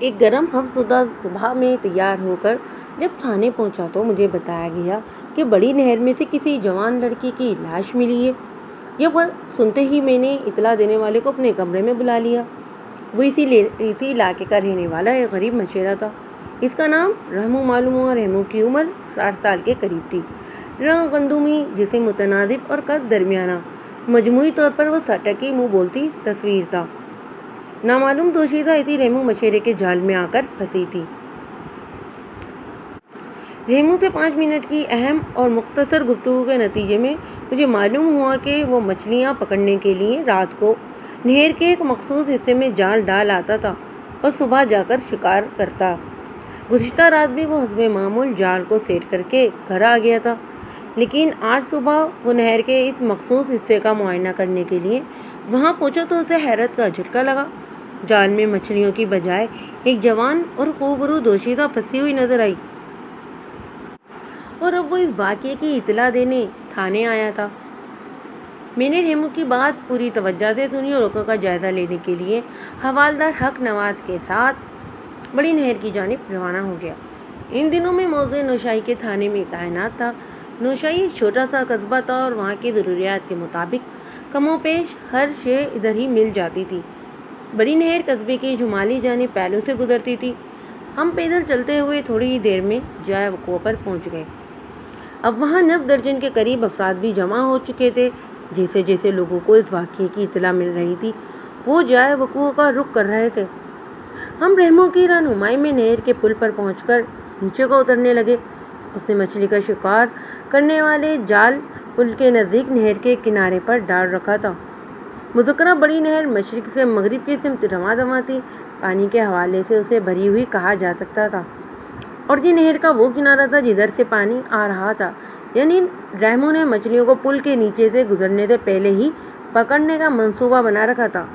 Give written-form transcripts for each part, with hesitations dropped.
ایک گرم ہفتہ صبح میں تیار ہو کر جب تھانے پہنچا تو مجھے بتایا گیا کہ بڑی نہر میں سے کسی جوان لڑکی کی لاش ملی ہے۔ یہ خبر سنتے ہی میں نے اطلاع دینے والے کو اپنے کمرے میں بلا لیا۔ وہ اسی علاقے کا رہنے والا ایک غریب مشیرہ تھا۔ اس کا نام رحمو معلوم ہوا۔ رحمو کی عمر 60 سال کے قریب تھی۔ رنگ گندمی، جسم متناسب اور قد درمیانہ۔ مجموعی طور پر وہ سٹکی منہ بولتی تصویر تھا۔ نامعلوم دوشیزہ اسی رحمو مشیرے کے جال میں آ کر پھنسی تھی۔ رحمو سے 5 منٹ کی اہم اور مختصر گفتگو کے نتیجے میں مجھے معلوم ہوا کہ وہ مچھلیاں پکڑنے کے لیے رات کو نہر کے ایک مخصوص حصے میں جال ڈال آتا تھا اور صبح جا کر شکار کرتا۔ گزشتہ رات بھی وہ حسب معمول جال کو سیٹ کر کے گھر آ گیا تھا، لیکن آج صبح وہ نہر کے اس مخصوص حصے کا معائنہ کرنے کے لیے وہاں پہنچا تو اسے حیرت کا جھٹکا لگا۔ جال میں مچھلیوں کی بجائے ایک جوان اور خوبرو دوشیزہ پھنسی ہوئی نظر آئی، اور اب وہ اس واقعے کی اطلاع دینے تھانے آیا تھا۔ میں نے رحمو کی بات پوری توجہ سے سنی اور واقعے کا جائزہ لینے کے لیے حوالدار حق نواز کے ساتھ بڑی نہر کی جانب روانہ ہو گیا۔ ان دنوں میں موضوع نوشاہی کے تھانے میں تعینات تھا۔ نوشاہی ایک چھوٹا سا قصبہ تھا اور وہاں کی ضروریات کے مطابق کم و بیش ہر شے ادھر ہی مل جاتی تھی۔ بڑی نہر قصبے کی شمالی جانب پہلو سے گزرتی تھی۔ ہم پیدل چلتے ہوئے تھوڑی ہی دیر میں جائے وقوع پر پہنچ گئے۔ اب وہاں 9 درجن کے قریب افراد بھی جمع ہو چکے تھے۔ جیسے جیسے لوگوں کو اس واقعے کی اطلاع مل رہی تھی، وہ جائے وقوع کا رخ کر رہے تھے۔ ہم رحمو کی رہنمائی میں نہر کے پل پر پہنچ کر نیچے کو اترنے لگے۔ اس نے مچھلی کا شکار کرنے والے جال پل کے نزدیک نہر کے کنارے پر ڈال رکھا تھا۔ مذکورہ بڑی نہر مشرق سے مغرب کی سمت رواں دواں تھی۔ پانی کے حوالے سے اسے بھری ہوئی کہا جا سکتا تھا، اور یہ نہر کا وہ کنارہ تھا جدھر سے پانی آ رہا تھا، یعنی رحمو نے مچھلیوں کو پل کے نیچے سے گزرنے سے پہلے ہی پکڑنے کا منصوبہ بنا رکھا تھا۔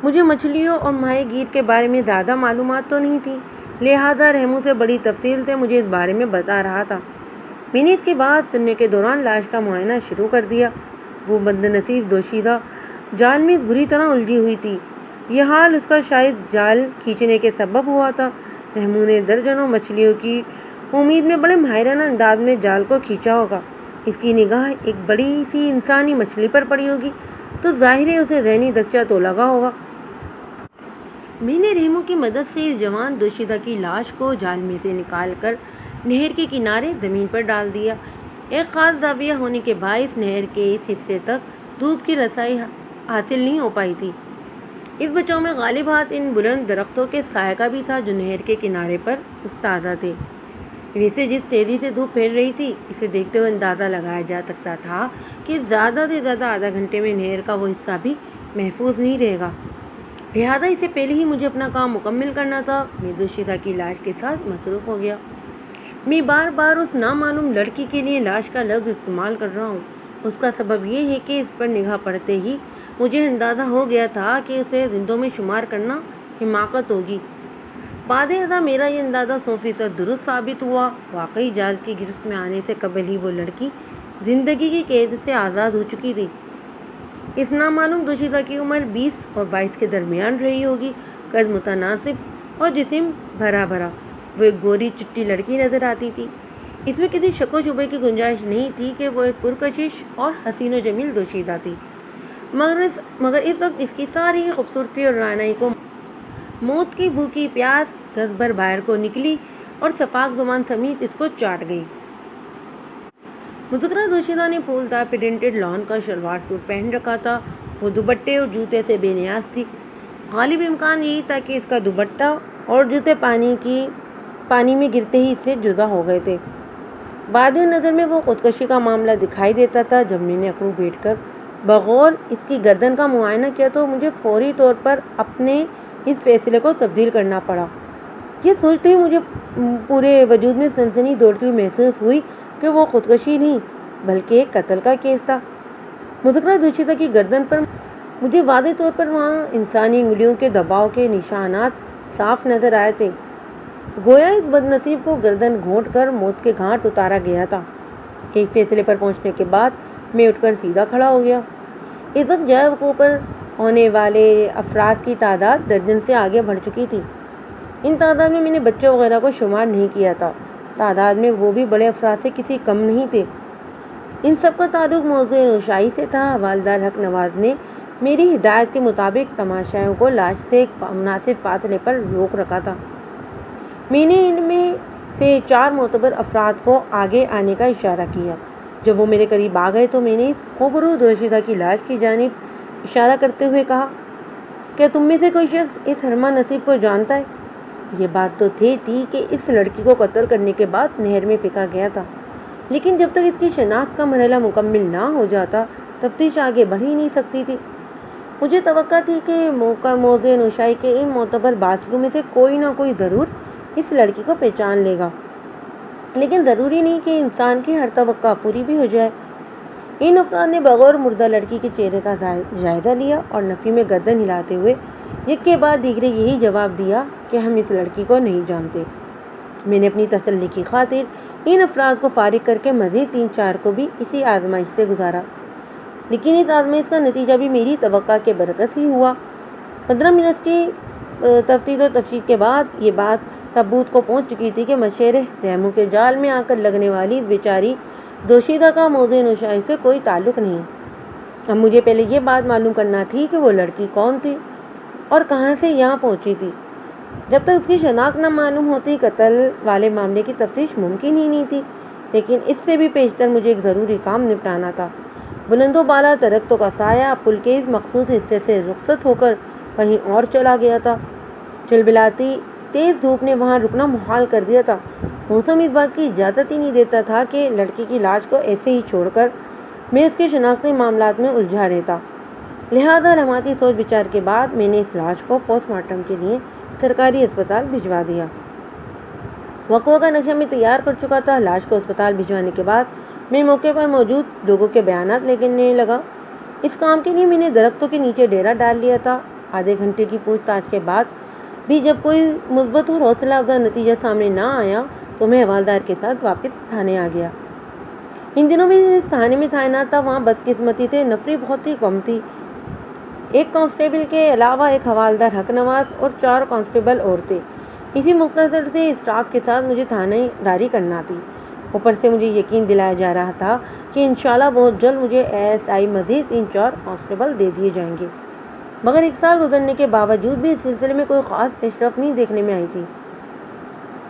مجھے مچھلیوں اور ماہی گیر کے بارے میں زیادہ معلومات تو نہیں تھی، لہٰذا رحمو سے بڑی تفصیل سے مجھے اس بارے میں بتا رہا تھا۔ میں نے اس کی بات سننے کے دوران لاش کا معائنہ شروع کر دیا۔ وہ بد نصیب دوشیزہ جال میں بری طرح الجھی ہوئی تھی۔ یہ حال اس کا شاید جال کھینچنے کے سبب ہوا تھا۔ رحمو نے درجنوں مچھلیوں کی امید میں بڑے ماہرانہ انداز میں جال کو کھینچا ہوگا۔ اس کی نگاہ ایک بڑی سی انسانی مچھلی پر پڑی ہوگی تو ظاہر ہے اسے ذہنی دھچکا تو لگا ہوگا۔ میں نے رحمو کی مدد سے اس جوان دوشیزہ کی لاش کو جال میں سے نکال کر نہر کے کنارے زمین پر ڈال دیا۔ ایک خاص زاویہ ہونے کے باعث نہر کے اس حصے تک دھوپ کی رسائی حاصل نہیں ہو پائی تھی۔ اس بچاؤ میں غالب ہاتھ ان بلند درختوں کے سائے کا بھی تھا جو نہر کے کنارے پر استادہ تھے۔ ویسے جس تیزی سے دھوپ پھیل رہی تھی، اسے دیکھتے ہوئے اندازہ لگایا جا سکتا تھا کہ زیادہ سے زیادہ آدھا گھنٹے میں نہر کا وہ حصہ بھی محفوظ نہیں رہے گا، لہٰذا اسے پہلے ہی مجھے اپنا کام مکمل کرنا تھا۔ میں دوشیزہ کی لاش کے ساتھ مصروف ہو گیا۔ میں بار بار اس نامعلوم لڑکی کے لیے لاش کا لفظ استعمال کر رہا ہوں۔ اس کا سبب یہ ہے کہ اس پر نگاہ پڑتے ہی مجھے اندازہ ہو گیا تھا کہ اسے زندوں میں شمار کرنا حماقت ہوگی۔ بعد ازاں میرا یہ اندازہ 100% درست ثابت ہوا۔ واقعی جال کی گرفت میں آنے سے قبل ہی وہ لڑکی زندگی کی قید سے آزاد ہو چکی تھی۔ اس نامعلوم دوشیزہ کی عمر 20 اور 22 کے درمیان رہی ہوگی، قد متناسب اور جسم بھرا بھرا۔ وہ ایک گوری چٹی لڑکی نظر آتی تھی۔ اس میں کسی شک و شبے کی گنجائش نہیں تھی کہ وہ ایک پرکشش اور حسین و جمیل دوشیزہ تھی، مگر اس وقت اس کی ساری خوبصورتی اور رعنائی کو موت کی بھوکی پیاس گز بھر باہر کو نکلی اور شفاف زبان سمیت اس کو چاٹ گئی۔ مذکورہ دوشیزہ نے پھولدار پرنٹڈ لان کا شلوار سوٹ پہن رکھا تھا۔ وہ دوپٹے اور جوتے سے بے نیاز تھی۔ غالب امکان یہی تھا کہ اس کا دوپٹہ اور جوتے پانی میں گرتے ہی اس سے جدا ہو گئے تھے۔ بادِ نظر میں وہ خودکشی کا معاملہ دکھائی دیتا تھا۔ جب میں نے اکڑو بیٹھ کر بغور اس کی گردن کا معائنہ کیا تو مجھے فوری طور پر اپنے اس فیصلے کو تبدیل کرنا پڑا۔ یہ سوچتے ہی مجھے پورے وجود میں سنسنی دوڑتی ہوئی محسوس ہوئی کہ وہ خودکشی نہیں بلکہ ایک قتل کا کیس تھا۔ مذکورہ دوشیزہ کی گردن پر مجھے واضح طور پر وہاں انسانی انگلیوں کے دباؤ کے نشانات صاف نظر آئے تھے، گویا اس بد نصیب کو گردن گھونٹ کر موت کے گھاٹ اتارا گیا تھا۔ ایک فیصلے پر پہنچنے کے بعد میں اٹھ کر سیدھا کھڑا ہو گیا۔ اس وقت جائے وقوع پر ہونے والے افراد کی تعداد درجن سے آگے بڑھ چکی تھی۔ ان تعداد میں میں نے بچوں وغیرہ کو شمار نہیں کیا تھا، تعداد میں وہ بھی بڑے افراد سے کسی کم نہیں تھے۔ ان سب کا تعلق موضوع نوشائی سے تھا۔ حوالدار حق نواز نے میری ہدایت کے مطابق تماشائیوں کو لاش سے ایک مناسب فاصلے پر روک رکھا تھا۔ میں نے ان میں سے 4 معتبر افراد کو آگے آنے کا اشارہ کیا۔ جب وہ میرے قریب آ گئے تو میں نے اس خوبرو دوشیزہ کی لاش کی جانب اشارہ کرتے ہوئے کہا، کیا تم میں سے کوئی شخص اس حرمہ نصیب کو جانتا ہے؟ یہ بات تو تھی کہ اس لڑکی کو قتل کرنے کے بعد نہر میں پھینکا گیا تھا، لیکن جب تک اس کی شناخت کا مرحلہ مکمل نہ ہو جاتا تفتیش آگے بڑھ ہی نہیں سکتی تھی۔ مجھے توقع تھی کہ موضوع نوشائی کے ان معتبر باسیوں میں سے کوئی نہ کوئی ضرور اس لڑکی کو پہچان لے گا، لیکن ضروری نہیں کہ انسان کی ہر توقع پوری بھی ہو جائے۔ ان افراد نے بغور مردہ لڑکی کے چہرے کا جائزہ لیا اور نفی میں گردن ہلاتے ہوئے ایک کے بعد دیگرے یہی جواب دیا کہ ہم اس لڑکی کو نہیں جانتے۔ میں نے اپنی تسلی کی خاطر ان افراد کو فارغ کر کے مزید 3-4 کو بھی اسی آزمائش سے گزارا، لیکن اس آزمائش کا نتیجہ بھی میری توقع کے برعکس ہی ہوا۔ 15 منٹ کی تفتیش و تفتیش کے بعد یہ بات ثبوت کو پہنچ چکی تھی کہ مشیر رحمو کے جال میں آ کر لگنے والی اس بیچاری دوشیزہ کا موضوع نوشائی سے کوئی تعلق نہیں۔ اب مجھے پہلے یہ بات معلوم کرنا تھی کہ وہ لڑکی کون تھی اور کہاں سے یہاں پہنچی تھی۔ جب تک اس کی شناخت نہ معلوم ہوتی قتل والے معاملے کی تفتیش ممکن ہی نہیں تھی، لیکن اس سے بھی پیشتر مجھے ایک ضروری کام نپٹانا تھا۔ بلند و بالا درختوں کا سایہ پل کے اس مخصوص حصے سے رخصت ہو کر کہیں اور چلا گیا تھا۔ چلبلاتی تیز دھوپ نے وہاں رکنا محال کر دیا تھا۔ موسم اس بات کی اجازت ہی نہیں دیتا تھا کہ لڑکی کی لاش کو ایسے ہی چھوڑ کر میں اس کے شناختی معاملات میں الجھا رہتا، لہذا لمحاتی سوچ بچار کے بعد میں نے اس لاش کو پوسٹ مارٹم کے لیے سرکاری اسپتال بھجوا دیا۔ وقوع کا نقشہ میں تیار کر چکا تھا۔ لاش کو اسپتال بھجوانے کے بعد میں موقع پر موجود لوگوں کے بیانات لینے لگا۔ اس کام کے لیے میں نے درختوں کے نیچے ڈیرا ڈال لیا تھا۔ آدھے گھنٹے کی پوچھ تاچھ کے بعد بھی جب کوئی مثبت اور حوصلہ افزا نتیجہ سامنے نہ آیا تو میں حوالدار کے ساتھ واپس تھانے آ گیا۔ ان دنوں میں جس تھانے میں تعینات تھا وہاں بدقسمتی سے نفری بہت ہی کم تھی۔ ایک کانسٹیبل کے علاوہ ایک حوالدار حق نواز اور 4 کانسٹیبل اور تھے۔ اسی مختصر سے اسٹاف کے ساتھ مجھے تھانے داری کرنا تھی۔ اوپر سے مجھے یقین دلایا جا رہا تھا کہ انشاءاللہ بہت جلد مجھے ASI مزید 3-4 کانسٹیبل دے دیے جائیں گے، مگر 1 سال گزرنے کے باوجود بھی اس سلسلے میں کوئی خاص پیش رفت نہیں دیکھنے میں آئی تھی۔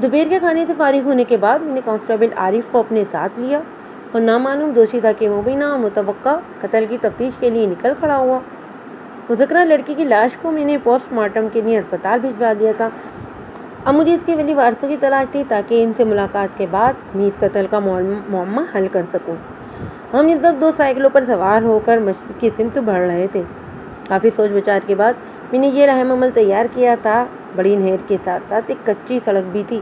دوپہر کے کھانے سے فارغ ہونے کے بعد میں نے کانسٹیبل عارف کو اپنے ساتھ لیا اور نامعلوم دوشیزہ کے مبینہ اور متوقع قتل کی تفتیش کے لیے نکل کھڑا ہوا۔ مذکورہ لڑکی کی لاش کو میں نے پوسٹ مارٹم کے لیے اسپتال بھجوا دیا تھا۔ اب مجھے اس کے ولی وارثوں کی تلاش تھی تاکہ ان سے ملاقات کے بعد میں اس قتل کا معمہ حل کر سکوں۔ ہم اس وقت 2 سائیکلوں پر سوار ہو کر مشرق کی سمت بڑھ رہے تھے۔ کافی سوچ بچار کے بعد میں نے یہ رحم عمل تیار کیا تھا۔ بڑی نہر کے ساتھ ساتھ ایک کچی سڑک بھی تھی۔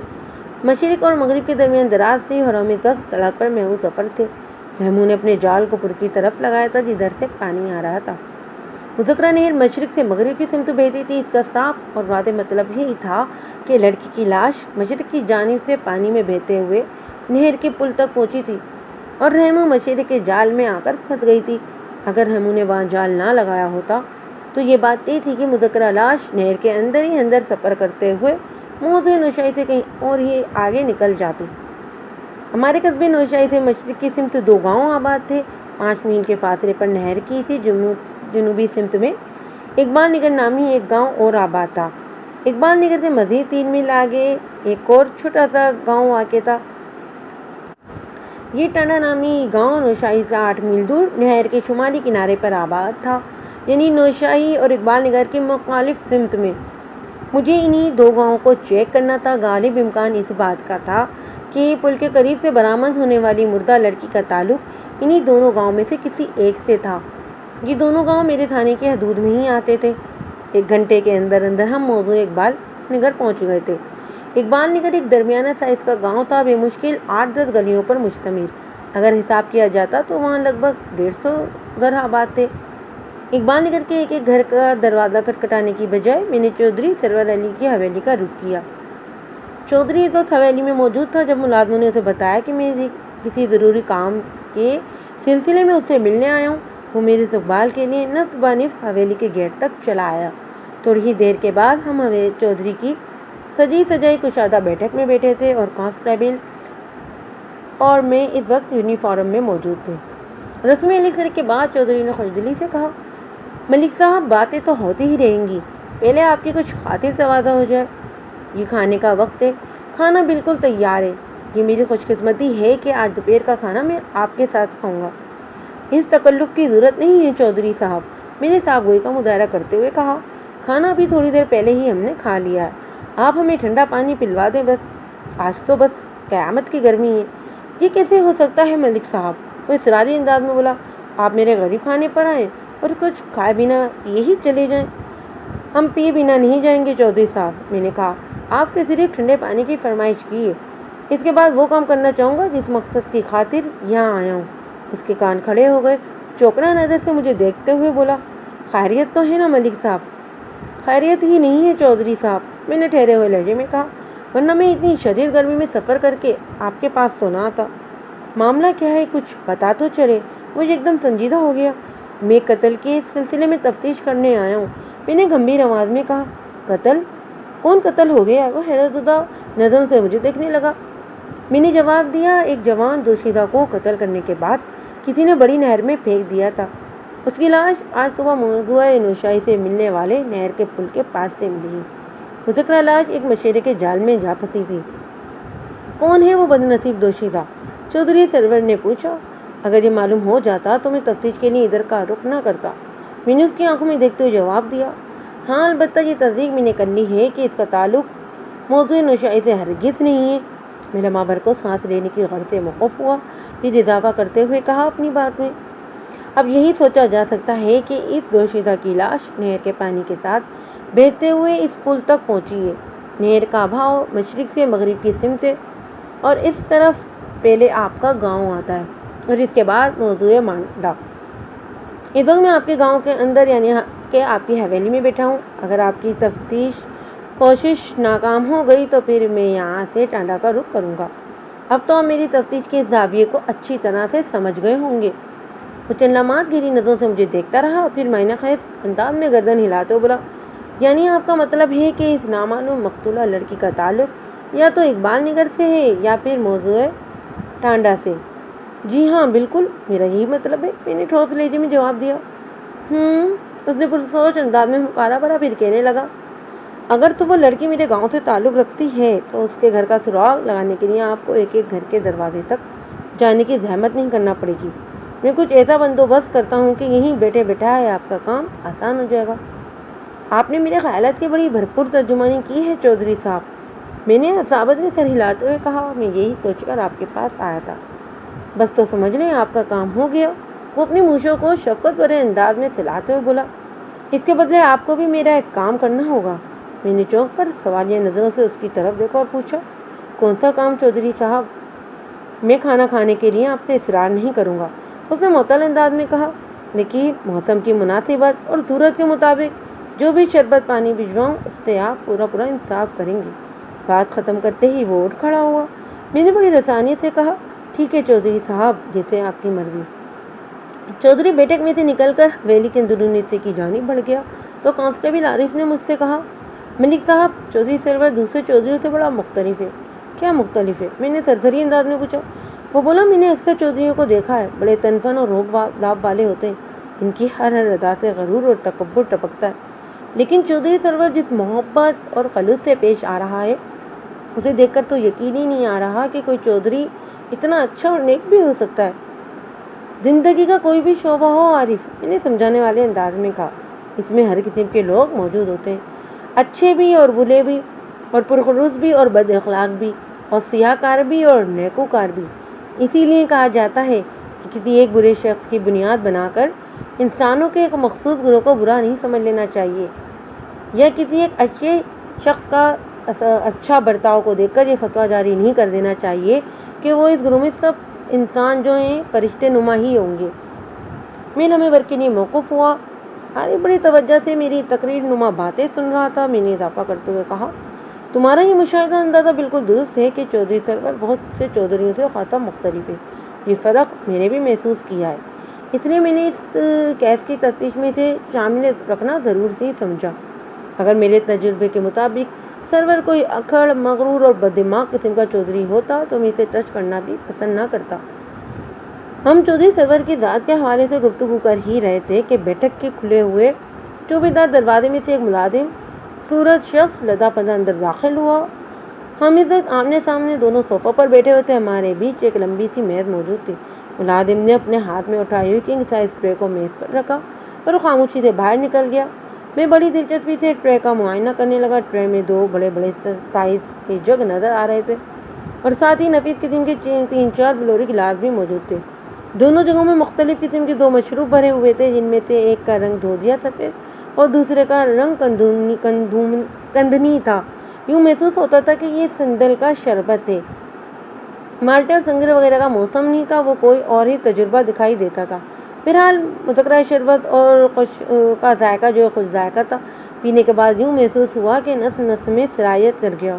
مشرق اور مغرب کے درمیان دراز تھی اور ہم اس وقت سڑک پر محو سفر تھے۔ رحمو نے اپنے جال کو پل کی طرف لگایا تھا جدھر سے پانی آ رہا تھا۔ مذکورہ نہر مشرق سے مغرب کی سمت بہتی تھی۔ اس کا صاف اور واضح مطلب یہی تھا کہ لڑکی کی لاش مشرق کی جانب سے پانی میں بہتے ہوئے نہر کے پل تک پہنچی تھی اور رحمو مشرق کے جال میں آ کر پھنس گئی تھی۔ اگر رحمو نے وہاں جال نہ لگایا ہوتا تو یہ بات طے تھی کہ مذکورہ لاش نہر کے اندر ہی اندر سفر کرتے ہوئے موضوع نوشائی سے کہیں اور ہی آگے نکل جاتی۔ ہمارے قصبے نوشائی سے مشرق کی سمت 2 گاؤں آباد تھے۔ 5 میل کے فاصلے پر نہر کی اسی جنوبی سمت میں اقبال نگر نامی ایک گاؤں اور آباد تھا۔ اقبال نگر سے مزید 3 میل آگے ایک اور چھوٹا سا گاؤں واقع تھا۔ یہ ٹانڈا نامی گاؤں نوشائی سے 8 میل دور نہر کے شمالی کنارے پر آباد تھا، یعنی نوشائی اور اقبال نگر کی مخالف سمت میں۔ مجھے انہی 2 گاؤں کو چیک کرنا تھا۔ غالب امکان اس بات کا تھا کہ پل کے قریب سے برآمد ہونے والی مردہ لڑکی کا تعلق انہی دونوں گاؤں میں سے کسی ایک سے تھا۔ یہ دونوں گاؤں میرے تھانے کی حدود میں ہی آتے تھے۔ 1 گھنٹے کے اندر اندر ہم موضوع اقبال نگر پہنچ گئے تھے۔ اقبال نگر ایک درمیانہ سائز کا گاؤں تھا، بے مشکل 8-10 گلیوں پر مشتمل۔ اگر حساب کیا جاتا تو وہاں لگ بھگ 150 گھر آباد تھے۔ اقبال نگر کے ایک گھر کا دروازہ کھٹکھٹانے کی بجائے میں نے چودھری سرور علی کی حویلی کا رخ کیا۔ چودھری اس وقت حویلی میں موجود تھا۔ جب ملازموں نے اسے بتایا کہ میں کسی ضروری کام کے سلسلے میں اس سے ملنے آیا ہوں، وہ میرے استقبال کے لیے نفس حویلی کے گیٹ تک چلا آیا۔ تھوڑی ہی دیر کے بعد ہم چودھری کی سجی سجائی کشادہ بیٹھک میں بیٹھے تھے اور کانسٹیبل اور میں اس وقت یونیفارم میں موجود تھے۔ رسمی الیکشن کے بعد چودھری نے خوشدلی سے کہا، ملک صاحب باتیں تو ہوتی ہی رہیں گی، پہلے آپ کی کچھ خاطر تواضع ہو جائے۔ یہ کھانے کا وقت ہے، کھانا بالکل تیار ہے۔ یہ میری خوش قسمتی ہے کہ آج دوپہر کا کھانا میں آپ کے ساتھ کھاؤں گا۔ اس تکلف کی ضرورت نہیں ہے چودھری صاحب، میں نے صاف گوئی کا مظاہرہ کرتے ہوئے کہا، کھانا ابھی تھوڑی دیر پہلے ہی ہم نے کھا لیا ہے، آپ ہمیں ٹھنڈا پانی پلوا دیں بس، آج تو بس قیامت کی گرمی ہے۔ یہ کیسے ہو سکتا ہے ملک صاحب، وہ اصراری انداز میں بولا، آپ میرے غریب خانے پر آئیں اور کچھ کھائے بنا یہی چلے جائیں؟ ہم پیے بنا نہیں جائیں گے چودھری صاحب، میں نے کہا، آپ سے صرف ٹھنڈے پانی کی فرمائش کی ہے، اس کے بعد وہ کام کرنا چاہوں گا جس مقصد کی خاطر یہاں آیا ہوں۔ اس کے کان کھڑے ہو گئے، چوکنا نظر سے مجھے دیکھتے ہوئے بولا، خیریت تو ہے نا ملک صاحب؟ خیریت ہی نہیں ہے چودھری صاحب، میں نے ٹھہرے ہوئے لہجے میں کہا، ورنہ میں اتنی شدید گرمی میں سفر کر کے آپ کے پاس تو نہ آتا۔ معاملہ کیا ہے کچھ بتا تو چلے۔ وہ ایک دم سنجیدہ ہو گیا۔ میں قتل کے سلسلے میں تفتیش کرنے آیا ہوں، میں نے گمبھیر آواز میں کہا۔ قتل؟ کون قتل ہو گیا؟ وہ حیرت زدہ نظروں سے مجھے دیکھنے لگا۔ میں نے جواب دیا، ایک جوان دوشیزہ کو قتل کرنے کے بعد کسی نے بڑی نہر میں پھینک دیا تھا۔ اس کی لاش آج صبح موضوع نوشائی سے ملنے والے نہر کے پل کے پاس سے ملی ہے۔ مذکورہ لاش ایک مشیرے کے جال میں جا پھنسی تھی۔ کون ہے وہ بد نصیب دوشیزہ؟ چودھری سرور نے پوچھا۔ اگر یہ معلوم ہو جاتا تو میں تفتیش کے لیے ادھر کا رخ نہ کرتا، میں نے اس کی آنکھوں میں دیکھتے ہوئے جواب دیا۔ ہاں البتہ یہ تصدیق میں نے کر لی ہے کہ اس کا تعلق موضوع نوشائی سے ہرگز نہیں ہے۔ میں لمحہ بھر کو سانس لینے کی غرض سے موقف ہوا، پھر اضافہ کرتے ہوئے کہا اپنی بات میں، اب یہی سوچا جا سکتا ہے کہ اس دوشیزہ کی لاش نہر کے پانی کے ساتھ بہتے ہوئے اس پل تک پہنچی ہے۔ نہر کا بہاؤ مشرق سے مغرب کی سمت ہے اور اس طرف پہلے آپ کا گاؤں آتا ہے اور اس کے بعد موضوع مانڈا۔ اس وقت میں آپ کے گاؤں کے اندر یعنی کہ آپ کی حویلی میں بیٹھا ہوں۔ اگر آپ کی تفتیش کوشش ناکام ہو گئی تو پھر میں یہاں سے ٹانڈا کا رخ کروں گا۔ اب تو آپ میری تفتیش کے زاویے کو اچھی طرح سے سمجھ گئے ہوں گے۔ وہ چند لمحات گہری نظروں سے مجھے دیکھتا رہا، پھر معنی خیز انداز میں گردن ہلاتے ہوئے بولا، یعنی آپ کا مطلب ہے کہ اس نامعلوم مقتولہ لڑکی کا تعلق یا تو اقبال نگر سے ہے یا پھر موضوع ٹانڈا سے؟ جی ہاں بالکل، میرا یہی مطلب ہے، میں نے ٹھوس لہجے میں جواب دیا۔ اس نے پرسوچ انداز میں مکارا بھرا، پھر کہنے لگا، اگر تو وہ لڑکی میرے گاؤں سے تعلق رکھتی ہے تو اس کے گھر کا سراغ لگانے کے لیے آپ کو ایک ایک گھر کے دروازے تک جانے کی زحمت نہیں کرنا پڑے گی۔ میں کچھ ایسا بندوبست کرتا ہوں کہ یہیں بیٹھے بیٹھائے آپ کا کام آسان ہو جائے گا۔ آپ نے میرے خیالات کی بڑی بھرپور ترجمانی کی ہے چودھری صاحب، میں نے عصابت میں سر ہلاتے ہوئے کہا، میں یہی سوچ کر آپ کے پاس آیا تھا۔ بس تو سمجھ لیں آپ کا کام ہو گیا۔ وہ اپنی مونچھوں کو شفقت بھرے انداز میں سلاتے ہوئے بولا، اس کے بدلے آپ کو بھی میرا ایک کام کرنا ہوگا۔ میں نے چونک کر سوالیہ نظروں سے اس کی طرف دیکھا اور پوچھا، کون سا کام چودھری صاحب؟ میں کھانا کھانے کے لیے آپ سے اصرار نہیں کروں گا، اس نے معطل انداز میں کہا، لیکن موسم کی مناسبت اور ضرورت کے مطابق جو بھی شربت پانی بھجواؤں اس سے آپ پورا انصاف کریں گے۔ بات ختم کرتے ہی وہ اٹھ کھڑا ہوا۔ میں نے بڑی رسانی سے کہا، ٹھیک ہے چودھری صاحب، جیسے آپ کی مرضی۔ چودھری بیٹھک میں سے نکل کر حویلی کے اندرونی حصے کی جانب بڑھ گیا تو کانسٹیبل عارف نے مجھ سے کہا، ملک صاحب، چودھری سرور دوسرے چودھریوں سے بڑا مختلف ہے۔ کیا مختلف ہے؟ میں نے سرسری انداز میں پوچھا۔ وہ بولا، میں نے اکثر چودھریوں کو دیکھا ہے، بڑے تنفن اور روب داب والے ہوتے ہیں، ان کی ہر ادا سے غرور اور تکبر ٹپکتا ہے، لیکن چودھری سرور جس محبت اور خلوص سے پیش آ رہا ہے اسے دیکھ کر تو یقین ہی نہیں آ رہا کہ کوئی چودھری اتنا اچھا اور نیک بھی ہو سکتا ہے۔ زندگی کا کوئی بھی شعبہ ہو عارف، میں نے سمجھانے والے انداز میں کہا، اس میں ہر قسم کے لوگ موجود ہوتے ہیں، اچھے بھی اور برے بھی، اور پرخلوص بھی اور بد اخلاق بھی، اور سیاہ کار بھی اور نیکوکار بھی۔ اسی لیے کہا جاتا ہے کہ کسی ایک برے شخص کی بنیاد بنا کر انسانوں کے ایک مخصوص گروہ کو برا نہیں سمجھ لینا چاہیے، یا کسی ایک اچھے شخص کا اچھا برتاؤ کو دیکھ کر یہ فتویٰ جاری نہیں کر دینا چاہیے کہ وہ اس گروہ میں سب انسان جو ہیں فرشتے نما ہی ہوں گے۔ میں لمحے بھر کے لیے موقف ہوا، عارف بڑی توجہ سے میری تقریر نما باتیں سن رہا تھا۔ میں نے اضافہ کرتے ہوئے کہا، تمہارا یہ مشاہدہ اندازہ بالکل درست ہے کہ چودھری سرور بہت سے چودھریوں سے خاصا مختلف ہے۔ یہ فرق میں نے بھی محسوس کیا ہے، اس لیے میں نے اس کیس کی تفتیش میں سے شامل رکھنا ضرور سے سمجھا۔ اگر میرے تجربے کے مطابق سرور کوئی اکھڑ، مغرور اور بددماغ قسم کا چودھری ہوتا تو میں اسے ٹچ کرنا بھی پسند نہ کرتا۔ ہم چودھری سرور کی ذات کے حوالے سے گفتگو کر ہی رہے تھے کہ بیٹھک کے کھلے ہوئے چوبیدار دروازے میں سے ایک ملازم صورت شخص لدا پدا اندر داخل ہوا۔ ہم اس وقت آمنے سامنے دونوں صوفوں پر بیٹھے ہوئے تھے۔ ہمارے بیچ ایک لمبی سی میز موجود تھی۔ ملازم نے اپنے ہاتھ میں اٹھائی ہوئی کنگ سائز ٹرے کو میز پر رکھا اور خاموشی سے باہر نکل گیا۔ میں بڑی دلچسپی سے ٹرے کا معائنہ کرنے لگا۔ ٹرے میں 2 بڑے بڑے سائز کے جگ نظر آ رہے تھے اور ساتھ ہی نفیس قسم کے 3-4 بلوری گلاس بھی موجود تھے۔ دونوں جگہوں میں مختلف قسم کے 2 مشروب بھرے ہوئے تھے، جن میں سے ایک کا رنگ دھودیا سفید اور دوسرے کا رنگ کندنی تھا۔ یوں محسوس ہوتا تھا کہ یہ سندل کا شربت ہے۔ مالٹے اور سنگرے وغیرہ کا موسم نہیں تھا، وہ کوئی اور ہی تجربہ دکھائی دیتا تھا۔ بہرحال مذکرہ شربت اور کا ذائقہ جو خوش ذائقہ تھا، پینے کے بعد یوں محسوس ہوا کہ نس نس میں سرایت کر گیا۔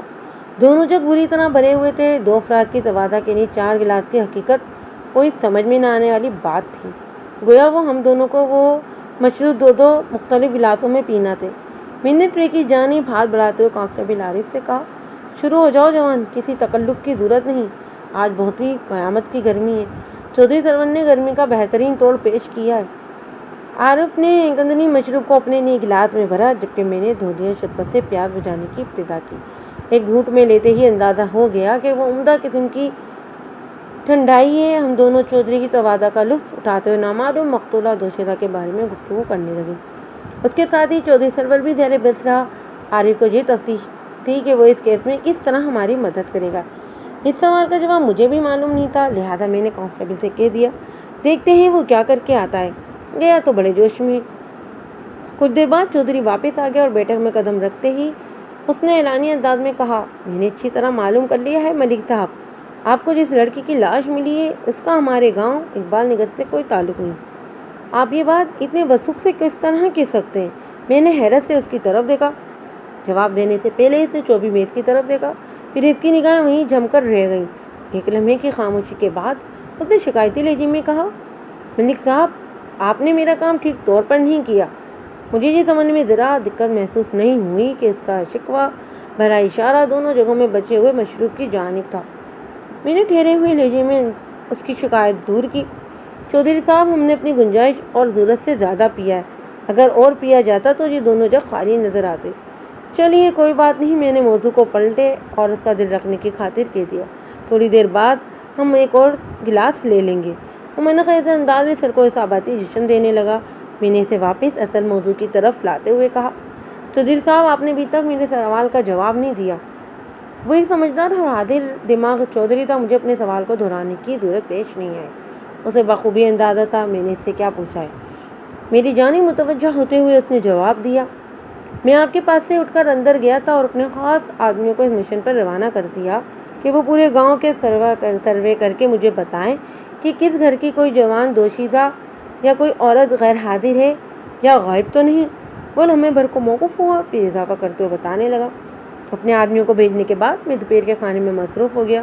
دونوں جگ بری طرح بھرے ہوئے تھے۔ 2 افراد کی تواضع کے لیے 4 گلاس کی حقیقت کوئی سمجھ میں نہ آنے والی بات تھی۔ گویا وہ ہم دونوں کو وہ مشروب 2 مختلف گلاسوں میں پینا تھے۔ میں نے ٹرے کی جانب ہاتھ بڑھاتے ہوئے کانسٹیبل عارف سے کہا، شروع ہو جاؤ جوان، کسی تکلف کی ضرورت نہیں، آج بہت ہی قیامت کی گرمی ہے۔ چودھری سرور نے گرمی کا بہترین توڑ پیش کیا ہے۔ عارف نے کندنی مشروب کو اپنے لیے گلاس میں بھرا، جبکہ میں نے دھودیا شربت سے پیاس بجھانے کی ابتدا کی۔ ایک گھونٹ میں لیتے ہی اندازہ ہو گیا کہ وہ عمدہ قسم کی ٹھنڈائی ہے۔ ہم دونوں چودھری کی تواضع کا لطف اٹھاتے ہوئے نامعلوم مقتولہ دوشیزہ کے بارے میں گفتگو کرنے لگے۔ اس کے ساتھ ہی چودھری سرور بھی زیر بحث رہا۔ عارف کو یہ تفتیش تھی کہ وہ اس کیس میں کس طرح ہماری مدد کرے گا۔ اس سوال کا جواب مجھے بھی معلوم نہیں تھا، لہٰذا میں نے کانسٹیبل سے کہہ دیا، دیکھتے ہیں وہ کیا کر کے آتا ہے۔ گیا تو بڑے جوش میں۔ کچھ دیر بعد چودھری واپس آ گیا اور بیٹھک میں قدم رکھتے ہی اس نے اعلانیہ انداز میں کہا، میں نے اچھی طرح معلوم کر لیا ہے ملک صاحب، آپ کو جس لڑکی کی لاش ملی ہے اس کا ہمارے گاؤں اقبال نگر سے کوئی تعلق نہیں۔ آپ یہ بات اتنے وثوق سے کس طرح کہہ سکتے ہیں؟ میں نے حیرت سے اس کی طرف دیکھا۔ جواب دینے سے پہلے اس نے چوبی میز کی طرف دیکھا، پھر اس کی نگاہیں وہیں جم کر رہ گئیں۔ ایک لمحے کی خاموشی کے بعد اس نے شکایتی لہجے میں کہا، ملک صاحب، آپ نے میرا کام ٹھیک طور پر نہیں کیا۔ مجھے یہ سمجھنے میں ذرا دقت محسوس نہیں ہوئی کہ اس کا شکوہ بھرا اشارہ دونوں جگہوں میں بچے ہوئے مشروب کی جانب تھا۔ میں نے ٹھہرے ہوئے لہجے میں اس کی شکایت دور کی، چودھری صاحب، ہم نے اپنی گنجائش اور ضرورت سے زیادہ پیا ہے، اگر اور پیا جاتا تو یہ دونوں جگ خالی نظر آتے۔ چلیے کوئی بات نہیں، میں نے موضوع کو پلٹے اور اس کا دل رکھنے کی خاطر کہہ دیا، تھوڑی دیر بعد ہم ایک اور گلاس لے لیں گے۔ وہ منقیز انداز میں سر کو حساباتی جشن دینے لگا۔ میں نے اسے واپس اصل موضوع کی طرف لاتے ہوئے کہا، چودھری صاحب، آپ نے ابھی تک میرے سوال کا جواب نہیں دیا۔ وہ ایک سمجھدار اور حاضر دماغ چودھری تھا، مجھے اپنے سوال کو دہرانے کی ضرورت پیش نہیں آئی۔ اسے بخوبی اندازہ تھا میں نے اس سے کیا پوچھا ہے۔ میری جانب متوجہ ہوتے ہوئے اس نے جواب دیا، میں آپ کے پاس سے اٹھ کر اندر گیا تھا اور اپنے خاص آدمیوں کو اس مشن پر روانہ کر دیا کہ وہ پورے گاؤں کے سروے کر کے مجھے بتائیں کہ کس گھر کی کوئی جوان دوشیزہ یا کوئی عورت غیر حاضر ہے یا غائب تو نہیں۔ وہ لمحے بھر کو موقف ہوا، پھر اضافہ کرتے ہوئے بتانے لگا، اپنے آدمیوں کو بھیجنے کے بعد میں دوپہر کے کھانے میں مصروف ہو گیا۔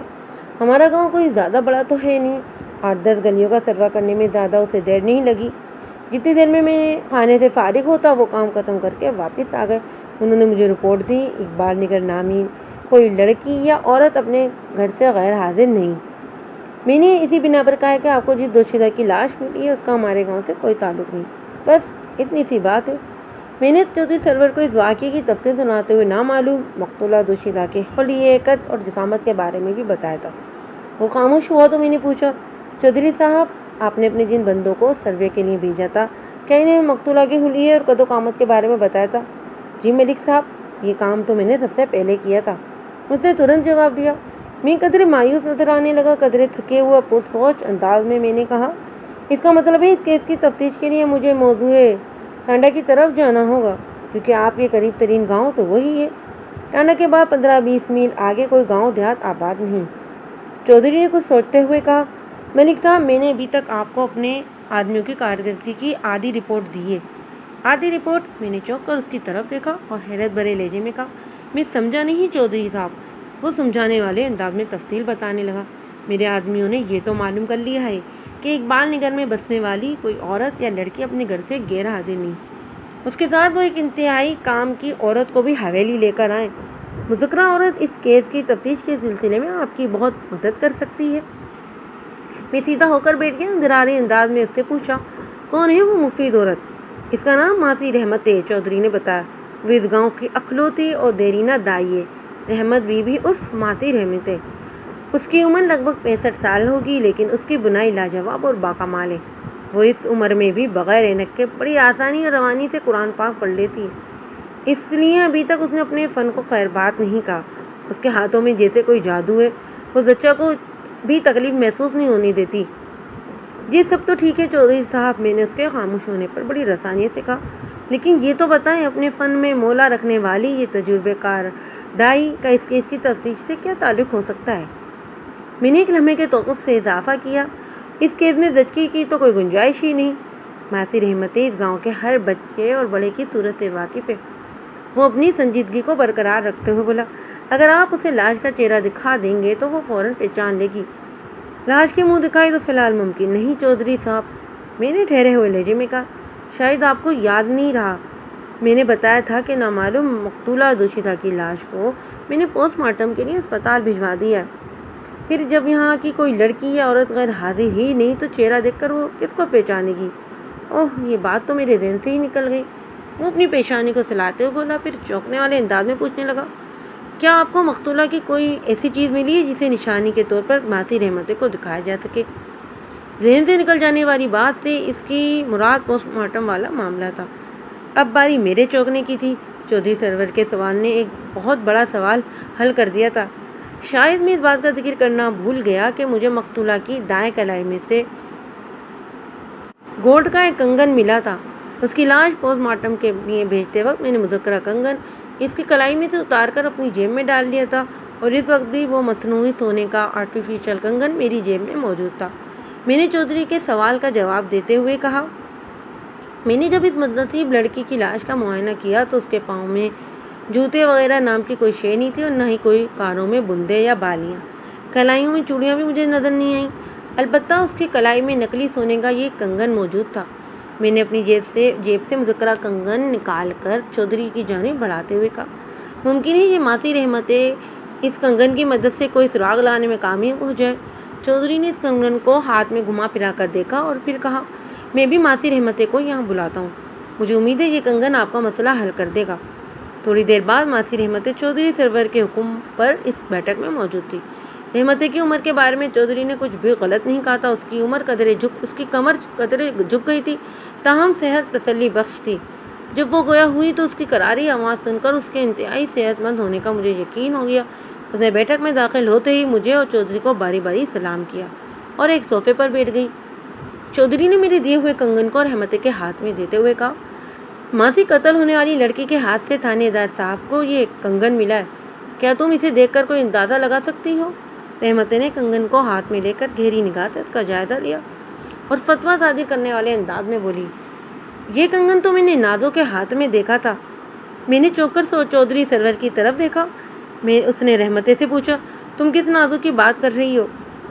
ہمارا گاؤں کوئی زیادہ بڑا تو ہے نہیں، 8-10 گلیوں کا سروے کرنے میں زیادہ اسے دیر نہیں لگی۔ جتنی دیر میں کھانے سے فارغ ہوتا وہ کام ختم کر کے واپس آ گئے۔ انہوں نے مجھے رپورٹ دی، اقبال نگر نامی کوئی لڑکی یا عورت اپنے گھر سے غیر حاضر نہیں۔ میں نے اسی بنا پر کہا کہ آپ کو جس دوشیزہ کی لاش ملی ہے اس کا ہمارے گاؤں سے کوئی تعلق نہیں، بس اتنی سی بات ہے۔ میں نے چودھری سرور کو اس واقعے کی تفصیل سناتے ہوئے نامعلوم مقتولہ دوشیزہ کے حلیے، قد اور جسامت کے بارے میں بھی بتایا تھا۔ وہ خاموش ہوا تو میں نے پوچھا، چودھری صاحب، آپ نے اپنے جن بندوں کو سروے کے لیے بھیجا تھا، کیا انہیں مقتولہ کے حلیے اور قد و قامت کے بارے میں بتایا تھا؟ جی ملک صاحب، یہ کام تو میں نے سب سے پہلے کیا تھا، اس نے ترنت جواب دیا۔ میں قدرے مایوس نظر آنے لگا، قدرے تھکے ہوئے پرسوچ انداز میں نے کہا، اس کا مطلب ہے اس کیس کی تفتیش کے لیے مجھے موضوع ٹانڈا کی طرف جانا ہوگا، کیونکہ آپ کے قریب ترین گاؤں تو وہی ہے۔ ٹانڈا کے بعد 15-20 میل آگے کوئی گاؤں دیہات آباد نہیں۔ چودھری نے کچھ سوچتے ہوئے کہا، ملک صاحب، میں نے ابھی تک آپ کو اپنے آدمیوں کی کارکردگی کی آدھی رپورٹ دی ہے۔ آدھی رپورٹ؟ میں نے چونک کر اس کی طرف دیکھا اور حیرت بھرے لہجے میں کہا، میں سمجھا نہیں چودھری صاحب۔ وہ سمجھانے والے انداز میں تفصیل بتانے لگا، میرے آدمیوں نے یہ تو معلوم کر لیا ہے کہ اقبال نگر میں بسنے والی کوئی عورت یا لڑکی اپنے گھر سے غیر حاضر نہیں، اس کے ساتھ وہ ایک انتہائی کام کی عورت کو بھی حویلی لے کر آئے۔ مذکرہ عورت اس کیس کی تفتیش کے سلسلے میں آپ کی بہت مدد کر سکتی ہے۔ میں سیدھا ہو کر بیٹھ گیا، دراری انداز میں اس سے پوچھا، کون ہے وہ مفید عورت؟ اس کا نام ماسی رحمت ہے، چودھری نے بتایا۔ وہ اس گاؤں کی اخلوتی اور دیرینہ دائی ہے، رحمت بی بی عرف ماسی رحمت ہے۔ اس کی عمر لگ بھگ 65 سال ہوگی، لیکن اس کی بنائی لاجواب اور باکمال ہے۔ وہ اس عمر میں بھی بغیر اینک کے بڑی آسانی اور روانی سے قرآن پاک پڑھ لیتی ہے، اس لیے ابھی تک اس نے اپنے فن کو خیر بات نہیں کہا۔ اس کے ہاتھوں میں جیسے کوئی جادو ہے، وہ زچہ کو بھی تکلیف محسوس نہیں ہونے دیتی۔ یہ سب تو ٹھیک ہے چودھری صاحب، میں نے اس کے خاموش ہونے پر بڑی رسانیت سے کہا، لیکن یہ تو بتائیں اپنے فن میں مولا رکھنے والی یہ تجربے کار دائی کا اس کیس کی تفتیش سے کیا تعلق ہو سکتا ہے؟ میں نے ایک لمحے کے توقف سے اضافہ کیا، اس کیس میں زچگی کی تو کوئی گنجائش ہی نہیں۔ ماسی رحمت اس گاؤں کے ہر بچے اور بڑے کی صورت سے واقف ہے۔ وہ اپنی سنجیدگی کو برقرار رکھتے ہوئے بولا، اگر آپ اسے لاش کا چہرہ دکھا دیں گے تو وہ فوراً پہچان لے گی۔ لاش کے منہ دکھائی تو فی الحال ممکن نہیں چودھری صاحب، میں نے ٹھہرے ہوئے لہجے میں کہا۔ شاید آپ کو یاد نہیں رہا، میں نے بتایا تھا کہ نامعلوم مقتولہ دوشیزہ کی لاش کو میں نے پوسٹ مارٹم کے لیے اسپتال بھجوا دیا۔ پھر جب یہاں کی کوئی لڑکی یا عورت غیر حاضر ہی نہیں تو چہرہ دیکھ کر وہ کس کو پہچانے گی؟ اوہ، یہ بات تو میرے ذہن سے ہی نکل گئی۔ وہ اپنی پیشانی کو سلاتے ہوئے بولا، پھر چونکنے والے انداز میں پوچھنے لگا، کیا آپ کو مقتولہ کی کوئی ایسی چیز ملی ہے جسے نشانی کے طور پر ماسی رحمت کو دکھایا جا سکے؟ ذہن سے نکل جانے والی بات سے اس کی مراد پوسٹ مارٹم والا معاملہ تھا۔ اب باری میرے چونکنے کی تھی۔ چودھری سرور کے سوال نے ایک بہت بڑا سوال حل کر دیا تھا۔ شاید میں اس بات کا ذکر کرنا بھول گیا کہ مجھے مقتولہ کی دائیں کلائی میں سے گولڈ کا ایک کنگن ملا تھا۔ اس کی لاش پوسٹ مارٹم کے لیے بھیجتے وقت میں نے مذکرہ کنگن اس کی کلائی میں سے اتار کر اپنی جیب میں ڈال دیا تھا، اور اس وقت بھی وہ مصنوعی سونے کا آرٹیفیشل کنگن میری جیب میں موجود تھا۔ میں نے چودھری کے سوال کا جواب دیتے ہوئے کہا، میں نے جب اس بدنصیب لڑکی کی لاش کا معائنہ کیا تو اس کے پاؤں میں جوتے وغیرہ نام کی کوئی شے نہیں تھی، اور نہ ہی کوئی کانوں میں بندے یا بالیاں۔ کلائیوں میں چوڑیاں بھی مجھے نظر نہیں آئیں، البتہ اس کی کلائی میں نکلی سونے کا یہ کنگن موجود تھا۔ میں نے اپنی جیب سے مذکرہ کنگن نکال کر چودھری کی جانب بڑھاتے ہوئے کہا، ممکن ہے یہ ماسی رحمت اس کنگن کی مدد سے کوئی سراغ لانے میں کامیاب ہو جائے۔ چودھری نے اس کنگن کو ہاتھ میں گھما پھرا کر دیکھا اور پھر کہا، میں بھی ماسی رحمت کو یہاں بلاتا ہوں، مجھے امید ہے یہ کنگن آپ کا مسئلہ حل کر دے گا۔ تھوڑی دیر بعد ماسی رحمت چودھری سرور کے حکم پر اس بیٹھک میں موجود تھی۔ رحمت کی عمر کے بارے میں چودھری نے کچھ بھی غلط نہیں کہا تھا۔ اس کی کمر قدرے جھک گئی تھی، تاہم صحت تسلی بخش تھی۔ جب وہ گویا ہوئی تو اس کی کراری آواز سن کر اس کے انتہائی صحت مند ہونے کا مجھے یقین ہو گیا۔ اس نے بیٹھک میں داخل ہوتے ہی مجھے اور چودھری کو باری باری سلام کیا اور ایک صوفے پر بیٹھ گئی۔ چودھری نے میرے دیے ہوئے کنگن کو رحمت کے ہاتھ میں دیتے ہوئے کہا، ماسی قتل ہونے والی لڑکی کے ہاتھ سے تھانے دار صاحب کو یہ کنگن ملا ہے، کیا تم اسے دیکھ کر کوئی اندازہ لگا سکتی ہو؟ رحمت نے کنگن کو ہاتھ میں لے کر گہری نگاہ سے اس کا جائزہ لیا اور فتویٰ صادر کرنے والے انداز میں بولی، یہ کنگن تو میں نے نازو کے ہاتھ میں دیکھا تھا۔ میں نے چونک کر چودھری سرور کی طرف دیکھا۔ اس نے رحمت سے پوچھا، تم کس نازو کی بات کر رہی ہو؟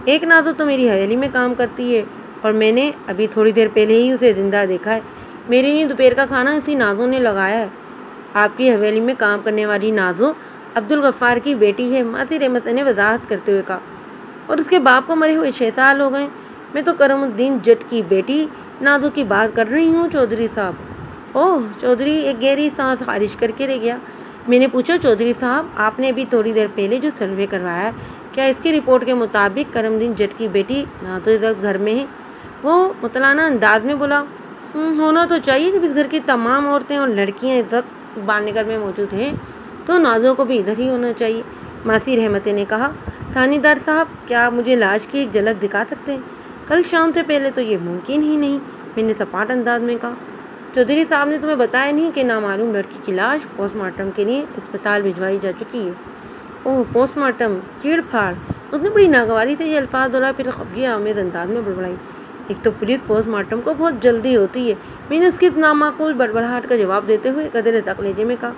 ایک نازو تو میری حویلی میں کام کرتی ہے اور میں نے ابھی تھوڑی دیر پہلے ہی اسے زندہ دیکھا ہے۔ میرے لیے دوپہر کا کھانا اسی نازو نے لگایا ہے۔ آپ کی حویلی میں کام کرنے والی نازو عبدالغفار کی بیٹی ہے، ماسی رحمت نے وضاحت کرتے ہوئے کہا، اور اس کے باپ کو مرے ہوئے 6 سال ہو گئے۔ میں تو کرم الدین جٹ کی بیٹی نازو کی بات کر رہی ہوں چودھری صاحب۔ اوہ، چودھری ایک گہری سانس خارج کر کے رہ گیا۔ میں نے پوچھا، چودھری صاحب، آپ نے ابھی تھوڑی دیر پہلے جو سروے کروایا ہے، کیا اس کی رپورٹ کے مطابق کرم الدین جٹ کی بیٹی نازو اس وقت گھر میں ہے؟ وہ مطلانہ انداز میں بولا، ہونا تو چاہیے، جب اس گھر کی تمام عورتیں اور لڑکیاں اس وقت اقبال نگر میں موجود ہیں تو نازو کو بھی ادھر ہی ہونا چاہیے۔ ماسی رحمت نے کہا، تھانے دار صاحب، کیا آپ مجھے لاش کی ایک جھلک دکھا سکتے ہیں؟ کل شام سے پہلے تو یہ ممکن ہی نہیں، میں نے سپاٹ انداز میں کہا۔ چودھری صاحب نے تمہیں بتایا نہیں کہ نامعلوم لڑکی کی لاش پوسٹ مارٹم کے لیے اسپتال بھجوائی جا چکی ہے؟ اوہ، پوسٹ مارٹم، چیڑ پھاڑ! اس نے بڑی ناگواری سے یہ الفاظ دہرائے، پھر خفیہ آمیز انداز میں بڑبڑائی، ایک تو پولیس پوسٹ مارٹم کو بہت جلدی ہوتی ہے۔ میں نے اس کی اس نامعقول بڑبڑاہٹ کا جواب دیتے ہوئے قدرے تک لہجے میں کہا،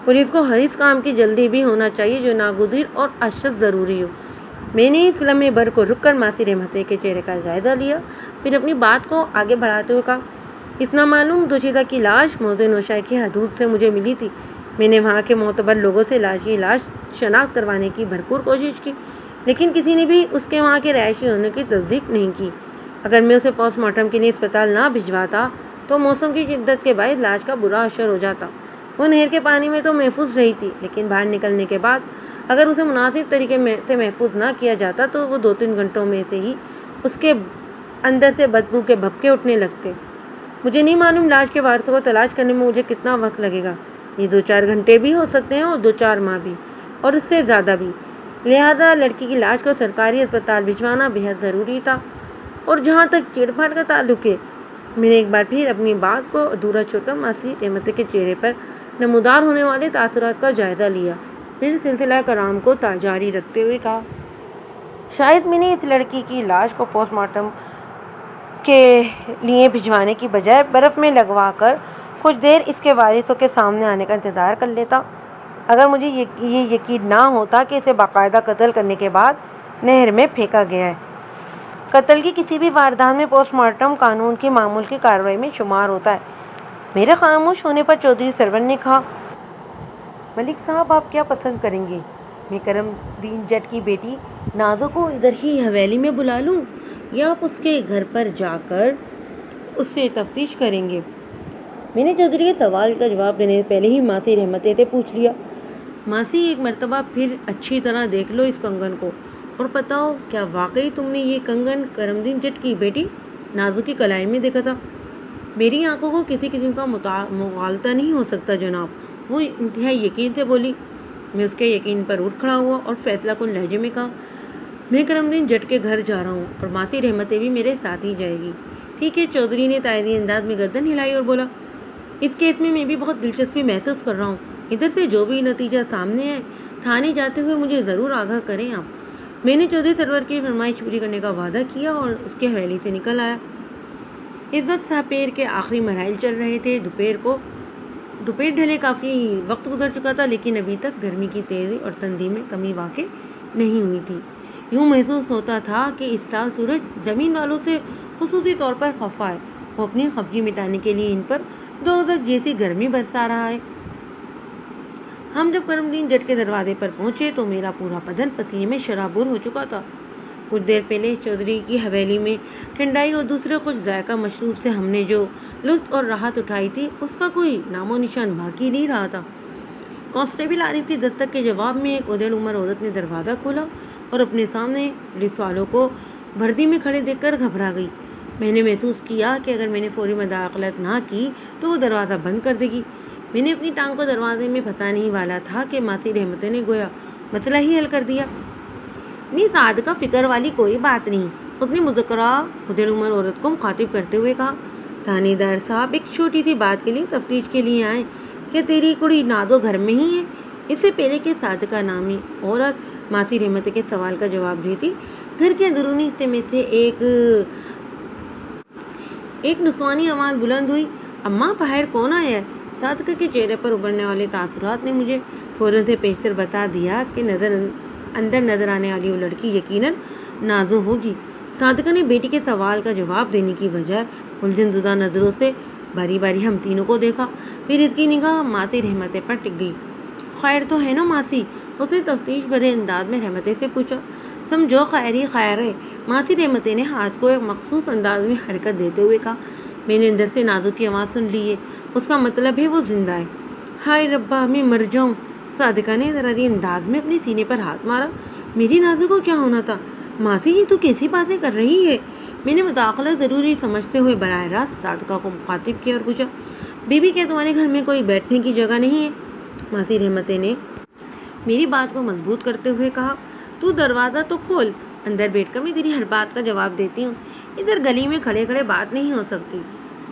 پولیس کو ہر اس کام کی جلدی بھی ہونا چاہیے جو ناگزیر اور اشد ضروری ہو۔ میں نے اس لمحے بھر کو رک کر ماسی رحمت کے چہرے کا جائزہ لیا، پھر اپنی بات کو آگے بڑھاتے ہوئے کہا، اس نامعلوم دوشیزہ کی لاش موضع نوشہ کی حدود سے مجھے ملی تھی۔ میں نے وہاں کے معتبر لوگوں سے لاش کی شناخت کروانے کی بھرپور کوشش کی، لیکن کسی نے بھی اس کے وہاں کے رہائشی ہونے کی تصدیق نہیں کی۔ اگر میں اسے پوسٹ مارٹم کے لیے اسپتال نہ بھجواتا تو موسم کی شدت کے باعث لاش کا برا اثر ہو جاتا۔ وہ نہر کے پانی میں تو محفوظ رہی تھی، لیکن باہر نکلنے کے بعد اگر اسے مناسب طریقے سے محفوظ نہ کیا جاتا تو وہ 2-3 گھنٹوں میں سے ہی اس کے اندر سے بدبو کے بھپکے اٹھنے لگتے۔ مجھے نہیں معلوم لاش کے وارثوں کو تلاش کرنے میں مجھے کتنا وقت لگے گا۔ یہ 2-4 گھنٹے بھی ہو سکتے ہیں اور 2-4 ماہ بھی، اور اس سے زیادہ بھی۔ لہذا لڑکی کی لاش کو سرکاری اسپتال بھجوانا بہت ضروری تھا۔ اور جہاں تک چیڑ پھاڑ کا تعلق ہے، میں نے ایک بار پھر اپنی بات کو ادھورا چھوڑ کر ماسی رحمت کے چہرے پر نمودار ہونے والے تاثرات کا جائزہ لیا، پھر سلسلہ کرام کو جاری رکھتے ہوئے کہا، شاید میں نے اس لڑکی کی لاش کو پوسٹ مارٹم کے لیے بھجوانے کی بجائے برف میں لگوا کر کچھ دیر اس کے وارثوں کے سامنے آنے کا انتظار کر لیتا۔ اگر مجھے یہ یقین نہ ہوتا کہ اسے باقاعدہ قتل کرنے کے بعد نہر میں پھینکا گیا ہے۔ قتل کی کسی بھی واردات میں پوسٹ مارٹم قانون کی معمول کی کارروائی میں شمار ہوتا ہے۔ میرے خاموش ہونے پر چودھری سرور نے کہا، ملک صاحب آپ کیا پسند کریں گے؟ میں کرم دین جٹ کی بیٹی نازو کو ادھر ہی حویلی میں بلا لوں یا آپ اس کے گھر پر جا کر اس سے تفتیش کریں گے؟ میں نے چودھری کے سوال کا جواب دینے سے پہلے ہی ماسی رحمت سے پوچھ لیا، ماسی ایک مرتبہ پھر اچھی طرح دیکھ لو اس کنگن کو اور بتاؤ کیا واقعی تم نے یہ کنگن کرم دین جٹ کی بیٹی نازو کی کلائی میں دیکھا تھا؟ میری آنکھوں کو کسی قسم کا مغالطہ نہیں ہو سکتا جناب، وہ انتہائی یقین سے بولی۔ میں اس کے یقین پر اٹھ کھڑا ہوا اور فیصلہ کن لہجے میں کہا، میں کرم دین جٹ کے گھر جا رہا ہوں اور ماسی رحمتیں بھی میرے ساتھ ہی جائے گی۔ ٹھیک ہے، چودھری نے تائیدی انداز میں گردن ہلائی اور بولا، اس کیس میں بھی بہت دلچسپی محسوس کر رہا ہوں۔ ادھر سے جو بھی نتیجہ سامنے ہے، تھانے جاتے ہوئے مجھے ضرور آگاہ کریں آپ۔ میں نے چودھری سرور کی فرمائش پوری کرنے کا وعدہ کیا اور اس کی حویلی سے نکل آیا۔ اس وقت سپیر کے آخری مراحل چل رہے تھے۔ دوپہر ڈھلے کافی وقت گزر چکا تھا، لیکن ابھی تک گرمی کی تیزی اور تندی میں کمی واقع نہیں ہوئی تھی۔ یوں محسوس ہوتا تھا کہ اس سال سورج زمین والوں سے خصوصی طور پر خفا ہے، وہ اپنی خفگی مٹانے کے لیے ان پر دوزخ جیسی گرمی برسا رہا ہے۔ ہم جب کرم دین جٹ کے دروازے پر پہنچے تو میرا پورا بدن پسینے میں شرابور ہو چکا تھا۔ کچھ دیر پہلے چودھری کی حویلی میں ٹھنڈائی اور دوسرے کچھ ذائقہ مشروب سے ہم نے جو لطف اور راحت اٹھائی تھی، اس کا کوئی نام و نشان باقی نہیں رہا تھا۔ کانسٹیبل عارف کی دستک کے جواب میں ایک ادیڑ عمر عورت نے دروازہ کھولا اور اپنے سامنے پولیس والوں کو وردی میں کھڑے دیکھ کر گھبرا گئی۔ میں نے محسوس کیا کہ اگر میں نے فوری مداخلت نہ کی تو وہ دروازہ بند کر دے گی۔ میں نے اپنی ٹانگ کو دروازے میں پھنسانے ہی والا تھا کہ ماسی رحمت نے گویا مسئلہ ہی حل کر دیا۔ نہیں صادقہ، فکر والی کوئی بات نہیں، اپنی مذکرہ ادیڑ عمر عورت کو مخاطب کرتے ہوئے کہا، تھانے دار صاحب ایک چھوٹی سی بات کے لیے تفتیش کے لیے آئے، کیا تیری کڑی نازو گھر میں ہی ہے؟ اس سے پہلے کہ صادقہ نامی عورت ماسی رحمت کے سوال کا جواب دیتی، گھر کے اندرونی حصے میں سے ایک نسوانی آواز بلند ہوئی، اماں باہر کون آیا ہے؟ صادقہ کے چہرے پر ابھرنے والے تاثرات نے مجھے فوراً سے پیشتر بتا دیا کہ اندر نظر آنے والی وہ لڑکی یقیناً نازو ہوگی۔ صادقہ نے بیٹی کے سوال کا جواب دینے کی بجائے الجھن زدہ نظروں سے باری باری ہم تینوں کو دیکھا، پھر اس کی نگاہ ماسی رحمت پر ٹک گئی۔ خیر تو ہے نا ماسی؟ اس نے تفتیش بھرے انداز میں رحمت سے پوچھا۔ سمجھو خیر ہی خیر ہے، ماسی رحمت نے ہاتھ کو ایک مخصوص انداز میں حرکت دیتے ہوئے کہا۔ میں نے اندر سے نازو کی آواز سن لی ہے، اس کا مطلب ہے وہ زندہ ہے۔ ہائے ربا، میں مر جاؤں۔ صادقہ نے ذراری انداز میں اپنے سینے پر ہاتھ مارا۔ میری نازو کو کیا ہونا تھا؟ ماسی یہ تو کیسی باتیں کر رہی ہے؟ میں نے مداخلت ضروری سمجھتے ہوئے براہ راست صادقہ کو مخاطب کیا اور پوچھا، بی بی کیا تمہارے گھر میں کوئی بیٹھنے کی جگہ نہیں ہے؟ ماسی رحمت نے میری بات کو مضبوط کرتے ہوئے کہا، تو دروازہ تو کھول، اندر بیٹھ کر میں تیری ہر بات کا جواب دیتی ہوں، ادھر گلی میں کھڑے کھڑے بات نہیں ہو سکتی۔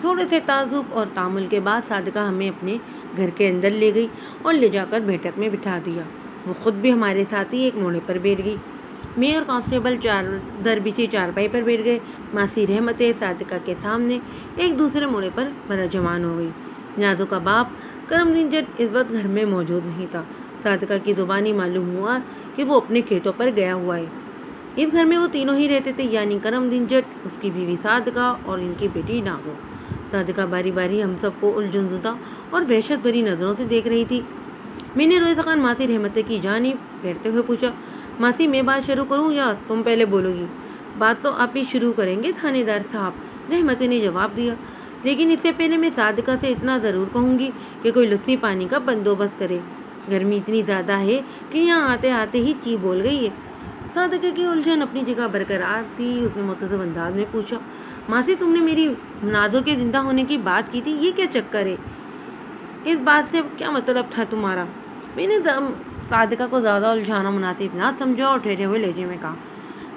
تھوڑے سے تعجب اور تامل کے بعد صادقہ ہمیں اپنے گھر کے اندر لے گئی اور لے جا کر بیٹھک میں بٹھا دیا۔ وہ خود بھی ہمارے ساتھ ہی ایک موڑے پر بیٹھ گئی۔ میں اور کانسٹیبل در بچھی چارپائی پر بیٹھ گئے۔ ماسی رحمت صادقہ کے سامنے ایک دوسرے موڑے پر براجمان ہو گئی۔ نازو کا باپ کرم دین جٹ اس وقت گھر میں موجود نہیں تھا۔ صادقہ کی زبانی معلوم ہوا کہ وہ اپنے کھیتوں پر گیا ہوا ہے۔ اس گھر میں وہ تینوں ہی رہتے تھے، یعنی کرم دین جٹ، اس کی بیوی صادقہ اور ان کی بیٹی نازو۔ صادقہ باری باری ہم سب کو الجھن زدہ اور وحشت بھری نظروں سے دیکھ رہی تھی۔ میں نے روئے خان ماسی رحمت کی جانب پھیرتے ہوئے پوچھا، ماسی میں بات شروع کروں یا تم پہلے بولو گی؟ بات تو آپ ہی شروع کریں گے تھانے دار صاحب، رحمت نے جواب دیا، لیکن اس سے پہلے میں صادقہ سے اتنا ضرور کہوں گی کہ کوئی لسی پانی کا بندوبست کرے، گرمی اتنی زیادہ ہے کہ یہاں آتے آتے ہی چی بول گئی ہے۔ صادقہ کی الجھن اپنی جگہ برقرار تھی۔ اس نے مختصر انداز میں پوچھا، ماسی تم نے میری نازو کے زندہ ہونے کی بات کی تھی، یہ کیا چکر ہے؟ اس بات سے کیا مطلب تھا تمہارا؟ میں نے صادقہ کو زیادہ الجھانا مناسب نہ سمجھا اور ٹھہرے ہوئے لہجے میں کہا،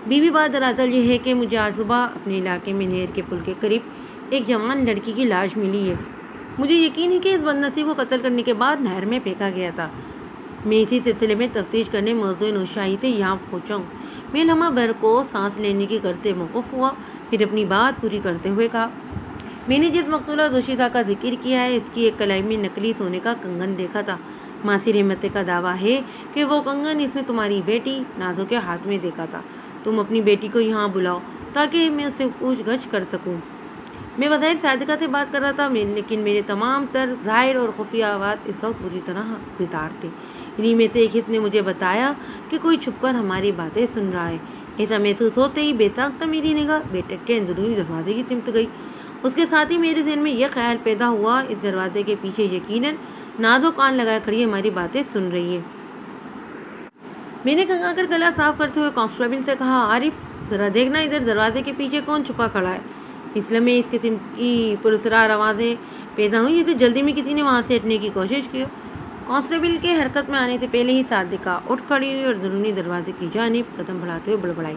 بیوی بات دراصل یہ ہے کہ مجھے آج صبح اپنے علاقے میں نہر کے پل کے قریب ایک جوان لڑکی کی لاش ملی ہے۔ مجھے یقین ہے کہ اس بد نصیب کو قتل کرنے کے بعد نہر میں پھینکا گیا تھا۔ میں اسی سلسلے میں تفتیش کرنے موضوع نوشائی سے یہاں پہنچا ہوں۔ میں لمحہ بھر کو سانس لینے کی غرض سے موقف ہوا، پھر اپنی بات پوری کرتے ہوئے کہا، میں نے جس مقتولہ دوشیزہ کا ذکر کیا ہے اس کی ایک کلائی میں نکلی سونے کا کنگن دیکھا تھا۔ ماسی رحمت کا دعویٰ ہے کہ وہ کنگن اس نے تمہاری بیٹی نازو کے ہاتھ میں دیکھا تھا۔ تم اپنی بیٹی کو یہاں بلاؤ تاکہ میں اس سے پوچھ گچھ کر سکوں۔ میں بظاہر صادقہ سے بات کر رہا تھا، لیکن میرے تمام تر ظاہر اور خفیہ آواز اس وقت بری طرح بیدار تھے۔ انہی میں سے ایک حس نے مجھے بتایا کہ کوئی چھپ کر ہماری باتیں سن رہا ہے۔ ایسا محسوس ہوتے ہی بے ساختہ میری نگاہ بیٹھک کے اندرونی دروازے کی سمت گئی۔ اس کے ساتھ ہی میرے ذہن میں یہ خیال پیدا ہوا، اس دروازے کے پیچھے یقیناً نازو کان لگائے کھڑی ہماری باتیں سن رہی ہے۔ میں نے کھنگا کر گلا صاف کرتے ہوئے کانسٹیبل سے کہا، عارف ذرا دیکھنا ادھر دروازے کے پیچھے کون چھپا کھڑا ہے۔ اس لمحے اس قسم کی پراسرار آوازیں پیدا ہوئی جیسے جلدی میں کسی نے وہاں سے ہٹنے کی کوشش کی ہو۔ کانسٹیبل کے حرکت میں آنے سے پہلے ہی صادقہ اٹھ کھڑی ہوئی اور اندرونی دروازے کی جانب قدم بڑھاتے ہوئے بڑبڑائی،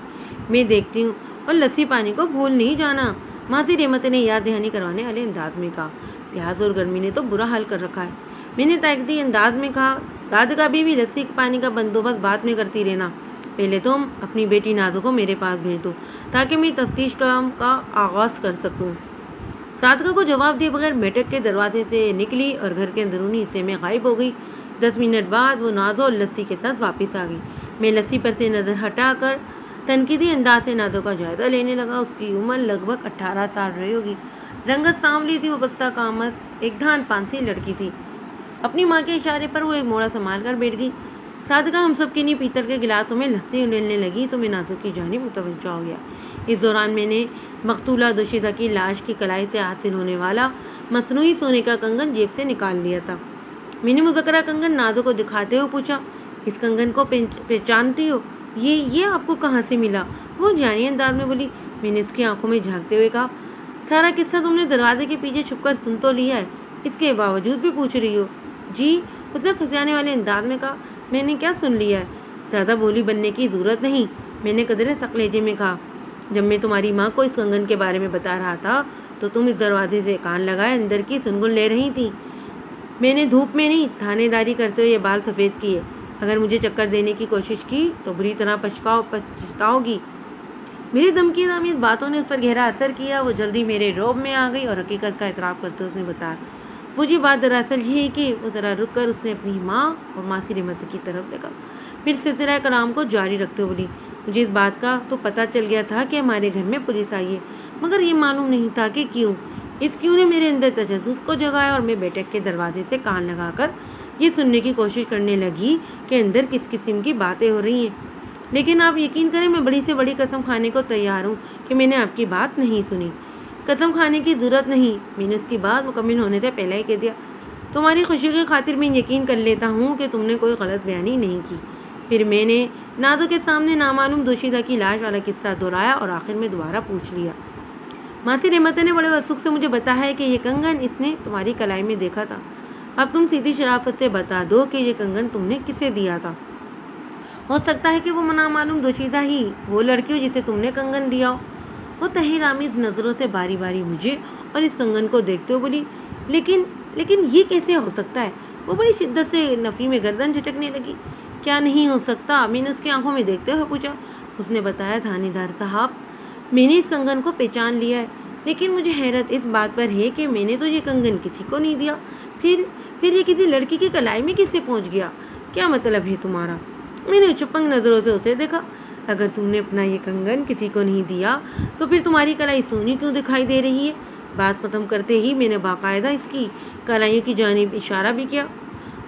میں دیکھتی ہوں اور لسی پانی کو بھول نہیں جانا۔ ماسی رحمت نے یاد دہانی کروانے والے انداز میں کہا، پیاز اور گرمی نے تو برا حال کر رکھا ہے۔ میں نے تاکیدی انداز میں کہا، صادقہ بھی لسی پانی کا بندوبست بعد میں کرتی رہنا، پہلے تم اپنی بیٹی نازو کو میرے پاس بھیج دو تاکہ میں تفتیش کام کا آغاز کر سکوں۔ صادقہ کو جواب دیے بغیر بیٹھک کے دروازے سے نکلی اور گھر کے اندرونی حصے میں غائب ہو گئی۔ 10 منٹ بعد وہ نازو اور لسی کے ساتھ واپس آ گئی۔ میں لسی پر سے نظر ہٹا کر تنقیدی انداز سے نازو کا جائزہ لینے لگا۔ اس کی عمر لگ بھگ 18 سال رہی ہوگی۔ رنگت سانولی تھی، وہ بستہ قامت ایک دھان پانسی لڑکی تھی۔ اپنی ماں کے اشارے پر وہ ایک موڑا سنبھال کر بیٹھ گئی۔ صادقہ ہم سب کے لیے پیتل کے گلاسوں میں لسی ڈالنے لگی تو میں نازو کی جانب متوجہ ہو گیا۔ اس دوران میں نے مقتولہ دوشیزہ کی لاش کی کلائی سے حاصل ہونے والا مصنوعی سونے کا کنگن جیب سے نکال لیا تھا۔ میں نے مذکرہ کنگن نازو کو دکھاتے ہوئے پوچھا، اس کنگن کو پہچانتی ہو؟ یہ آپ کو کہاں سے ملا؟ وہ جانی انداز میں بولی۔ میں نے اس کی آنکھوں میں جھانکتے ہوئے کہا، سارا قصہ تم نے دروازے کے پیچھے چھپ کر سن تو لیا ہے، اس کے باوجود بھی پوچھ رہی ہو؟ جی، اس نے کھسیانے والے انداز میں کہا، میں نے کیا سن لیا ہے؟ زیادہ بولی بننے کی ضرورت نہیں، میں نے قدرے سخت لہجے میں کہا، جب میں تمہاری ماں کو اس کنگن کے بارے میں بتا رہا تھا تو تم اس دروازے سے کان لگائے اندر کی سنگن لے رہی تھی۔ میں نے دھوپ میں نہیں، تھانے داری کرتے ہوئے یہ بال سفید کیے۔ اگر مجھے چکر دینے کی کوشش کی تو بری طرح پچھتاؤ گی۔ میری دھمکی آمیز باتوں نے اس پر گہرا اثر کیا۔ وہ جلدی میرے روب میں آ گئی اور حقیقت کا اعتراف کرتے ہوئے اس نے بتایا، مجھے بات دراصل یہ ہے کہ وہ ذرا رک کر اس نے اپنی ماں اور ماسی رحمت کی طرف دیکھا، پھر سلسلہ کلام کو جاری رکھتے ہوئے بولی، مجھے اس بات کا تو پتہ چل گیا تھا کہ ہمارے گھر میں پولیس آئی ہے، مگر یہ معلوم نہیں تھا کہ کیوں۔ اس کیوں نے میرے اندر تجسس کو جگایا اور میں بیٹھک کے دروازے سے کان لگا کر یہ سننے کی کوشش کرنے لگی کہ اندر کس قسم کی باتیں ہو رہی ہیں۔ لیکن آپ یقین کریں، میں بڑی سے بڑی قسم کھانے کو تیار ہوں کہ میں نے آپ کی بات نہیں سنی۔ قسم کھانے کی ضرورت نہیں، میں نے اس کی بات مکمل ہونے سے پہلے ہی کہہ دیا۔ تمہاری خوشی کی خاطر میں یقین کر لیتا ہوں کہ تم نے کوئی غلط بیانی نہیں کی۔ پھر میں نے نازو کے سامنے نامعلوم دوشیزہ کی لاش والا قصہ دہرایا اور آخر میں دوبارہ پوچھ لیا، ماسی رحمت نے بڑے وثوق سے مجھے بتایا ہے کہ یہ کنگن اس نے تمہاری کلائی میں دیکھا تھا۔ اب تم سیدھی شرافت سے بتا دو کہ یہ کنگن تم نے کسے دیا تھا؟ ہو سکتا ہے کہ وہ نامعلوم دوشیزہ ہی وہ لڑکی ہو جسے تم نے کنگن دیا ہو۔ وہ تحقیر آمیز نظروں سے باری باری مجھے اور اس کنگن کو دیکھتے ہوئے بولی، لیکن یہ کیسے ہو سکتا ہے؟ وہ بڑی شدت سے نفی میں گردن جھٹکنے لگی۔ کیا نہیں ہو سکتا؟ میں نے اس کی آنکھوں میں دیکھتے ہوئے پوچھا۔ اس نے بتایا، تھانے دار صاحب، میں نے اس کنگن کو پہچان لیا ہے، لیکن مجھے حیرت اس بات پر ہے کہ میں نے تو یہ کنگن کسی کو نہیں دیا، پھر یہ کسی لڑکی کی کلائی میں کیسے پہنچ گیا؟ کیا مطلب ہے تمہارا؟ میں نے چپنگ نظروں سے اسے دیکھا۔ اگر تم نے اپنا یہ کنگن کسی کو نہیں دیا تو پھر تمہاری کلائی سونی کیوں دکھائی دے رہی ہے؟ بات ختم کرتے ہی میں نے باقاعدہ اس کی کلائیوں کی جانب اشارہ بھی کیا۔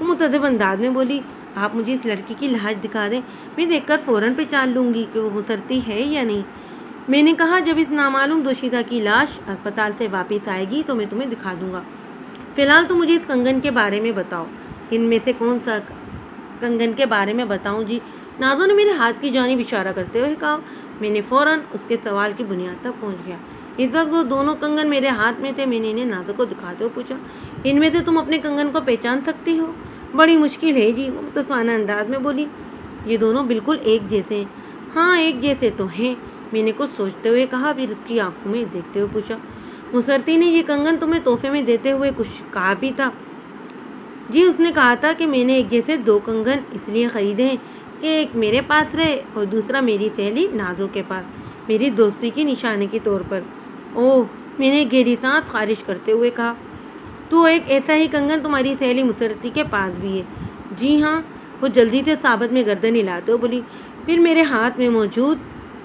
وہ متعجب انداز میں بولی، آپ مجھے اس لڑکی کی لاش دکھا دیں، میں دیکھ کر فوراً پہچان لوں گی کہ وہ مسرتی ہے یا نہیں۔ میں نے کہا، جب اس نامعلوم دوشیزہ کی لاش اسپتال سے واپس آئے گی تو میں تمہیں دکھا دوں گا۔ فی الحال تو مجھے اس کنگن کے بارے میں بتاؤ۔ ان میں سے کون سا کنگن کے بارے میں بتاؤں جی؟ نازو نے میرے ہاتھ کی جانب اشارہ کرتے ہوئے کہا۔ میں نے فوراً اس کے سوال کی بنیاد تک پہنچ گیا۔ اس وقت وہ دونوں کنگن میرے ہاتھ میں تھے۔ میں نے انہیں نازو کو دکھاتے ہوئے پوچھا، ان میں سے تم اپنے کنگن کو پہچان سکتی ہو؟ بڑی مشکل ہے جی، وہ متفانہ انداز میں بولی۔ یہ دونوں بالکل ایک جیسے ہیں۔ ہاں، ایک جیسے تو ہیں، میں نے کچھ سوچتے ہوئے کہا، پھر اس کی آنکھوں میں دیکھتے ہوئے پوچھا، مسرتی نے یہ کنگن تمہیں تحفے میں دیتے ہوئے کچھ کہا بھی تھا؟ جی، اس نے کہا تھا کہ میں نے ایک جیسے 2 کنگن اس لیے خریدے ہیں کہ ایک میرے پاس رہے اور دوسرا میری سہیلی نازو کے پاس، میری دوستی کی نشانی کے طور پر۔ اوہ، میں نے گہری سانس خارج کرتے ہوئے کہا، تو ایک ایسا ہی کنگن تمہاری سہیلی مسرتی کے پاس بھی ہے؟ جی ہاں، وہ جلدی سے ثابت میں گردن ہلاتے ہوئے بولی۔ پھر میرے ہاتھ میں موجود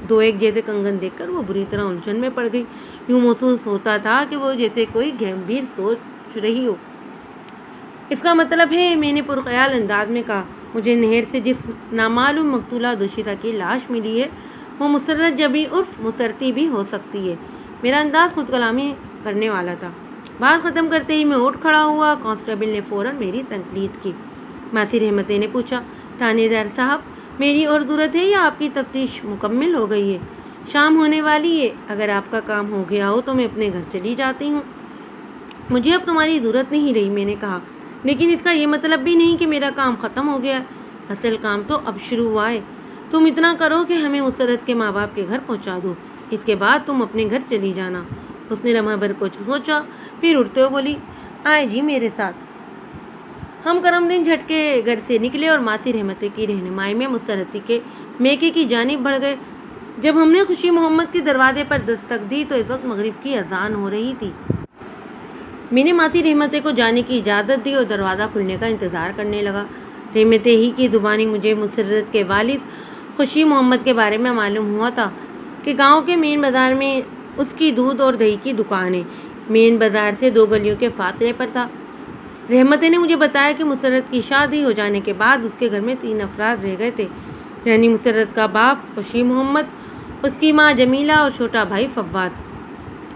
2 ایک جیسے کنگن دیکھ کر وہ بری طرح الجھن میں پڑ گئی۔ یوں محسوس ہوتا تھا کہ وہ جیسے کوئی گمبھیر سوچ رہی ہو۔ اس کا مطلب ہے، میں نے پرخیال انداز میں کہا، مجھے نہر سے جس نامعلوم مقتولہ دوشیزہ کی لاش ملی ہے وہ مسرت جبی عرف مسرتی بھی ہو سکتی ہے۔ میرا انداز خود کلامی کرنے والا تھا۔ بات ختم کرتے ہی میں اٹھ کھڑا ہوا۔ کانسٹیبل نے فوراً میری تنقید کی۔ ماسی رحمتیں نے پوچھا، تھانے دار صاحب، میری اور ضرورت ہے یا آپ کی تفتیش مکمل ہو گئی ہے؟ شام ہونے والی ہے، اگر آپ کا کام ہو گیا ہو تو میں اپنے گھر چلی جاتی ہوں۔ مجھے اب تمہاری ضرورت نہیں رہی، میں نے کہا، لیکن اس کا یہ مطلب بھی نہیں کہ میرا کام ختم ہو گیا۔ اصل کام تو اب شروع ہوا ہے۔ تم اتنا کرو کہ ہمیں مسرت کے ماں باپ کے گھر پہنچا دو، اس کے بعد تم اپنے گھر چلی جانا۔ اس نے لمحہ بھر کچھ سوچا، پھر اٹھتے ہوئے بولی، آئے جی میرے ساتھ۔ ہم کرم دن جھٹ کے گھر سے نکلے اور ماسی رحمتیں کی رہنمائی میں مسرتی کے میکے کی جانب بڑھ گئے۔ جب ہم نے خوشی محمد کے دروازے پر دستک دی تو اس وقت مغرب کی اذان ہو رہی تھی۔ میں نے ماسی رحمتیں کو جانے کی اجازت دی اور دروازہ کھلنے کا انتظار کرنے لگا۔ رحمتیں ہی کی زبانی مجھے مسرت کے والد خوشی محمد کے بارے میں معلوم ہوا تھا کہ گاؤں کے مین بازار میں اس کی دودھ اور دہی کی دکان ہے۔ مین بازار سے 2 گلیوں کے فاصلے پر تھا۔ رحمتیں نے مجھے بتایا کہ مسرت کی شادی ہو جانے کے بعد اس کے گھر میں 3 افراد رہ گئے تھے، یعنی مسرت کا باپ خوشی محمد، اس کی ماں جمیلہ اور چھوٹا بھائی فواد۔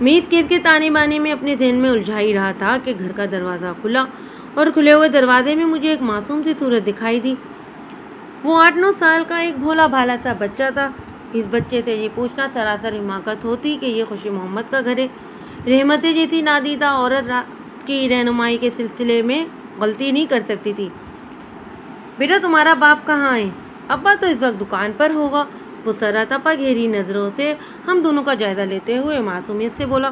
میں اس کیس کے تانے بانے میں اپنے ذہن میں الجھا ہی رہا تھا کہ گھر کا دروازہ کھلا اور کھلے ہوئے دروازے میں مجھے ایک معصوم سی صورت دکھائی دی۔ وہ 8-9 سال کا ایک بھولا بھالا سا بچہ تھا۔ اس بچے سے یہ پوچھنا سراسر حماقت ہوتی کہ یہ خوشی محمد کا گھر ہے۔ رحمتیں جیسی نادیدہ عورت رات کی رہنمائی کے سلسلے میں غلطی نہیں کر سکتی تھی۔ بیٹا، تمہارا باپ کہاں ہے؟ ابا تو اس وقت دکان پر ہوگا، وہ سراتپا گہری نظروں سے ہم دونوں کا جائزہ لیتے ہوئے معصومیت سے بولا۔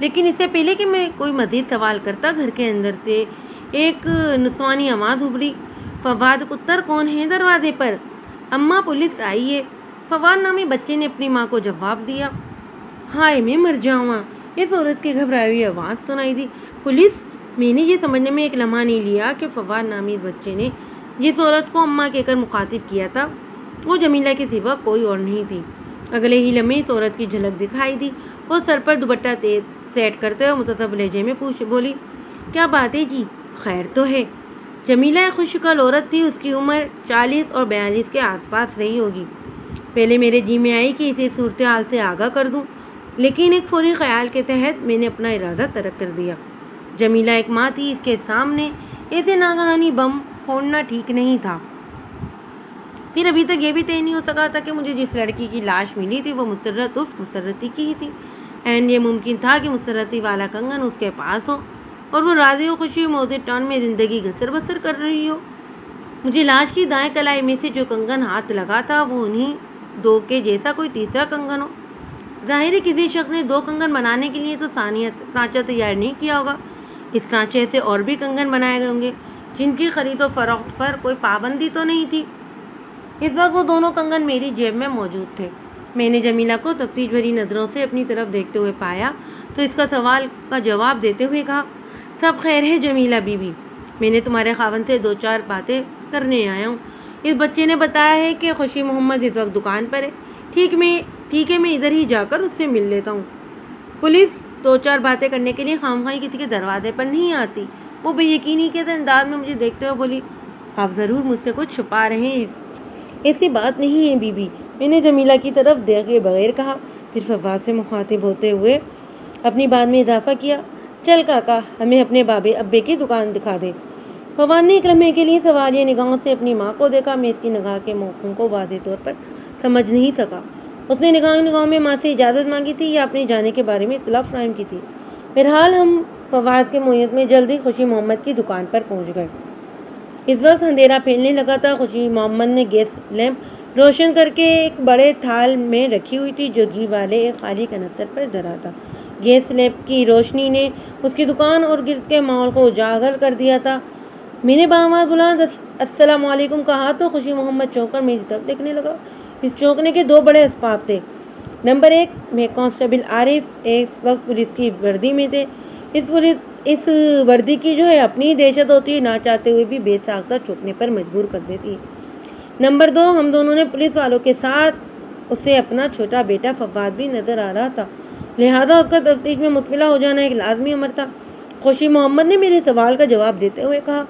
لیکن اس سے پہلے کہ میں کوئی مزید سوال کرتا، گھر کے اندر سے ایک نسوانی آواز ابھری، فواد پتر کون ہے دروازے پر؟ اماں، پولیس آئی ہے، فواد نامی بچے نے اپنی ماں کو جواب دیا۔ ہائے، میں مر جاؤں! اس عورت کی گھبرائی ہوئی آواز سنائی دی۔ پولیس؟ میں نے یہ سمجھنے میں ایک لمحہ نہیں لیا کہ فواد نامی بچے نے جس عورت کو اماں کہہ کر مخاطب کیا تھا وہ جمیلہ کے سوا کوئی اور نہیں تھی۔ اگلے ہی لمحے اس عورت کی جھلک دکھائی دی۔ وہ سر پر دوپٹہ سیٹ کرتے ہوئے متعصب لہجے میں بولی، کیا بات ہے جی، خیر تو ہے؟ جمیلہ ایک خوش شکل عورت تھی۔ اس کی عمر 40 اور 42 کے آس پاس رہی ہوگی۔ پہلے میرے جی میں آئی کہ اسے صورتحال سے آگاہ کر دوں، لیکن ایک فوری خیال کے تحت میں نے اپنا ارادہ ترک کر دیا۔ جمیلہ ایک ماں تھی، اس کے سامنے ایسے ناگہانی بم پھوڑنا ٹھیک نہیں تھا۔ پھر ابھی تک یہ بھی طے نہیں ہو سکا تھا کہ مجھے جس لڑکی کی لاش ملی تھی وہ مسرت عرف مسرتی کی ہی تھی۔ اینڈ یہ ممکن تھا کہ مسرتی والا کنگن اس کے پاس ہو اور وہ راضی و خوشی موزد ٹاؤن میں زندگی گزر بسر کر رہی ہو۔ مجھے لاش کی دائیں کلائی میں سے جو کنگن ہاتھ لگا تھا وہ انہی 2 کے جیسا کوئی تیسرا کنگن ہو۔ ظاہر ہے کسی شخص نے 2 کنگن بنانے کے لیے تو سانچہ تیار نہیں کیا ہوگا۔ اس سانچے سے اور بھی کنگن بنائے گئے ہوں گے جن کی خرید و فروخت پر کوئی پابندی تو نہیں تھی۔ اس وقت وہ دونوں کنگن میری جیب میں موجود تھے۔ میں نے جمیلہ کو تفتیش بھری نظروں سے اپنی طرف دیکھتے ہوئے پایا تو اس کا سوال کا جواب دیتے ہوئے کہا، سب خیر ہے جمیلہ بی بی، میں نے تمہارے خاوند سے 2-4 باتیں کرنے آیا ہوں۔ اس بچے نے بتایا ہے کہ خوشی محمد اس وقت دکان پر ہے۔ ٹھیک ہے، میں ادھر ہی جا کر اس سے مل لیتا ہوں۔ پولیس 2-4 باتیں کرنے کے لیے خواہ مخواہ کسی کے دروازے پر نہیں آتی۔ وہ بے یقینی کے انداز میں مجھے دیکھتے ہوئے بولی، آپ ضرور مجھ سے کچھ چھپا رہے ہیں۔ ایسی بات نہیں ہے بی بی، میں نے جمیلہ کی طرف دیکھے بغیر کہا۔ پھر فواد سے مخاطب ہوتے ہوئے اپنی بات میں اضافہ کیا، چل کاکا ہمیں اپنے ابے کی دکان دکھا دے۔ فواد نے ایک لمحے کے لیے سوالیہ نگاہوں سے اپنی ماں کو دیکھا۔ میں اس کی نگاہ کے موسم کو واضح طور پر سمجھ نہیں سکا۔ اس نے نگاہوں میں ماں سے اجازت مانگی تھی یا اپنے جانے کے بارے میں اطلاع فراہم کی تھی۔ بہرحال ہم فواد کے معیت میں جلدی خوشی محمد کی دکان پر پہنچ گئے۔ اس وقت اندھیرا پھیلنے لگا تھا۔ خوشی محمد نے گیس لیمپ روشن کر کے ایک بڑے تھال میں رکھی ہوئی تھی جو گھی والے ایک خالی کنستر پر دھرا تھا۔ گیس لیمپ کی روشنی نے اس کی دکان اور گرد کے ماحول کو اجاگر کر دیا تھا۔ میں نے بآواز بلند السلام علیکم کہا تو خوشی محمد چونک کر میری طرف دیکھنے لگا۔ اس چونکنے کے دو بڑے اسباب تھے۔ نمبر 1، میں کانسٹیبل عارف اس وقت پولیس کی وردی میں تھے۔ اس وردی کی اپنی دہشت ہوتی ہے، نہ چاہتے ہوئے بھی بے ساختہ چھپنے پر مجبور کر دیتی ہے۔ نمبر 2، ہم دونوں نے پولیس والوں کے ساتھ اسے اپنا چھوٹا بیٹا فواد بھی نظر آ رہا تھا، لہذا اس کا تفتیش میں مطلع ہو جانا ایک لازمی امر تھا۔ خوشی محمد نے میرے سوال کا جواب دیتے ہوئے کہا،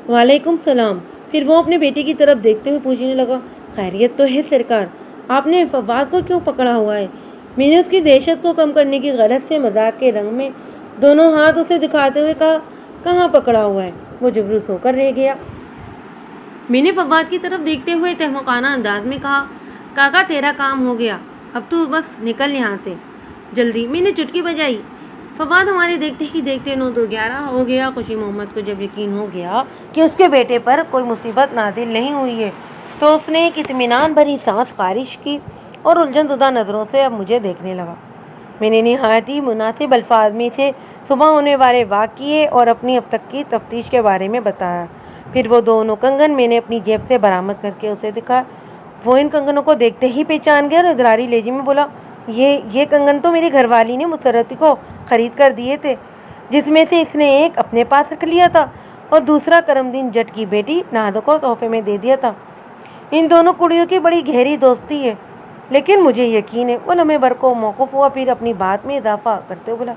وعلیکم السلام۔ پھر وہ اپنے بیٹے کی طرف دیکھتے ہوئے پوچھنے لگا، خیریت تو ہے سرکار؟ آپ نے فواد کو کیوں پکڑا ہوا ہے؟ میں نے اس کی دہشت کو کم کرنے کی غرض سے مذاق کے رنگ میں دونوں ہاتھ اسے دکھاتے ہوئے کہا، کہاں پکڑا ہوا ہے؟ وہ جبروس ہو کر رہ گیا۔ میں نے فواد کی طرف دیکھتے ہوئے تہمکانہ انداز میں کہا، کاکا تیرا کام ہو گیا، اب تو بس نکل یہاں سے جلدی۔ میں نے چٹکی بجائی۔ فواد ہمارے دیکھتے ہی دیکھتے 9-2-11 ہو گیا۔ خوشی محمد کو جب یقین ہو گیا کہ اس کے بیٹے پر کوئی مصیبت نازل نہیں ہوئی ہے تو اس نے ایک اطمینان بھری سانس خارج کی اور الجھن زدہ نظروں سے اب مجھے دیکھنے لگا۔ میں نے نہایت ہی مناسب الفاظ میں اسے صبح ہونے والے واقعے اور اپنی اب تک کی تفتیش کے بارے میں بتایا۔ پھر وہ دونوں کنگن میں نے اپنی جیب سے برآمد کر کے اسے دکھا۔ وہ ان کنگنوں کو دیکھتے ہی پہچان گیا اور اضطراری لہجے میں بولا، یہ کنگن تو میری گھر والی نے مسرتی کو خرید کر دیے تھے، جس میں سے اس نے ایک اپنے پاس رکھ لیا تھا اور دوسرا کرمدین جٹ کی بیٹی نازو کو تحفے میں دے دیا تھا۔ ان دونوں کڑیوں کی بڑی گہری دوستی ہے، لیکن مجھے یقین ہے۔ وہ لمحے بھر کو موقوف ہوا، پھر اپنی بات میں اضافہ کرتے ہوئے بولا،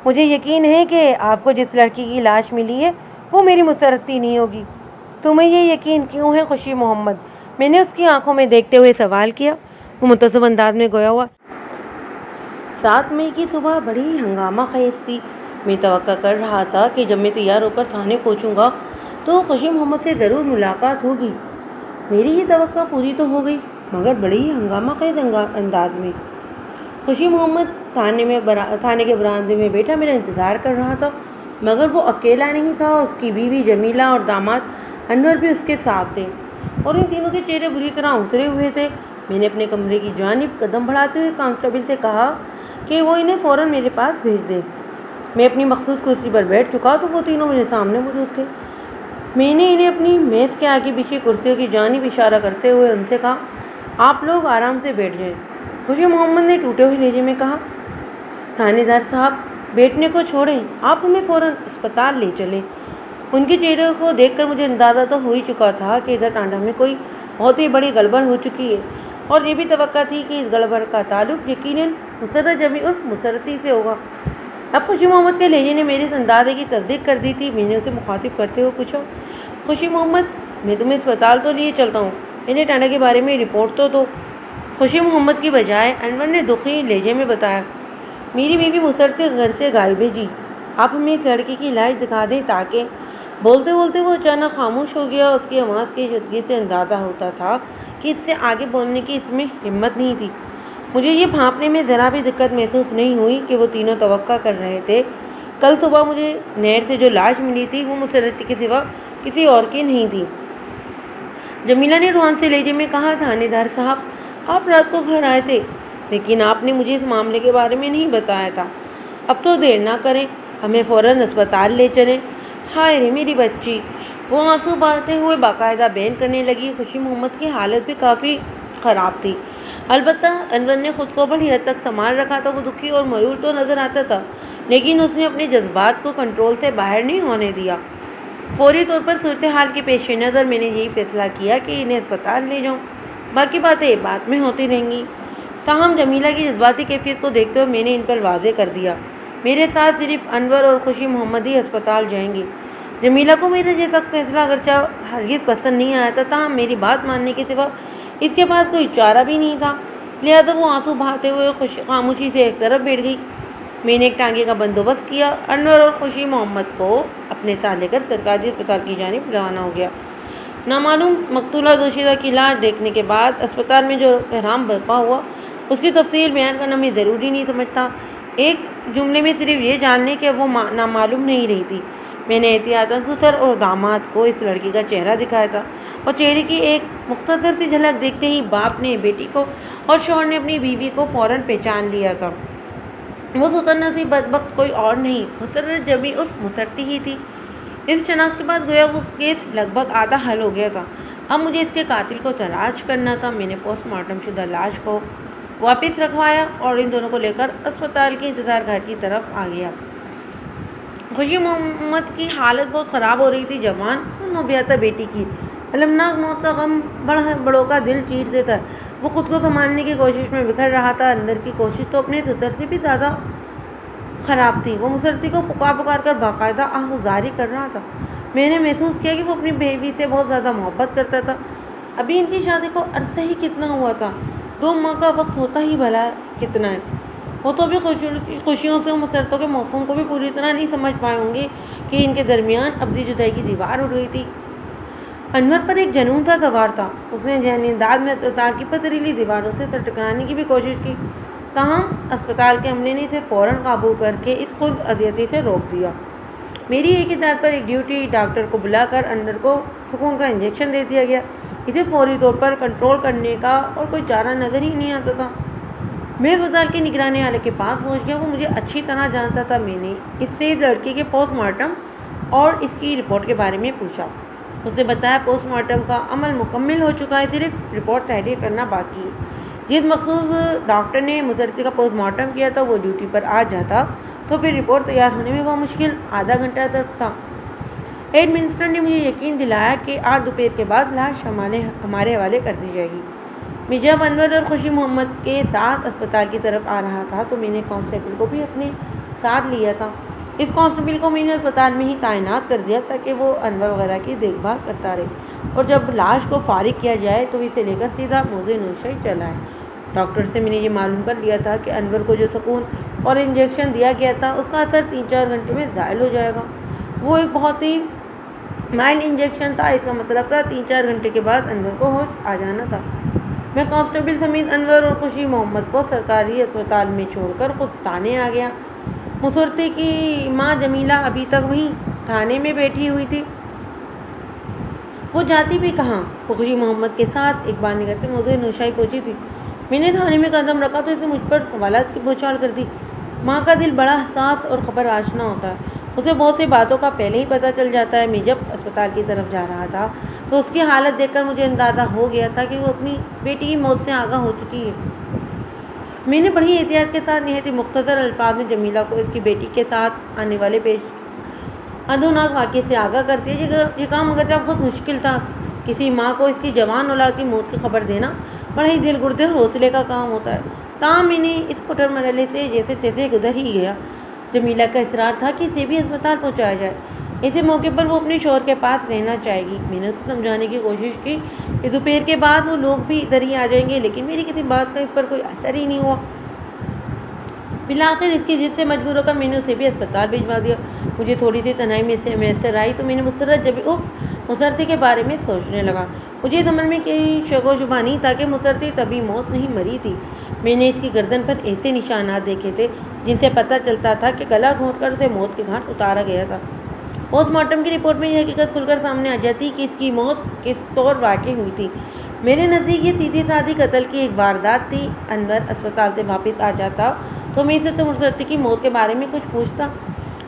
مجھے یقین ہے کہ آپ کو جس لڑکی کی لاش ملی ہے وہ میری مسرتی نہیں ہوگی۔ تمہیں یہ یقین کیوں ہے خوشی محمد؟ میں نے اس کی آنکھوں میں دیکھتے ہوئے سوال کیا۔ وہ متصب انداز میں گویا ہوا، 7 مئی کی صبح بڑی ہنگامہ خیز تھی۔ میں توقع کر رہا تھا کہ جب میں تیار ہو کر تھانے پہنچوں گا تو خوشی محمد سے ضرور ملاقات ہوگی۔ میری یہ توقع پوری تو ہو گئی، مگر بڑی ہی ہنگامہ خیز انداز میں۔ خوشی محمد تھانے کے برآمدے میں بیٹھا میرا انتظار کر رہا تھا، مگر وہ اکیلا نہیں تھا، اس کی بیوی جمیلہ اور داماد انور بھی اس کے ساتھ تھے، اور ان تینوں کے چہرے بری طرح اترے ہوئے تھے۔ میں نے اپنے کمرے کی جانب قدم بڑھاتے ہوئے کانسٹیبل سے کہا کہ وہ انہیں فوراً میرے پاس بھیج دے۔ میں اپنی مخصوص کرسی پر بیٹھ چکا تو وہ تینوں میرے سامنے موجود تھے۔ میں نے انہیں اپنی میز کے آگے بچھی کرسیوں کی جانب اشارہ کرتے ہوئے ان سے کہا، آپ لوگ آرام سے بیٹھ جائیں۔ خوشی محمد نے ٹوٹے ہوئے لہجے میں کہا، تھانے دار صاحب بیٹھنے کو چھوڑیں، آپ ہمیں فوراً اسپتال لے چلیں۔ ان کے چہرے کو دیکھ کر مجھے اندازہ تو ہو ہی چکا تھا کہ ادھر ٹانڈا میں کوئی بہت ہی بڑی گڑبڑ ہو چکی ہے، اور یہ بھی توقع تھی کہ اس گڑبڑ کا تعلق یقیناً مسرت جمی عرف مسرتی سے ہوگا۔ اب خوشی محمد کے لہجے نے میرے اس اندازے کی تصدیق کر دی تھی۔ میں نے اسے مخاطب کرتے ہوئے پوچھا، خوشی محمد میں تمہیں اسپتال تو لیے چلتا ہوں، انہیں ٹانڈا کے بارے میں رپورٹ تو دو۔ خوشی محمد کی بجائے انور نے دکھی لہجے میں بتایا، میری بیوی مسرت گھر سے غائب ہے جی، آپ ہمیں اس لڑکی کی لاش دکھا دیں تاکہ… بولتے بولتے وہ اچانک خاموش ہو گیا۔ اس کی آواز کی شدگی سے اندازہ ہوتا تھا کہ اس سے آگے بولنے کی اس میں ہمت نہیں تھی۔ مجھے یہ بھانپنے میں ذرا بھی دقت محسوس نہیں ہوئی کہ وہ تینوں توقع کر رہے تھے کل صبح مجھے نہر سے جو لاش ملی تھی وہ مسرتی کے سوا کسی اور کی نہیں تھی۔ جمیلہ نے روحان سے لہجے میں کہا، تھانے دار صاحب آپ رات کو گھر آئے تھے، لیکن آپ نے مجھے اس معاملے کے بارے میں نہیں بتایا تھا۔ اب تو دیر نہ کریں، ہمیں فوراً اسپتال لے چلیں۔ ہائے رے میری بچی، وہ آنسو بہاتے ہوئے باقاعدہ بیان کرنے لگی۔ خوشی محمد کی حالت بھی کافی خراب تھی، البتہ انور نے خود کو بڑی حد تک سنبھال رکھا تھا۔ وہ دکھی اور ملول تو نظر آتا تھا، لیکن اس نے اپنے جذبات کو کنٹرول سے باہر نہیں ہونے دیا۔ فوری طور پر صورتحال کے پیش نظر میں نے یہی فیصلہ کیا کہ انہیں اسپتال لے جاؤں، باقی باتیں بعد میں ہوتی رہیں گی۔ تاہم جمیلہ کی جذباتی کیفیت کو دیکھتے ہوئے میں نے ان پر واضح کر دیا، میرے ساتھ صرف انور اور خوشی محمد ہی اسپتال جائیں گے۔ جمیلہ کو میرا یہ سخت فیصلہ اگرچہ ہرگز پسند نہیں آیا تھا، تاہم میری بات ماننے کے سوا اس کے پاس کوئی چارہ بھی نہیں تھا، لہذا وہ آنسو بہاتے ہوئے خاموشی سے ایک طرف بیٹھ گئی۔ میں نے ایک ٹانگے کا بندوبست کیا، انور اور خوشی محمد کو اپنے ساتھ لے کر سرکاری اسپتال کی جانب روانہ ہو گیا۔ نامعلوم مقتولہ دوشیزہ کی لاش دیکھنے کے بعد اسپتال میں جو بحران برپا ہوا اس کی تفصیل بیان کرنا میں ضروری نہیں سمجھتا۔ ایک جملے میں صرف یہ جاننے کہ وہ نامعلوم نہیں رہی تھی۔ میں نے احتیاطاً سسر اور داماد کو اس لڑکی کا چہرہ دکھایا تھا، اور چہرے کی ایک مختصر سی جھلک دیکھتے ہی باپ نے بیٹی کو اور شوہر نے اپنی بیوی کو فوراً پہچان لیا تھا۔ وہ سوتر نصیب بدبخت کوئی اور نہیں، مسرت جبی عرف مسرتی ہی تھی۔ اس شناخت کے بعد گویا وہ کیس لگ بھگ آدھا حل ہو گیا تھا۔ اب مجھے اس کے قاتل کو تلاش کرنا تھا۔ میں نے پوسٹ مارٹم شدہ لاش کو واپس رکھوایا اور ان دونوں کو لے کر اسپتال کے انتظار گھر کی طرف آ گیا۔ خوشی محمد کی حالت بہت خراب ہو رہی تھی۔ جوان اور نوبیاتہ بیٹی کی المناک موت کا غم بڑوں کا دل چیر دیتا ہے۔ وہ خود کو سنبھالنے کی کوشش میں بکھر رہا تھا۔ اندر کی کوشش تو اپنے سسر سے بھی زیادہ خراب تھی۔ وہ مسرتی کو پکار کر باقاعدہ آہوازاری کر رہا تھا۔ میں نے محسوس کیا کہ وہ اپنی بیوی سے بہت زیادہ محبت کرتا تھا۔ ابھی ان کی شادی کو عرصہ ہی کتنا ہوا تھا، 2 ماہ کا وقت ہوتا ہی بھلا کتنا ہے۔ وہ تو ابھی خوشیوں سے مسرتوں کے موسم کو بھی پوری طرح نہیں سمجھ پائے ہوں گے کہ ان کے درمیان ابدی جدائی کی دیوار اٹھ گئی تھی۔ انور پر ایک جنون سا سوار تھا۔ اس نے ذہنی انداز میں اسپتال کی پتھریلی دیواروں سے سر ٹکرانے کی بھی کوشش کی، تاہم اسپتال کے عملے نے اسے فوراً قابو کر کے اس خود اذیتی سے روک دیا۔ میری ایک ہدایت پر ایک ڈیوٹی ڈاکٹر کو بلا کر انور کو سکون کا انجیکشن دے دیا گیا۔ اسے فوری طور پر کنٹرول کرنے کا اور کوئی چارہ نظر ہی نہیں آتا تھا۔ میں اسپتال کے نگرانی والے کے پاس پہنچ گیا۔ وہ مجھے اچھی طرح جانتا تھا۔ میں نے اس سے لڑکی کے پوسٹ مارٹم اور اس کی رپورٹ کے بارے میں پوچھا۔ اس نے بتایا پوسٹ مارٹم کا عمل مکمل ہو چکا ہے، صرف رپورٹ تحریر کرنا باقی ہے۔ جس مخصوص ڈاکٹر نے مسرتی کا پوسٹ مارٹم کیا تھا وہ ڈیوٹی پر آ جاتا تو پھر رپورٹ تیار ہونے میں وہ مشکل آدھا گھنٹہ تک تھا۔ ہیڈ منسٹر نے مجھے یقین دلایا کہ آج دوپہر کے بعد لاش ہمارے حوالے کر دی جائے گی۔ میں جب انور اور خوشی محمد کے ساتھ اسپتال کی طرف آ رہا تھا تو میں نے کانسٹیبل کو بھی اپنے ساتھ لیا تھا۔ اس کانسٹیبل کو میں نے اسپتال میں ہی تعینات کر دیا تاکہ وہ انور وغیرہ کی دیکھ بھال کرتا رہے، اور جب لاش کو فارغ کیا جائے تو اسے لے کر سیدھا موضع نوشائی چلا ہے۔ ڈاکٹر سے میں نے یہ معلوم کر لیا تھا کہ انور کو جو سکون اور انجیکشن دیا گیا تھا اس کا اثر 3-4 گھنٹے میں زائل ہو جائے گا۔ وہ ایک بہت ہی مائلڈ انجیکشن تھا۔ اس کا مطلب تھا 3-4 گھنٹے کے بعد انور کو ہوش آ جانا تھا۔ میں کانسٹیبل سمیت انور اور خوشی محمد کو سرکاری اسپتال میں چھوڑ کر خود تھانے آ گیا۔ مسرتی کی ماں جمیلہ ابھی تک وہیں تھانے میں بیٹھی ہوئی تھی۔ وہ جاتی بھی کہاں؟ خوشی محمد کے ساتھ اقبال نگر سے موضوع نوشائی پہنچی تھی۔ میں نے تھانے میں قدم رکھا تو اسے مجھ پر سوالات کی بوچھار کر دی۔ ماں کا دل بڑا حساس اور خبر آشنا ہوتا ہے، اسے بہت سی باتوں کا پہلے ہی پتہ چل جاتا ہے۔ میں جب اسپتال کی طرف جا رہا تھا تو اس کی حالت دیکھ کر مجھے اندازہ ہو گیا تھا کہ وہ اپنی بیٹی کی موت سے آگاہ ہو چکی ہے۔ میں نے بڑی احتیاط کے ساتھ نہایت مختصر الفاظ میں جمیلہ کو اس کی بیٹی کے ساتھ آنے والے پیش ادوناک واقعے سے آگاہ کر دیا۔ یہ کام اگرچہ بہت مشکل تھا، کسی ماں کو اس کی جوان اولاد کی موت کی خبر دینا بڑا ہی دل گردے اور حوصلے کا کام ہوتا ہے، تاہم میں نے اس کٹر مرحلے سے جیسے تیسے گزر ہی گیا۔ جمیلہ کا اصرار تھا کہ اسے بھی اسپتال پہنچایا جائے، ایسے موقع پر وہ اپنے شوہر کے پاس رہنا چاہے گی۔ میں نے اسے سمجھانے کی کوشش کی کہ دوپہر کے بعد وہ لوگ بھی ادھر ہی آ جائیں گے، لیکن میری کسی بات کا اس پر کوئی اثر ہی نہیں ہوا۔ بالآخر اس کی ضد سے مجبور ہو کر میں نے اسے بھی اسپتال بھجوا دیا۔ مجھے تھوڑی سی تنہائی میں سے میسر آئی تو میں نے مسرتی کے بارے میں سوچنے لگا۔ مجھے اس عمل میں کوئی شک و شبہ نہیں تھا کہ مسرتی طبی موت نہیں مری تھی۔ میں نے اس کی گردن پر ایسے نشانات دیکھے تھے جن سے پتہ چلتا تھا کہ گلا گھونٹ کر اسے موت کے گھاٹ اتارا گیا تھا۔ پوسٹ مارٹم کی رپورٹ میں یہ حقیقت کھل کر سامنے آ جاتی کہ اس کی موت کس طور واقع ہوئی تھی۔ میرے نزدیک یہ سیدھی سادھی قتل کی ایک واردات تھی۔ انور اسپتال سے واپس آ جاتا تو میں اسے مسرتی کی موت کے بارے میں کچھ پوچھتا۔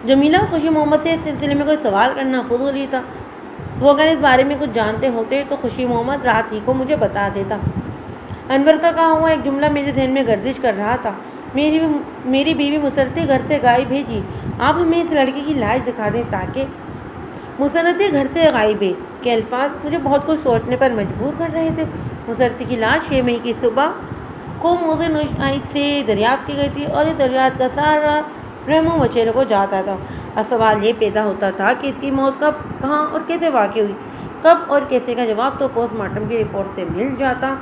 جمیلہ اور خوشی محمد سے اس سلسلے میں کوئی سوال کرنا فضول ہی تھا۔ وہ اگر اس بارے میں کچھ جانتے ہوتے تو خوشی محمد رات ہی کو مجھے بتا دیتا۔ انور کا کہا ہوا ایک جملہ میرے ذہن میں گردش کر رہا تھا۔ میری بیوی مسرتی گھر سے غائب ہے جی، آپ ہمیں اس لڑکی کی لاش دکھا دیں تاکہ مسرتی گھر سے غائب ہے کے الفاظ مجھے بہت کچھ سوچنے پر مجبور کر رہے تھے۔ مسرتی کی لاش 6 مئی کی صبح کو موضع نوشائی سے دریافت کی گئی تھی اور اس دریافت کا سارا رحم و مچیلوں کو جاتا تھا۔ اب سوال یہ پیدا ہوتا تھا کہ اس کی موت کب، کہاں اور کیسے واقع ہوئی۔ کب اور کیسے کا جواب تو پوسٹ مارٹم کی رپورٹ سے مل جاتا،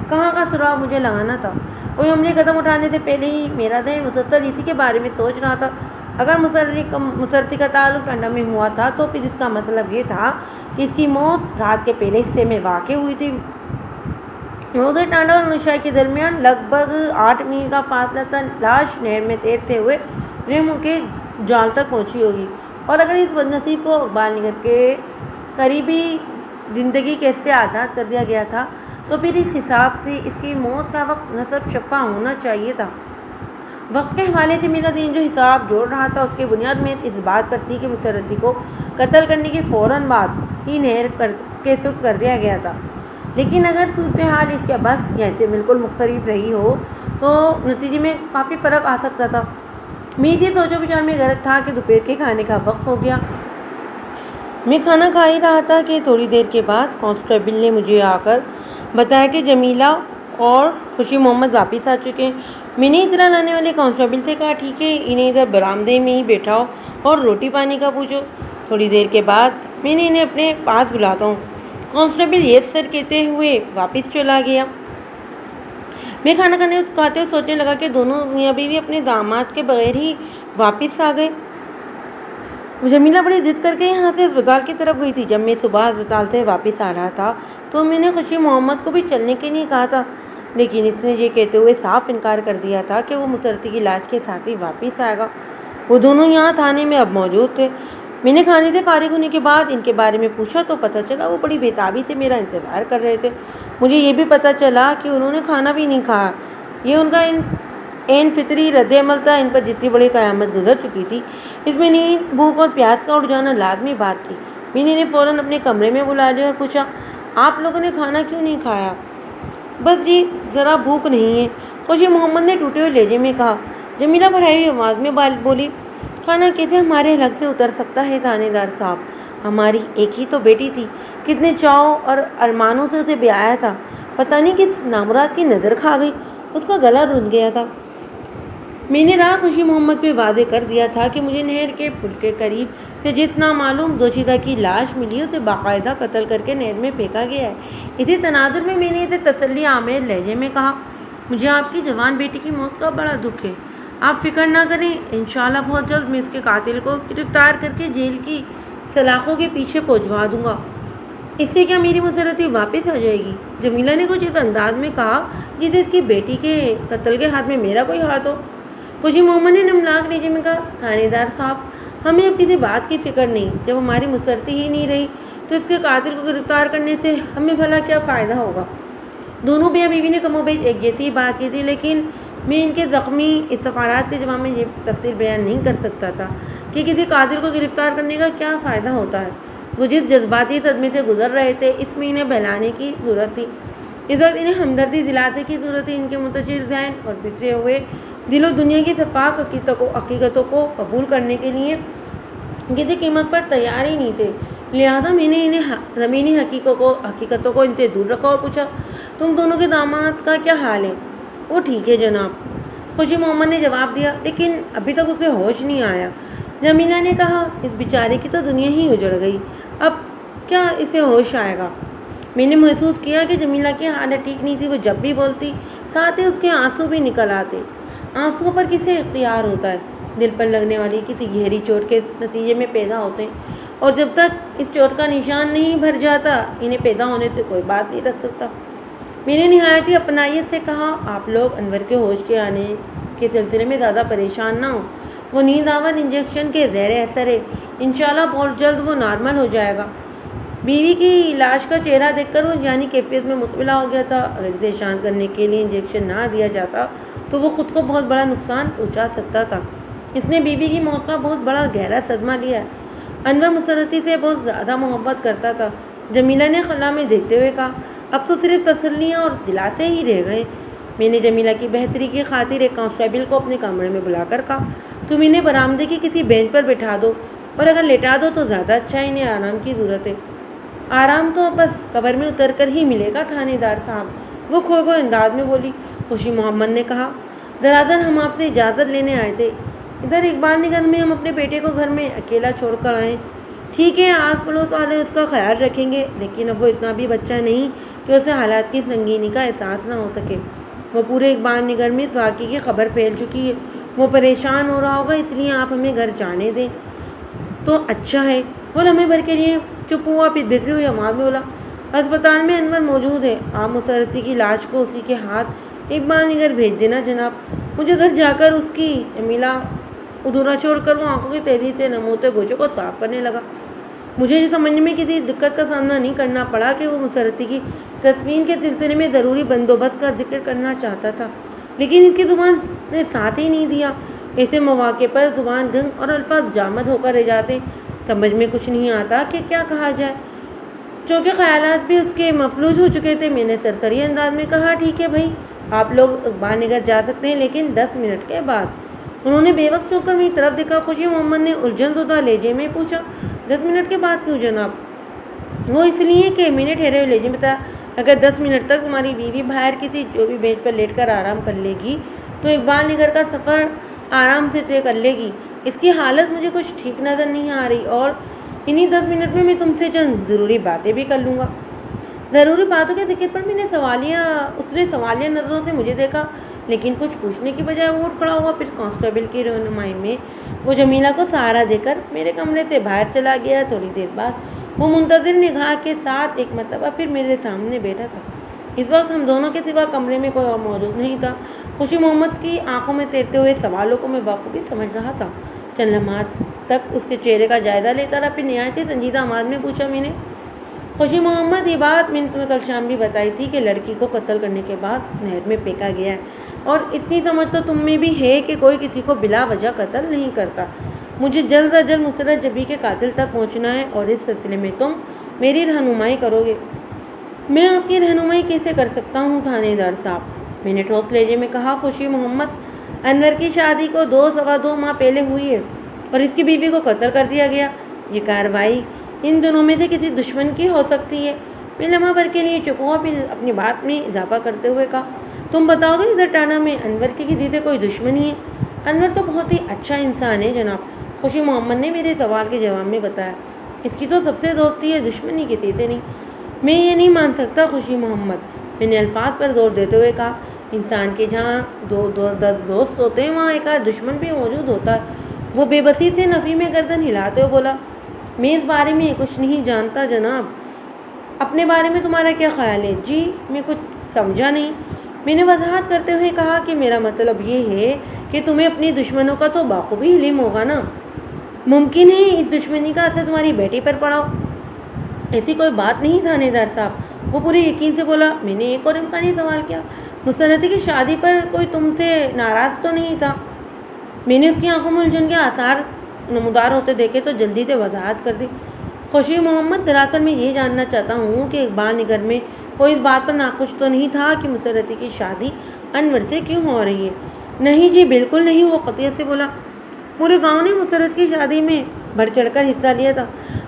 کہاں کا سراغ مجھے لگانا تھا۔ کوئی عملی قدم اٹھانے سے پہلے ہی میرا ذہن مسلسل اسی کے بارے میں سوچ رہا تھا۔ اگر مسرتی کا تعلق لندن میں ہوا تھا تو پھر اس کا مطلب یہ تھا کہ اس کی موت رات کے پہلے حصے میں واقع ہوئی تھی۔ روزے ٹانڈا اور نشائی کے درمیان لگ بھگ 8 میل کا فاصلہ تھا۔ لاش نہر میں تیرتے ہوئے ریمو کے جال تک پہنچی ہوگی، اور اگر اس بدنصیب کو اقبال نگر کے قریبی زندگی کیس سے آزاد کر دیا گیا تھا تو پھر اس حساب سے اس کی موت کا وقت نصب شفا ہونا چاہیے تھا۔ وقت کے حوالے سے میرا دین جو حساب جوڑ رہا تھا اس کی بنیاد میں اس بات پر تھی کہ مسرتی کو قتل کرنے کے فوراً بعد ہی نہر کے سرخ کر دیا گیا تھا۔ لیکن اگر صورتحال اس کے برس یا اس سے بالکل مختلف رہی ہو تو نتیجے میں کافی فرق آ سکتا تھا۔ میری یہ سوچ و بچار میں غرض تھا کہ دوپہر کے کھانے کا وقت ہو گیا۔ میں کھانا کھا ہی رہا تھا کہ تھوڑی دیر کے بعد کانسٹیبل نے مجھے آ کر بتایا کہ جمیلہ اور خوشی محمد واپس آ چکے ہیں۔ میں نے اطلاع لانے والے کانسٹیبل سے کہا، ٹھیک ہے، انہیں ادھر برآمدے میں ہی بیٹھاؤ اور روٹی پانی کا پوچھو، تھوڑی دیر کے بعد میں انہیں اپنے پاس بلاتا ہوں۔ کانسٹیبل یس سر کہتے ہوئے واپس چلا گیا۔ میں کھانا کھاتے ہوئے سوچنے لگا کہ دونوں میاں بیوی اپنے داماد کے بغیر ہی واپس آ گئے۔ جمیلہ بڑی ضد کر کے یہاں سے اسپتال کی طرف گئی تھی۔ جب میں صبح اسپتال سے واپس آ رہا تھا تو میں نے خوشی محمد کو بھی چلنے کے لیے کہا تھا، لیکن اس نے یہ کہتے ہوئے صاف انکار کر دیا تھا کہ وہ مسرتی کی لاش کے ساتھ ہی واپس آئے گا۔ وہ دونوں یہاں تھانے میں اب موجود تھے۔ میں نے کھانے سے فارغ ہونے کے بعد ان کے بارے میں پوچھا تو پتہ چلا وہ بڑی بےتابی سے میرا انتظار کر رہے تھے۔ مجھے یہ بھی پتہ چلا کہ انہوں نے کھانا بھی نہیں کھایا۔ یہ ان کا عین فطری رد عمل تھا۔ ان پر جتنی بڑی قیامت گزر چکی تھی، اس میں نیند، بھوک اور پیاس کا اٹھ جانا لازمی بات تھی۔ میں نے انہیں فوراً اپنے کمرے میں بلا لیا اور پوچھا، آپ لوگوں نے کھانا کیوں نہیں کھایا؟ بس جی، ذرا بھوک نہیں ہے، خوشی محمد نے ٹوٹے ہوئے لہجے میں کہا۔ جمیلہ بڑھائی ہوئی آواز میں بولی، کھانا کیسے ہمارے حلق سے اتر سکتا ہے تھانے دار صاحب؟ ہماری ایک ہی تو بیٹی تھی، کتنے چاؤ اور ارمانوں سے اسے بیایا تھا، پتہ نہیں کس نامراد کی نظر کھا گئی، اس کا گلا رون گیا تھا۔ میں نے راہ خوشی محمد پہ واضح کر دیا تھا کہ مجھے نہر کے پل کے قریب سے جس نامعلوم دوشیزہ کی لاش ملی اسے باقاعدہ قتل کر کے نہر میں پھینکا گیا ہے۔ اسی تناظر میں نے اسے تسلی آمیز لہجے میں کہا، مجھے آپ کی جوان بیٹی کی موت کا بڑا دکھ ہے، آپ فکر نہ کریں، انشاءاللہ بہت جلد میں اس کے قاتل کو گرفتار کر کے جیل کی سلاخوں کے پیچھے پہنچوا دوں گا۔ اس سے کیا میری مسرتی واپس آ جائے گی؟ جمیلہ نے کچھ اس انداز میں کہا جسے اس کی بیٹی کے قتل کے ہاتھ میں میرا کوئی ہاتھ ہو۔ خوشی محمد نے نمناک لہجے میں کہا، تھانے دار صاحب، ہمیں اب کسی بات کی فکر نہیں، جب ہماری مسرتی ہی نہیں رہی تو اس کے قاتل کو گرفتار کرنے سے ہمیں بھلا کیا فائدہ ہوگا؟ دونوں میاں بیوی نے کم و بیش ایک جیسی بات کی تھی، لیکن میں ان کے زخمی استفسارات کے جواب میں یہ تفصیل بیان نہیں کر سکتا تھا کہ کسی قاتل کو گرفتار کرنے کا کیا فائدہ ہوتا ہے۔ وہ جس جذباتی صدمے سے گزر رہے تھے، اس میں انہیں بہلانے کی ضرورت تھی، اس وقت انہیں ہمدردی دلانے کی ضرورت تھی۔ ان کے منتشر ذہن اور بکھرے ہوئے دل و دنیا کی شفاف حقیقتوں کو قبول کرنے کے لیے کسی قیمت پر تیار ہی نہیں تھے، لہٰذا میں نے انہیں زمینی حقیقتوں کو ان سے دور رکھا اور پوچھا، تم دونوں کے داماد کا کیا حال ہے؟ وہ ٹھیک ہے جناب، خوشی محمد نے جواب دیا، لیکن ابھی تک اسے ہوش نہیں آیا۔ جمیلہ نے کہا، اس بیچارے کی تو دنیا ہی اجڑ گئی، اب کیا اسے ہوش آئے گا؟ میں نے محسوس کیا کہ جمیلہ کی حالت ٹھیک نہیں تھی۔ وہ جب بھی بولتی ساتھ ہی اس کے آنسو بھی نکل آتے۔ آنسو پر کسے اختیار ہوتا ہے؟ دل پر لگنے والی کسی گہری چوٹ کے نتیجے میں پیدا ہوتے ہیں، اور جب تک اس چوٹ کا نشان نہیں بھر جاتا انہیں پیدا ہونے سے کوئی بات نہیں رکھ سکتا۔ میں نے نہایت ہی اپنائیت سے کہا، آپ لوگ انور کے ہوش کے آنے کے سلسلے میں زیادہ پریشان نہ ہوں، وہ نیند آور انجیکشن کے زیر اثر ہے، انشاءاللہ بہت جلد وہ نارمل ہو جائے گا۔ بیوی کی لاش کا چہرہ دیکھ کر وہ جانی کیفیت میں مطمئن ہو گیا تھا۔ اگر اسے شانت کرنے کے لیے انجیکشن نہ دیا جاتا تو وہ خود کو بہت بڑا نقصان پہنچا سکتا تھا۔ اس نے بیوی کی موت کا بہت بڑا گہرا صدمہ لیا ہے۔ انور مسرتی سے بہت زیادہ محبت کرتا تھا، جمیلہ نے خلا میں دیکھتے ہوئے کہا۔ اب تو صرف تسلیاں اور دلاسے ہی رہ گئے۔ میں نے جمیلہ کی بہتری کی خاطر ایک کانسٹیبل کو اپنے کمرے میں بلا کر کہا، تم انہیں برآمدے کی کسی بینچ پر بٹھا دو، اور اگر لٹا دو تو زیادہ اچھا ہے، انہیں آرام کی ضرورت ہے۔ آرام تو بس قبر میں اتر کر ہی ملے گا تھانے دار صاحب، وہ کھوئے ہوئے انداز میں بولی۔ خوشی محمد نے کہا، دراصل ہم آپ سے اجازت لینے آئے تھے، ادھر اقبال نگر میں ہم اپنے بیٹے کو گھر میں اکیلا چھوڑ کر آئے۔ ٹھیک ہے، آس پڑوس والے اس کا خیال رکھیں گے، لیکن اب وہ اتنا بھی بچہ نہیں کہ اسے حالات کی سنگینی کا احساس نہ ہو سکے۔ وہ پورے اقبال نگر میں اس واقعے کی خبر پھیل چکی ہے۔ وہ پریشان ہو رہا ہوگا، اس لیے آپ ہمیں گھر جانے دیں تو اچھا ہے۔ وہ لمحے بھر کے لیے چپ ہوا، پھر بکھری ہوئی آواز میں بولا، اسپتال میں انور موجود ہے، آپ مسرتی کی لاش کو اسی کے ہاتھ اقبال نگر بھیج دینا جناب۔ مجھے گھر جا کر اس کی میلا ادھورا چھوڑ کر وہ آنکھوں کی تیزی سے نموتے گوشوں کو صاف کرنے لگا۔ مجھے یہ سمجھنے میں کسی دقت کا سامنا نہیں کرنا پڑا کہ وہ مسرتی کی تدفین کے سلسلے میں ضروری بندوبست کا ذکر کرنا چاہتا تھا، لیکن اس کی زبان نے ساتھ ہی نہیں دیا۔ ایسے مواقع پر زبان گنگ اور الفاظ جامد ہو کر رہ جاتے، سمجھ میں کچھ نہیں آتا کہ کیا کہا جائے۔ چونکہ خیالات بھی اس کے مفلوج ہو چکے تھے، میں نے سرسری انداز میں کہا، ٹھیک ہے بھائی، آپ لوگ اقبال نگر جا سکتے ہیں، لیکن 10 منٹ کے بعد۔ انہوں نے بے وقت چوک کر میری طرف دیکھا۔ خوشی محمد نے الجھن زدہ لہجے میں پوچھا، 10 منٹ کے بعد کیوں جناب؟ وہ اس لیے کہ میں نے ٹھہرے ہوئے لہجے میں بتایا، اگر 10 منٹ تک تمہاری بیوی باہر کسی جو بھی بینچ پر لیٹ کر آرام کر لے گی تو اقبال نگر کا سفر آرام سے طے کر لے گی۔ اس کی حالت مجھے کچھ ٹھیک نظر نہیں آ رہی، اور انہی 10 منٹ میں تم سے چند ضروری باتیں بھی کر لوں گا۔ ضروری باتوں کے ذکر پر اس نے سوالیہ نظروں سے مجھے دیکھا، لیکن کچھ پوچھنے کی بجائے وہ اٹھ کھڑا ہوا۔ پھر کانسٹیبل کی رہنمائی میں وہ جمیلہ کو سہارا دے کر میرے کمرے سے باہر چلا گیا۔ تھوڑی دیر بعد وہ منتظر نگاہ کے ساتھ ایک مرتبہ پھر میرے سامنے بیٹھا تھا۔ اس وقت ہم دونوں کے سوا کمرے میں کوئی اور موجود نہیں تھا۔ خوشی محمد کی آنکھوں میں تیرتے ہوئے سوالوں کو میں بخوبی سمجھ رہا تھا۔ چند لمحات تک اس کے چہرے کا جائزہ لیتا رہا، پھر نہایت ہی سنجیدہ آواز میں پوچھا میں نے، خوشی محمد، یہ بات میں نے تمہیں کل شام بھی بتائی تھی کہ لڑکی کو قتل کرنے کے بعد نہر میں پھینکا گیا ہے، اور اتنی سمجھ تو تم میں بھی ہے کہ کوئی کسی کو بلا وجہ قتل نہیں کرتا۔ مجھے جلد از جلد مسرت جبی کے قاتل تک پہنچنا ہے، اور اس سلسلے میں تم میری رہنمائی کرو گے۔ میں آپ کی رہنمائی کیسے کر سکتا ہوں تھانے دار صاحب؟ میں نے ٹھوس لہجے میں کہا، خوشی محمد، انور کی شادی کو 2 ماہ پہلے ہوئی ہے، اور اس کی بیوی کو قتل کر دیا گیا۔ یہ کارروائی ان دونوں میں سے کسی دشمن کی ہو سکتی ہے۔ میں لمحہ بھر کے لیے چپ ہوا، پھر اپنی بات میں اضافہ کرتے ہوئے کہا، تم بتاؤ گے ادھر ٹانا میں انور کی کسی سے کوئی دشمنی ہے؟ انور تو بہت ہی اچھا انسان ہے جناب، خوشی محمد نے میرے سوال کے جواب میں بتایا۔ اس کی تو سب سے دوستی ہے، دشمنی کسی سے نہیں۔ میں یہ نہیں مان سکتا خوشی محمد، میں نے الفاظ پر زور دیتے ہوئے کہا، انسان کے جہاں 10 دوست ہوتے ہیں وہاں ایک آدھ دشمن بھی موجود ہوتا ہے۔ وہ بے بسی سے نفی میں گردن ہلاتے ہوئے بولا، میں اس بارے میں کچھ نہیں جانتا جناب، اپنے بارے میں تمہارا کیا خیال ہے؟ جی میں کچھ سمجھا نہیں۔ میں نے وضاحت کرتے ہوئے کہا کہ میرا مطلب یہ ہے کہ تمہیں اپنی دشمنوں کا تو بخوبی علم ہوگا نا، ممکن ہے اس دشمنی کا اثر تمہاری بیٹی پر پڑا ہو۔ ایسی کوئی بات نہیں تھانے دار صاحب، وہ پورے یقین سے بولا۔ میں نے ایک اور امکانی سوال کیا، مسرتی کی شادی پر کوئی تم سے ناراض تو نہیں تھا؟ میں نے اس کی آنکھوں میں الجھن کے آثار نمودار ہوتے دیکھے تو جلدی سے وضاحت کر دی، خوشی محمد، دراصل میں یہ جاننا چاہتا ہوں کہ اقبال نگر میں کوئی اس بات پر ناخوش تو نہیں تھا کہ مسرتی کی شادی انور سے کیوں ہو رہی ہے؟ نہیں جی بالکل نہیں، وہ قطعیت سے بولا۔ پورے گاؤں نے مسرت کی شادی میں بڑھ چڑھ کر حصہ لیا تھا،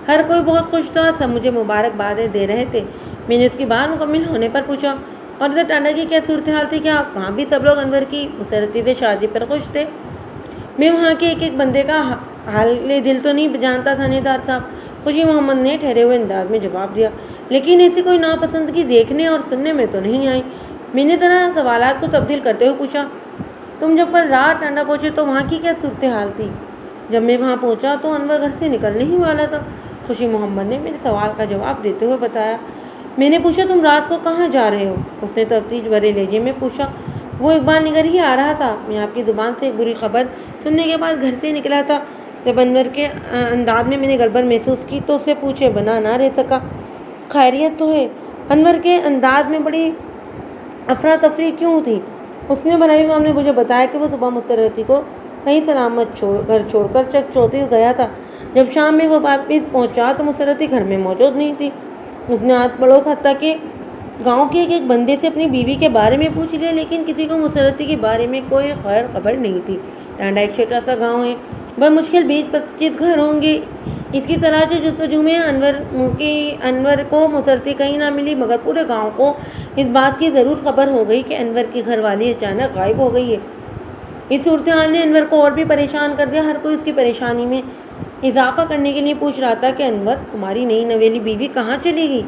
ہر کوئی بہت خوش تھا، سب مجھے مبارکبادیں دے رہے تھے۔ میں نے اس کی بات مکمل ہونے پر پوچھا، اور ادھر ٹانڈا کی کیا صورتحال تھی؟ کیا وہاں بھی سب لوگ انور کی مسرتی سے شادی پر خوش تھے؟ میں وہاں کے ایک بندے کا حال دل تو نہیں جانتا تھانے دار صاحب، خوشی محمد نے ٹھہرے ہوئے انداز میں جواب دیا، لیکن ایسی کوئی ناپسندگی دیکھنے اور سننے میں تو نہیں آئی۔ میں نے ذرا سوالات کو تبدیل کرتے ہوئے پوچھا، تم جب کل رات ٹانڈا پہنچے تو وہاں کی کیا صورتحال تھی؟ جب میں وہاں پہنچا تو انور گھر سے نکلنے ہی والا تھا، خوشی محمد نے میرے سوال کا جواب دیتے ہوئے بتایا۔ میں نے پوچھا، تم رات کو کہاں جا رہے ہو؟ اس نے تفتیش بھرے لہجے میں پوچھا۔ وہ اقبال نگر ہی آ رہا تھا، میں آپ کی زبان سے ایک بری خبر سننے کے بعد گھر سے نکلا تھا۔ جب انور کے انداز میں نے گڑبڑ محسوس کی تو اسے پوچھے بنا نہ رہ سکا، خیریت تو ہے؟ انور کے انداز میں بڑی افراتفری کیوں تھی؟ اس نے بھلائی صاحب نے مجھے بتایا کہ وہ صبح مسرتی کو کہیں سلامت گھر چھوڑ کر چک چوتیس گیا تھا۔ جب شام میں وہ واپس پہنچا تو مسرتی گھر میں موجود نہیں تھی۔ اس نے آس پڑوس حتیٰ کہ گاؤں کے ایک بندے سے اپنی بیوی کے بارے میں پوچھ لیا، لیکن کسی کو مسرتی کے بارے میں کوئی خیر خبر نہیں تھی۔ ٹانڈا ایک چھوٹا سا گاؤں ہے، بمشکل 20-25 گھر ہوں گے۔ اس کی تلاش جستجو میں انور کو مسرتی کہیں نہ ملی، مگر پورے گاؤں کو اس بات کی ضرور خبر ہو گئی کہ انور کی گھر والی اچانک غائب ہو گئی ہے۔ اس صورتحال نے انور کو اور بھی پریشان کر دیا۔ ہر کوئی اس کی پریشانی میں اضافہ کرنے کے لیے پوچھ رہا تھا کہ انور، تمہاری نئی نویلی بیوی کہاں چلی گئی؟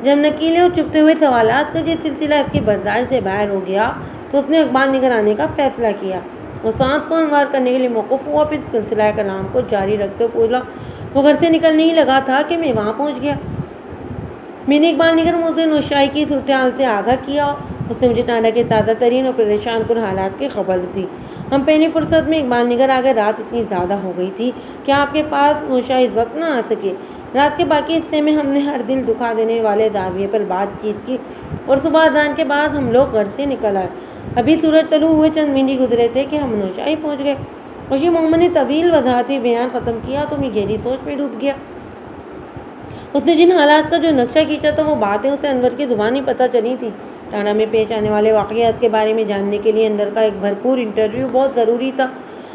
جب نکیلے اور چپتے ہوئے سوالات کا یہ سلسلہ اس کی برداشت سے باہر ہو گیا تو اس نے اخبار نگر آنے کا فیصلہ کیا۔ وہ سانس کو ہموار کرنے کے لیے موقف ہوا، پھر سلسلہ کلام کو جاری رکھتے ہوئے بولا، وہ گھر سے نکلنے ہی لگا تھا کہ میں وہاں پہنچ گیا۔ میں نے اقبال نگر موضوع نوشائی کی صورتحال سے آگاہ کیا۔ اس نے مجھے ٹانڈا کے تازہ ترین اور پریشان کن حالات کی خبر دی۔ ہم پہلی فرصت میں اقبال نگر آ گئے۔ رات اتنی زیادہ ہو گئی تھی کہ آپ کے پاس نوشائی اس وقت نہ آ سکے۔ رات کے باقی حصے میں ہم نے ہر دل دکھا دینے والے زاویے پر بات چیت کی اور صبح اذان کے بعد ہم لوگ گھر سے نکل آئے۔ ابھی سورج طلوع ہوئے چند منٹ گزرے تھے کہ ہم نوشائی پہنچ گئے۔ خوشی محمد نے طویل وضاحتی بیان ختم کیا تو میں گہری سوچ میں ڈوب گیا۔ اس نے جن حالات کا جو نقشہ کھینچا تھا وہ باتیں اسے انور کی زبانی پتہ چلی تھی۔ ٹانڈا میں پیش آنے والے واقعات کے بارے میں جاننے کے لیے انور کا ایک بھرپور انٹرویو بہت ضروری تھا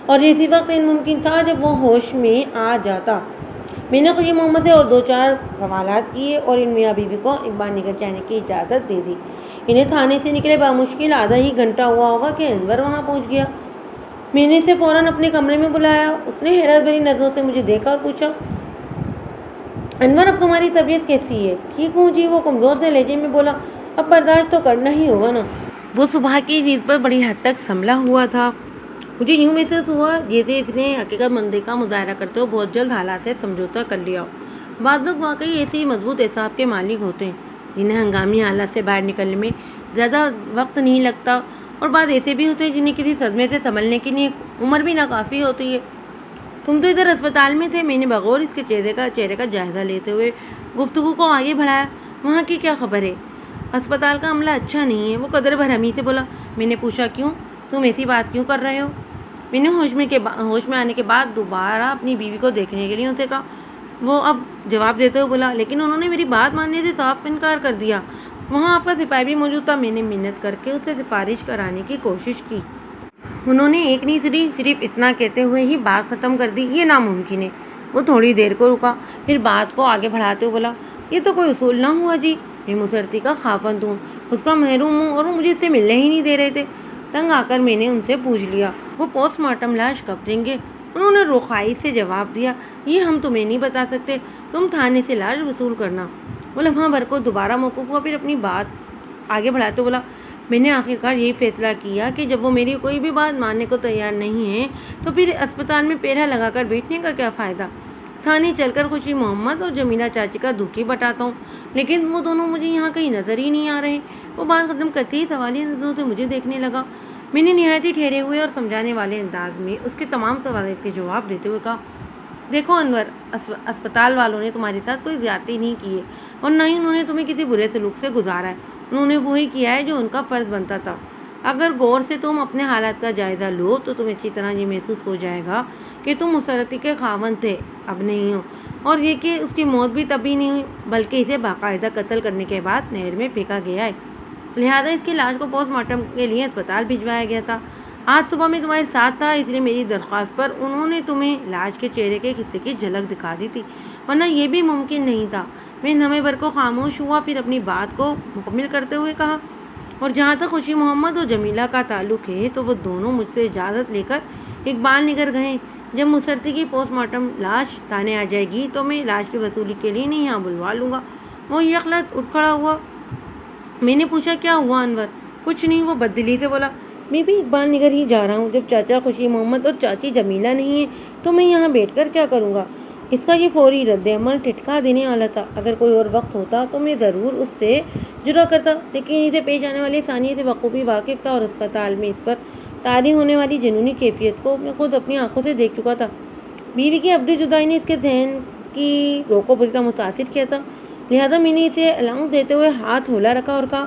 اور اسی وقت ممکن تھا جب وہ ہوش میں آ جاتا۔ میں نے خوشی محمد سے اور 2-4 سوالات کیے اور ان میاں بیوی کو اقبال نگر جانے کی اجازت دے دی۔ انہیں تھانے سے نکلے بمشکل آدھا ہی گھنٹہ ہوا ہوگا کہ انور وہاں پہنچ گیا۔ میں نے اسے فوراً اپنے کمرے میں بلایا۔ اس نے حیرت بھری نظروں سے مجھے دیکھا اور پوچھا، انور، اب تمہاری طبیعت کیسی ہے؟ ٹھیک ہوں جی، وہ کمزور سے لہجے میں بولا۔ اب برداشت تو کرنا ہی ہوگا نا۔ وہ صبح کی نیند پر بڑی حد تک سنبھلا ہوا تھا۔ مجھے یوں محسوس ہوا جیسے اس نے حقیقت مندی کا مظاہرہ کرتے ہوئے بہت جلد حالات سے سمجھوتا کر لیا ہو۔ بعض لوگ واقعی ایسے ہی مضبوط اعصاب کے مالک ہوتے ہیں جنہیں ہنگامی حالات سے باہر نکلنے میں زیادہ وقت نہیں لگتا، اور بعض ایسے بھی ہوتے ہیں جنہیں کسی صدمے سے سنبھلنے کے لیے عمر بھی ناکافی ہوتی ہے۔ تم تو ادھر اسپتال میں تھے۔ میں نے بغور اس کے چہرے کا جائزہ لیتے ہوئے گفتگو کو آگے بڑھایا۔ وہاں کی کیا خبر ہے؟ اسپتال کا عملہ اچھا نہیں ہے، وہ قدر برہمی سے بولا۔ میں نے پوچھا، کیوں؟ تم ایسی بات کیوں کر رہے ہو؟ میں نے ہوش میں آنے کے بعد دوبارہ اپنی بیوی کو دیکھنے کے لیے اسے کہا۔ وہ اب جواب دیتے ہوئے بولا، لیکن انہوں نے میری بات ماننے سے صاف انکار کر دیا۔ وہاں آپ کا سپاہی بھی موجود تھا۔ میں نے منت کر کے اسے سفارش کرانے کی کوشش کی۔ انہوں نے ایک نہیں سنی، صرف اتنا کہتے ہوئے ہی بات ختم کر دی، یہ ناممکن ہے۔ وہ تھوڑی دیر کو رکا، پھر بات کو آگے بڑھاتے ہوئے بولا، یہ تو کوئی اصول نہ ہوا جی، میں مسرتی کا خاوند ہوں، اس کا محروم ہوں، اور وہ مجھے اس سے ملنے ہی نہیں دے رہے تھے۔ تنگ آ کر میں نے ان سے پوچھ لیا، وہ پوسٹ مارٹم لاش کب دیں گے؟ انہوں نے رخائی سے جواب دیا، یہ ہم تمہیں نہیں بتا سکتے، تم تھانے سے لاش وصول کرنا۔ وہ لمحہ بھر کو دوبارہ موقوف ہوا، پھر اپنی بات آگے بڑھاتے بولا، میں نے آخرکار یہی فیصلہ کیا کہ جب وہ میری کوئی بھی بات ماننے کو تیار نہیں ہے تو پھر اسپتال میں پیرا لگا کر بیٹھنے کا کیا فائدہ؟ تھانے چل کر خوشی محمد اور جمیلہ چاچی کا دکھ ہی بٹاتا ہوں، لیکن وہ دونوں مجھے یہاں کہیں نظر ہی نہیں آ رہے۔ وہ بات ختم کرتے ہی سوالیہ نظروں سے مجھے دیکھنے لگا۔ میں نے نہایت ہی ٹھہرے ہوئے اور سمجھانے والے انداز میں اس کے تمام سوالات کے جواب دیتے ہوئے کہا، دیکھو انور، اسپتال والوں نے تمہارے ساتھ کوئی زیادتی نہیں کی ہے اور نہ ہی انہوں نے تمہیں کسی برے سلوک سے گزارا ہے۔ انہوں نے وہی کیا ہے جو ان کا فرض بنتا تھا۔ اگر غور سے تم اپنے حالات کا جائزہ لو تو تمہیں اچھی طرح یہ محسوس ہو جائے گا کہ تم مسرتی کے خاوند تھے، اب نہیں ہو، اور یہ کہ اس کی موت بھی تبھی نہیں ہوئی بلکہ اسے باقاعدہ قتل کرنے کے بعد نہر میں پھینکا گیا ہے، لہذا اس کی لاش کو پوسٹ مارٹم کے لیے اسپتال بھجوایا گیا تھا۔ آج صبح میں تمہارے ساتھ تھا، اس لیے میری درخواست پر انہوں نے تمہیں لاش کے چہرے کے حصے کی جھلک دکھا دی تھی، ورنہ یہ بھی ممکن نہیں تھا۔ میں لمحے بھر کو خاموش ہوا، پھر اپنی بات کو مکمل کرتے ہوئے کہا، اور جہاں تک خوشی محمد اور جمیلہ کا تعلق ہے تو وہ دونوں مجھ سے اجازت لے کر اقبال نگر گئے۔ جب مسرتی کی پوسٹ مارٹم لاش تھانے آ جائے گی تو میں لاش کی وصولی کے لیے انہیں یہاں بلوا لوں گا۔ وہ یکلخت اٹھ کھڑا ہوا۔ میں نے پوچھا، کیا ہوا انور؟ کچھ نہیں، وہ بددلی سے بولا، میں بھی اقبال نگر ہی جا رہا ہوں۔ جب چاچا خوشی محمد اور چاچی جمیلہ نہیں ہیں تو میں یہاں بیٹھ کر کیا کروں گا؟ اس کا یہ فوری رد عمل ٹھٹکا دینے والا تھا۔ اگر کوئی اور وقت ہوتا تو میں ضرور اس سے جرا کرتا، لیکن اسے پیش آنے والی ثانیے سے بخوبی واقف تھا اور اسپتال میں اس پر طاری ہونے والی جنونی کیفیت کو میں خود اپنی آنکھوں سے دیکھ چکا تھا۔ بیوی کی ابدی جدائی نے اس کے ذہن کی روح کو بری طرح متاثر کیا تھا، لہٰذا میں نے اسے الاؤنس دیتے ہوئے ہاتھ ہلا رکھا اور کہا،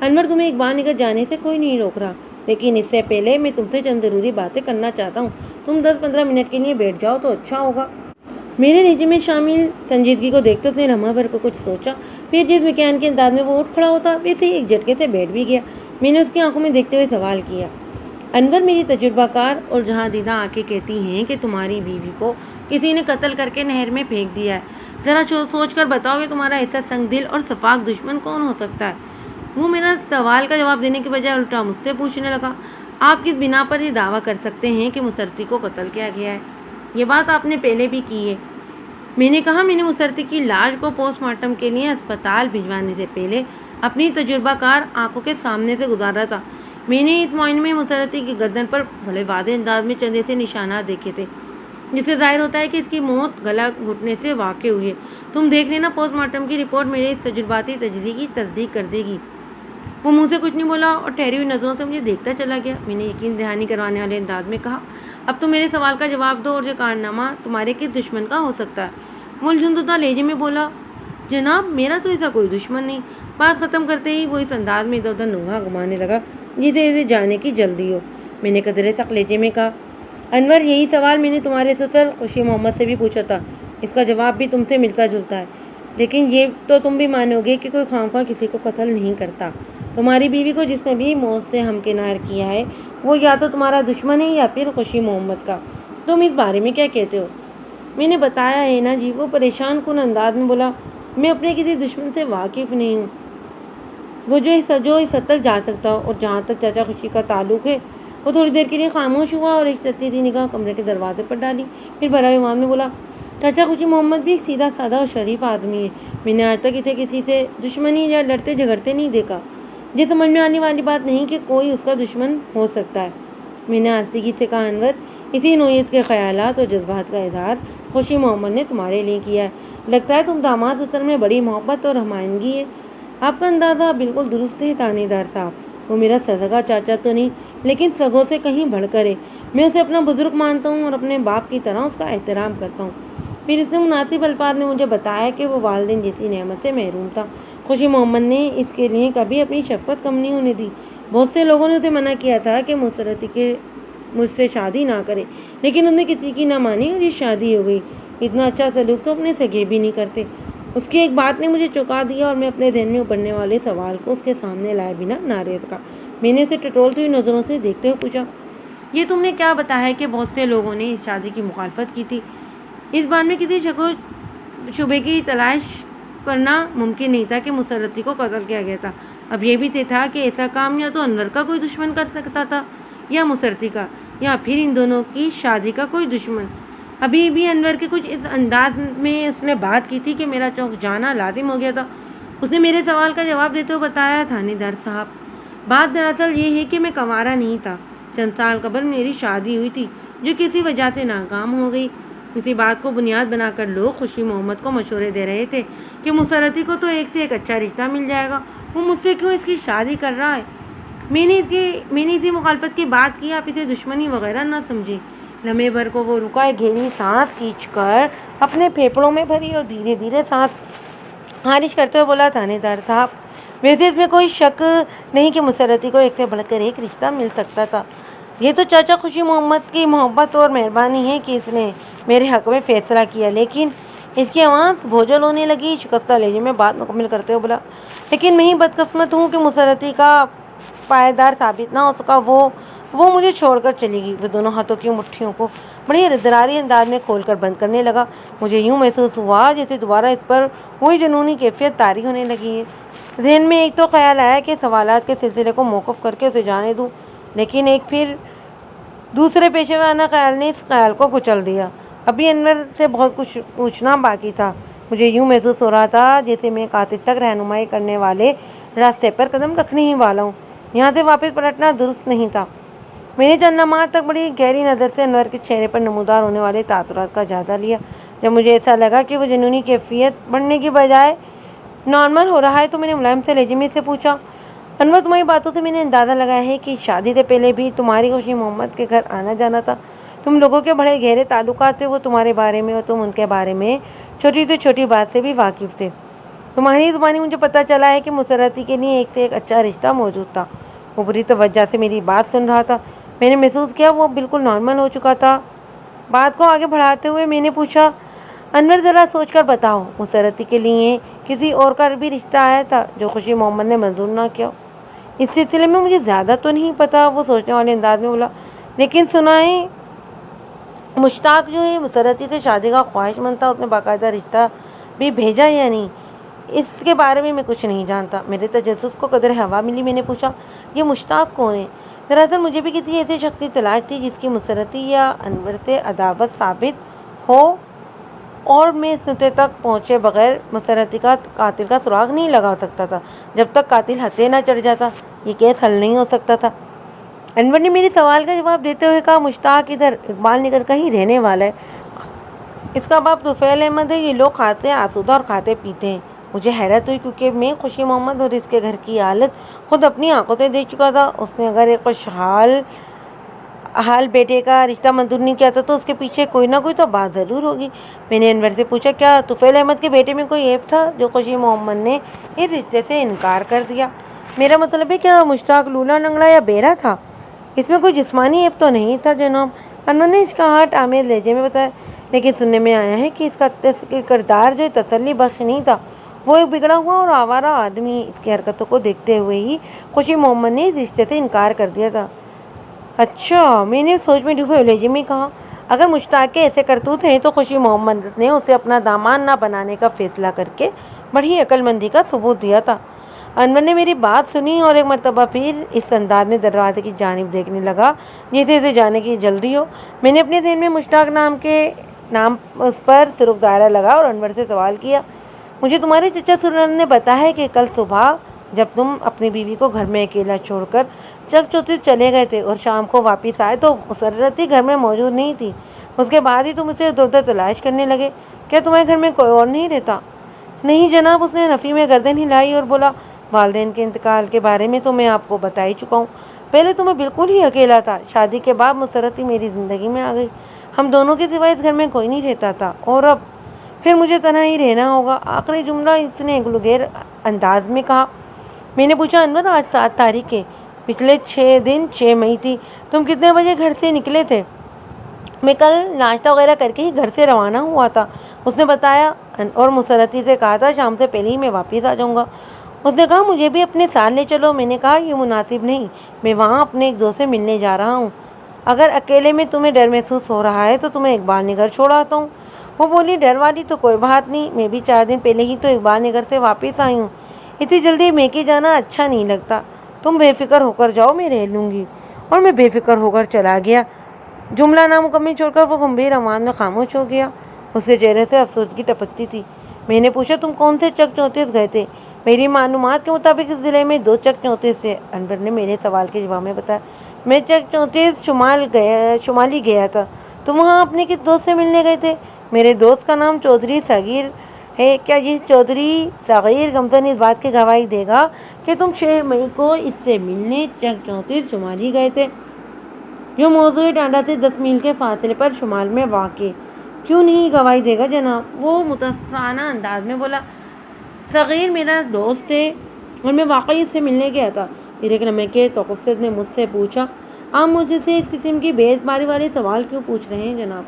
انور، تمہیں اقبال نگر جانے سے کوئی نہیں روک رہا، لیکن اس سے پہلے میں تم سے چند ضروری باتیں کرنا چاہتا ہوں۔ تم 10-15 منٹ کے لیے بیٹھ جاؤ تو اچھا ہوگا۔ میرے لہجے میں شامل سنجیدگی کو دیکھتے اس نے لمحہ بھر کو کچھ سوچا، پھر جس مکیان کے انداز میں وہ اٹھ کھڑا ہوتا ویسے ہی ایک جھٹکے سے بیٹھ بھی گیا۔ میں نے اس کی آنکھوں میں دیکھتے ہوئے سوال کیا، انور، میری تجربہ کار اور جہاں دیدہ آنکھیں کہتی ہیں کہ تمہاری بیوی کو کسی نے قتل کر کے نہر میں پھینک دیا ہے، ذرا سوچ کر بتاؤ کہ تمہارا ایسا سنگ دل اور شفاق دشمن کون ہو سکتا ہے؟ وہ میرا سوال کا جواب دینے کے بجائے الٹا مجھ سے پوچھنے لگا، آپ کس بنا پر یہ دعویٰ کر سکتے ہیں کہ مسرتی کو قتل کیا گیا ہے؟ یہ بات آپ نے پہلے بھی کی ہے۔ میں نے کہا میں نے مسرتی کی لاش کو پوسٹ مارٹم کے لیے اسپتال بھجوانے سے پہلے اپنی تجربہ کار آنکھوں کے سامنے سے گزارا تھا۔ میں نے اس معائنے میں مسرتی کی گردن پر بڑے واضح انداز میں چند ایسے نشانات دیکھے تھے جس سے ظاہر ہوتا ہے کہ اس کی موت گلا گھٹنے سے واقع ہوئی ہے۔ تم دیکھ لینا، پوسٹ مارٹم کی رپورٹ میرے اس تجرباتی تجزیے کی تصدیق کر دے گی۔ وہ منہ سے کچھ نہیں بولا اور ٹھہری ہوئی نظروں سے مجھے دیکھتا چلا گیا۔ میں نے یقین دہانی کروانے والے انداز میں کہا، اب تم میرے سوال کا جواب دو اور یہ کارنامہ تمہارے کس دشمن کا ہو سکتا ہے؟ وہ جھنجھتا لہجے میں بولا، جناب میرا تو ایسا کوئی دشمن نہیں۔ بات ختم کرتے ہی وہ اس انداز میں ادھر ادھر نگاہ گھمانے لگا جسے اسے جانے کی جلدی ہو۔ میں نے قدرے سخت لہجے میں کہا، انور یہی سوال میں نے تمہارے سسر خوشی محمد سے بھی پوچھا تھا، اس کا جواب بھی تم سے ملتا جلتا ہے، لیکن یہ تو تم بھی مانو گے کہ کوئی خواہ کسی کو قتل نہیں کرتا۔ تمہاری بیوی کو جس نے بھی موت سے ہمکنار کیا ہے وہ یا تو تمہارا دشمن ہے یا پھر خوشی محمد کا۔ تم اس بارے میں کیا کہتے ہو؟ میں نے بتایا ہے نا جی، وہ پریشان کن انداز میں بولا، میں اپنے کسی دشمن سے واقف نہیں ہوں، وہ جو اس حد تک جا سکتا ہو۔ اور جہاں تک چاچا خوشی کا تعلق ہے، وہ تھوڑی دیر کے لیے خاموش ہوا اور ایک ستی سی نگاہ کمرے کے دروازے پر ڈالی، پھر بھرے ایمان میں بولا، چاچا خوشی محمد بھی ایک سیدھا سادہ اور شریف آدمی ہے، میں نے آج تک اسے کسی سے دشمنی یا لڑتے جھگڑتے نہیں دیکھا۔ یہ سمجھ میں آنے والی بات نہیں کہ کوئی اس کا دشمن ہو سکتا ہے۔ میں نے آستگی سے کہا، انور اسی نوعیت کے خیالات اور جذبات کا اظہار خوشی محمد نے تمہارے لیے کیا ہے۔ لگتا ہے تم داماد سسر میں بڑی محبت اور ہمآہنگی ہے۔ آپ کا اندازہ بالکل درست ہے تھانے دار صاحب، وہ میرا سگا چاچا تو نہیں لیکن سگوں سے کہیں بڑھ کر ہے۔ میں اسے اپنا بزرگ مانتا ہوں اور اپنے باپ کی طرح اس کا احترام کرتا ہوں۔ پھر اس نے مناسب الفاظ میں مجھے بتایا کہ وہ والدین جیسی نعمت سے محروم تھا۔ خوشی محمد نے اس کے لیے کبھی اپنی شفقت کم نہیں ہونے دی۔ بہت سے لوگوں نے اسے منع کیا تھا کہ مسرتی کے مجھ سے شادی نہ کرے، لیکن اس نے کسی کی نہ مانی اور یہ شادی ہو گئی۔ اتنا اچھا سلوک تو اپنے سگے بھی نہیں کرتے۔ اس کی ایک بات نے مجھے چونکا دیا اور میں اپنے ذہن میں ابھرنے والے سوال کو اس کے سامنے لائے بنا نہ رہ سکا۔ میں نے اسے ٹٹولتی ہوئی نظروں سے دیکھتے ہوئے پوچھا، یہ تم نے کیا بتایا ہے کہ بہت سے لوگوں نے اس شادی کی مخالفت کی تھی؟ اس بات میں کسی شک و شبے کی تلاش کرنا ممکن نہیں تھا کہ مسرتی کو قتل کیا گیا تھا۔ اب یہ بھی طے تھا کہ ایسا کام یا تو انور کا کوئی دشمن کر سکتا تھا یا مسرتی کا، یا پھر ان دونوں کی شادی کا کوئی دشمن۔ ابھی بھی انور کے کچھ اس انداز میں اس نے بات کی تھی کہ میرا چونک جانا لازم ہو گیا تھا۔ اس نے میرے سوال کا جواب دیتے ہوئے بتایا، تھانے دار صاحب بات دراصل یہ ہے کہ میں کنوارا نہیں تھا، چند سال قبل میری شادی ہوئی تھی جو کسی وجہ سے ناکام ہو گئی۔ اسی بات کو بنیاد بنا کر لوگ خوشی محمد کو مشورے دے رہے تھے کہ مسرتی کو تو ایک سے ایک اچھا رشتہ مل جائے گا، وہ مجھ سے کیوں اس کی شادی کر رہا ہے؟ میں نے اسی مخالفت کی بات کی، آپ اسے دشمنی وغیرہ نہ سمجھیں۔ لمحے بھر کو وہ رکا، گہری سانس کھینچ کر اپنے پھیپھڑوں میں بھری اور دھیرے دھیرے سانس خارج کرتے ہوئے بولا، تھانے دار صاحب ویسے اس میں کوئی شک نہیں کہ مسرتی کو ایک سے بڑھ کر ایک رشتہ مل سکتا تھا۔ یہ تو چاچا خوشی محمد کی محبت اور مہربانی ہے کہ اس نے میرے حق میں فیصلہ کیا، لیکن اس کی آواز بھوجل ہونے لگی۔ شکستہ لہجے میں بات مکمل کرتے ہوئے بولا، لیکن میں ہی بدقسمت ہوں کہ مسرتی کا پائیدار ثابت نہ ہو سکا، وہ مجھے چھوڑ کر چلی گئی۔ وہ دونوں ہاتھوں کی مٹھیوں کو بڑی اضطراری انداز میں کھول کر بند کرنے لگا۔ مجھے یوں محسوس ہوا جیسے دوبارہ اس پر وہی جنونی کیفیت طاری ہونے لگی ہے۔ ذہن میں ایک تو خیال آیا کہ سوالات کے سلسلے کو موقف کر کے اسے جانے دوں، لیکن ایک پھر دوسرے پیشے وارانہ خیال نے اس خیال کو کچل دیا۔ ابھی انور سے بہت کچھ پوچھنا باقی تھا۔ مجھے یوں محسوس ہو رہا تھا جیسے میں قاتل تک رہنمائی کرنے والے راستے پر قدم رکھنے ہی والا ہوں، یہاں سے واپس پلٹنا درست نہیں تھا۔ میں نے چند لمحات تک بڑی گہری نظر سے انور کے چہرے پر نمودار ہونے والے تاثرات کا جائزہ لیا۔ جب مجھے ایسا لگا کہ وہ جنونی کیفیت بڑھنے کی بجائے نارمل ہو رہا ہے تو میں نے ملائم سے لہجے میں سے پوچھا، انور تمہاری باتوں سے میں نے اندازہ لگایا ہے کہ شادی سے پہلے بھی تمہاری خوشی محمد کے گھر آنا جانا تھا، تم لوگوں کے بڑے گہرے تعلقات تھے، وہ تمہارے بارے میں اور تم ان کے بارے میں چھوٹی سے چھوٹی بات سے بھی واقف تھے۔ تمہاری زبانی مجھے پتہ چلا ہے کہ مسرتی کے لیے ایک سے ایک اچھا رشتہ موجود تھا۔ وہ بری توجہ سے میری بات سن رہا تھا۔ میں نے محسوس کیا وہ بالکل نارمل ہو چکا تھا۔ بات کو آگے بڑھاتے ہوئے میں نے پوچھا، انور ذرا سوچ کر بتاؤ، مسرتی کے لیے کسی اور کا بھی رشتہ آیا تھا جو خوشی محمد نے منظور نہ کیا؟ اس سلسلے میں مجھے زیادہ تو نہیں پتا، وہ سوچنے والے انداز میں بولا، لیکن سنا ہے مشتاق جو ہے مسرتی سے شادی کا خواہش مند تھا، اس نے باقاعدہ رشتہ بھی بھیجا یا نہیں؟ اس کے بارے میں کچھ نہیں جانتا۔ میرے تجسس کو قدر ہوا ملی۔ میں نے پوچھا، یہ مشتاق کون ہے؟ دراصل مجھے بھی کسی ایسی شخص کی تلاش تھی جس کی مسرتی یا انور سے عداوت ثابت ہو، اور میں اس نقطے تک پہنچے بغیر مسرتی کا قاتل کا سراغ نہیں لگا سکتا تھا جب تک قاتل ہتھے نہ چڑھ جاتا۔ یہ کیس حل نہیں ہو سکتا تھا۔ انور نے میری سوال کا جواب دیتے ہوئے کہا، مشتاق ادھر اقبال نگر کا ہی رہنے والا ہے، اس کا باپ طفیل احمد ہے، یہ لوگ کھاتے آسودہ اور کھاتے پیتے ہیں۔ مجھے حیرت ہوئی کیونکہ میں خوشی محمد اور اس کے گھر کی حالت خود اپنی آنکھوں سے دیکھ چکا تھا۔ اس نے اگر ایک خوشحال بیٹے کا رشتہ منظور نہیں کیا تھا تو اس کے پیچھے کوئی نہ کوئی تو بات ضرور ہوگی۔ میں نے انور سے پوچھا، کیا طفیل احمد کے بیٹے میں کوئی عیب تھا جو خوشی محمد نے اس رشتے سے انکار کر دیا؟ میرا مطلب ہے کیا مشتاق لولا لنگڑا یا بہرا تھا؟ اس میں کوئی جسمانی عیب تو نہیں تھا جناب، انور نے اشتہارات آمیز لہجے میں بتایا، لیکن سننے میں آیا ہے کہ اس کا کردار جو تسلی بخش نہیں تھا، وہ ایک بگڑا ہوا اور آوارہ آدمی ہے۔ اس کی حرکتوں کو دیکھتے ہوئے ہی خوشی محمد نے اس رشتے سے انکار کر دیا تھا۔ اچھا، میں نے سوچ میں ڈوبے لہجے میں کہا، اگر مشتاق کے ایسے کرتوت ہیں تو خوشی محمد نے اسے اپنا داماد نہ بنانے کا فیصلہ کر کے بڑی عقل مندی کا ثبوت دیا تھا۔ انور نے میری بات سنی اور ایک مرتبہ پھر اس انداز میں دروازے کی جانب دیکھنے لگا جیسے اسے جانے کی جلدی ہو۔ میں نے اپنے ذہن میں مشتاق نام اس پر سرخ دائرہ لگا اور انور سے سوال کیا، مجھے تمہارے چچا سورند نے بتایا ہے کہ کل صبح جب تم اپنی بیوی کو گھر میں اکیلا چھوڑ کر چک چوتھے چلے گئے تھے اور شام کو واپس آئے تو مسرتی گھر میں موجود نہیں تھی، اس کے بعد ہی تم اسے ادھر ادھر تلاش کرنے لگے، کیا تمہارے گھر میں کوئی اور نہیں رہتا؟ نہیں جناب، اس نے نفی میں گردن ہلائی اور بولا، والدین کے انتقال کے بارے میں تو میں آپ کو بتا ہی چکا ہوں، پہلے تو میں بالکل ہی اکیلا تھا، شادی کے بعد مسرتی میری زندگی میں آ گئی، ہم دونوں کے سوا اس گھر میں کوئی نہیں رہتا تھا، اور اب پھر مجھے تنہا ہی رہنا ہوگا۔ آخری جملہ اس نے گلوگیر انداز میں کہا۔ میں نے پوچھا، انور آج 7 تاریخ ہے، پچھلے 6 دن 6 مئی تھی، تم کتنے بجے گھر سے نکلے تھے؟ میں کل ناشتہ وغیرہ کر کے ہی گھر سے روانہ ہوا تھا، اس نے بتایا، اور مسرتی سے کہا تھا شام سے پہلے ہی میں واپس آ جاؤں گا۔ اس نے کہا، مجھے بھی اپنے ساتھ لے چلو۔ میں نے کہا، یہ مناسب نہیں، میں وہاں اپنے ایک دوست سے ملنے جا رہا ہوں، اگر اکیلے میں تمہیں ڈر محسوس ہو رہا ہے تو تمہیں اقبال نگر چھوڑ آتا ہوں۔ وہ بولی، ڈر والی تو کوئی بات نہیں، میں بھی 4 دن پہلے ہی تو اقبال نگر سے واپس آئی ہوں، اتنی جلدی میں کے جانا اچھا نہیں لگتا، تم بے فکر ہو کر جاؤ، میں رہ لوں گی۔ اور میں بے فکر ہو کر چلا گیا۔ جملہ نامکمل چھوڑ کر وہ گمبھیر آواز میں خاموش ہو گیا، اس کے چہرے سے افسردگی ٹپکتی تھی۔ میں نے پوچھا، تم کون سے چک 34 گئے تھے؟ میری معلومات کے مطابق اس ضلع میں 2 چک 34 تھے، انور نے میرے سوال کے جواب میں بتایا۔ میں چک 34 شمالی گیا تھا، تم وہاں اپنے کس دوست سے ملنے گئے تھے؟ میرے دوست کا نام چودھری صغیر ہے۔ کیا یہ چودھری صغیر غمزن اس بات کی گواہی دے گا کہ تم 6 مئی کو اس سے ملنے چک 34 شمالی گئے تھے، جو موضوع ٹانڈا سے 10 میل کے فاصلے پر شمال میں واقع؟ کیوں نہیں گواہی دے گا جناب، وہ متفقانہ انداز میں بولا۔ صغیر میرا دوست ہے اور میں واقعی اس سے ملنے گیا تھا۔ پھر ایک لمحے کے توقف سے اس نے مجھ سے پوچھا، آپ مجھ سے اس قسم کی بے اعتباری والے سوال کیوں پوچھ رہے ہیں جناب؟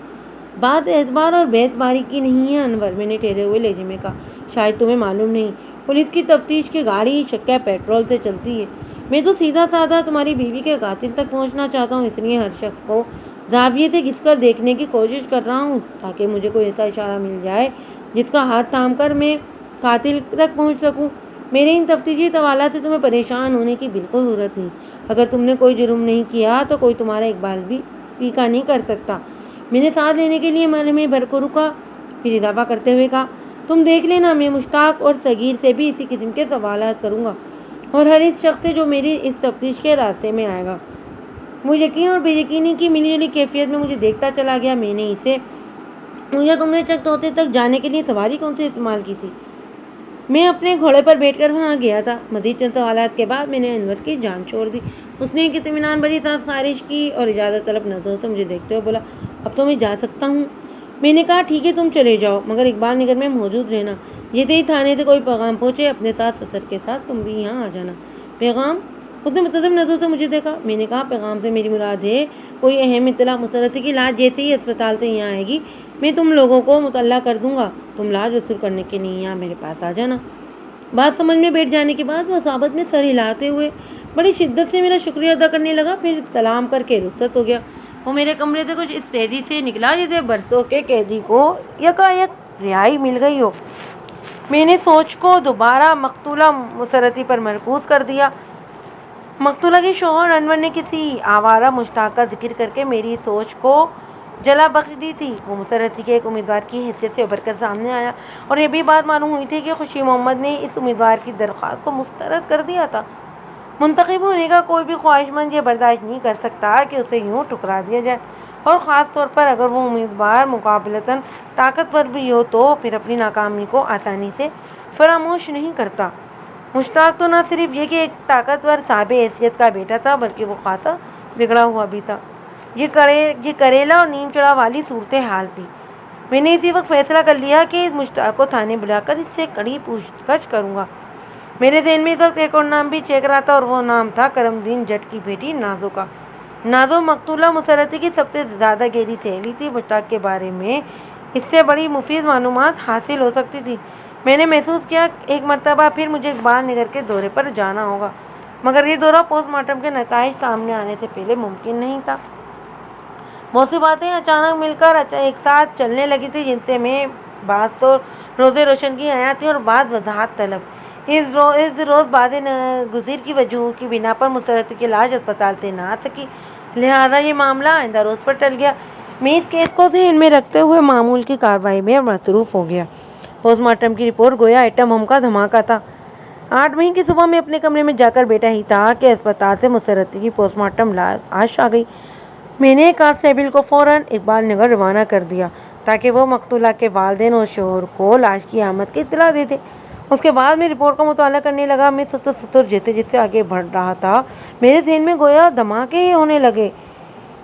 بات اعتبار اور بے اعتباری کی نہیں ہے انور، میں نے ٹھہرے ہوئے لہجے میں کہا، شاید تمہیں معلوم نہیں، پولیس کی تفتیش کی گاڑی شکہ پیٹرول سے چلتی ہے، میں تو سیدھا سادہ تمہاری بیوی کے قاتل تک پہنچنا چاہتا ہوں، اس لیے ہر شخص کو زاویے سے گھس کر دیکھنے کی کوشش کر رہا ہوں تاکہ مجھے کوئی ایسا اشارہ مل جائے جس کا ہاتھ تھام کر میں قاتل تک پہنچ سکوں۔ میرے ان تفتیشی سوالات سے تمہیں پریشان ہونے کی بالکل ضرورت نہیں، اگر تم نے کوئی جرم نہیں کیا تو کوئی تمہارا اقبال بھی پیکا نہیں کر سکتا۔ میں نے ساتھ لینے کے لیے مرحمے بھر کو رکا، پھر اضافہ کرتے ہوئے کہا، تم دیکھ لینا، میں مشتاق اور صغیر سے بھی اسی قسم کے سوالات کروں گا، اور ہر اس شخص سے جو میری اس تفتیش کے راستے میں آئے گا۔ وہ یقین اور بے یقینی کی ملی جلی کیفیت میں مجھے دیکھتا چلا گیا۔ میں نے اسے پوچھا، تم نے چک چوتھے تک جانے کے لیے سواری کون سی استعمال کی تھی؟ میں اپنے گھوڑے پر بیٹھ کر وہاں گیا تھا۔ مزید چند سوالات کے بعد میں نے انور کی جان چھوڑ دی۔ اس نے ایک اطمینان بھری سانس خارج کی اور اجازت طلب نظروں سے مجھے دیکھتے ہوئے بولا، اب تو میں جا سکتا ہوں؟ میں نے کہا، ٹھیک ہے، تم چلے جاؤ، مگر اقبال نگر میں موجود رہنا، جیسے ہی تھانے سے کوئی پیغام پہنچے اپنے ساتھ سسر کے ساتھ تم بھی یہاں آ جانا۔ پیغام؟ اس نے متضم نظروں سے مجھے دیکھا۔ میں نے کہا، پیغام سے میری مراد ہے کوئی اہم اطلاع، مسرتی کی لاش جیسے ہی اسپتال سے یہاں آئے گی میں تم لوگوں کو مطلع کر دوں گا، تم لاش وصول کرنے کے لیے یہاں میرے پاس آ جانا۔ بات سمجھ میں بیٹھ جانے کے بعد وہ صحابت میں سر ہلاتے ہوئے بڑی شدت سے میرا شکریہ ادا کرنے لگا، پھر سلام کر کے رخصت ہو گیا۔ وہ میرے کمرے سے کچھ اس تیزی سے نکلا جیسے برسوں کے قیدی کو یکایک رہائی مل گئی ہو۔ میں نے سوچ کو دوبارہ مقتولہ مسرتی پر مرکوز کر دیا۔ مقتولہ کے شوہر انور نے کسی آوارہ مشتاق کا ذکر کر کے میری سوچ کو جلا بخش دی تھی۔ وہ مسرتی کے ایک امیدوار کی حیثیت سے ابھر کر سامنے آیا اور یہ بھی بات معلوم ہوئی تھی کہ خوشی محمد نے اس امیدوار کی درخواست کو مسترد کر دیا تھا۔ منتخب ہونے کا کوئی بھی خواہش مند یہ برداشت نہیں کر سکتا کہ اسے یوں ٹھکرا دیا جائے، اور خاص طور پر اگر وہ امیدوار مقابلتاً طاقتور بھی ہو تو پھر اپنی ناکامی کو آسانی سے فراموش نہیں کرتا۔ مشتاق تو نہ صرف یہ کہ ایک طاقتور صاحب حیثیت کا بیٹا تھا، بلکہ وہ خاصا بگڑا ہوا بھی تھا۔ یہ کریلا اور نیم چڑھا والی صورتحال تھی۔ میں نے اسی وقت فیصلہ کر لیا کہ اس مشتاق کو تھانے بلا کر اس سے کڑی پوچھ گچھ کروں گا۔ میرے ذہن میں اس وقت ایک اور نام بھی چہک رہا تھا، اور وہ نام تھا کرم الدین جٹ کی بیٹی نازو کا۔ نازو مقتولہ مسرتی کی سب سے زیادہ گہری سہیلی تھی۔ مشتاق کے بارے میں اس سے بڑی مفید معلومات حاصل ہو سکتی تھی۔ میں نے محسوس کیا ایک مرتبہ پھر مجھے اقبال نگر کے دورے پر جانا ہوگا، مگر یہ دورہ پوسٹ مارٹم کے نتائج سامنے آنے سے پہلے ممکن نہیں تھا۔ بہت سی باتیں اچانک مل کر ایک ساتھ چلنے لگی تھی، جن سے میں بعض تو روزے روشن کی آیا تھی اور بعض وضاحت طلب۔ اس روز بعد گزیر کی وجوہ کی بنا پر مسرتی کی لاش اسپتال سے نہ آ سکی، لہٰذا یہ معاملہ آئندہ روز پر ٹل گیا۔ میں اس کیس کو ذہن میں رکھتے ہوئے معمول کی کارروائی میں مصروف ہو گیا۔ پوسٹ مارٹم کی رپورٹ گویا ایٹم بم کا دھماکہ تھا۔ 8 مئی کی صبح میں اپنے کمرے میں جا کر بیٹھا ہی تھا کہ اسپتال سے مسرتی کی پوسٹ مارٹم لاش آ گئی۔ میں نے کانسٹیبل کو فوراً اقبال نگر روانہ کر دیا تاکہ وہ مقتولہ کے والدین اور شوہر کو لاش کی آمد کی اطلاع دے دے۔ اس کے بعد میں رپورٹ کا مطالعہ کرنے لگا۔ میں سطر جیسے آگے بڑھ رہا تھا، میرے ذہن میں گویا دھماکے ہی ہونے لگے۔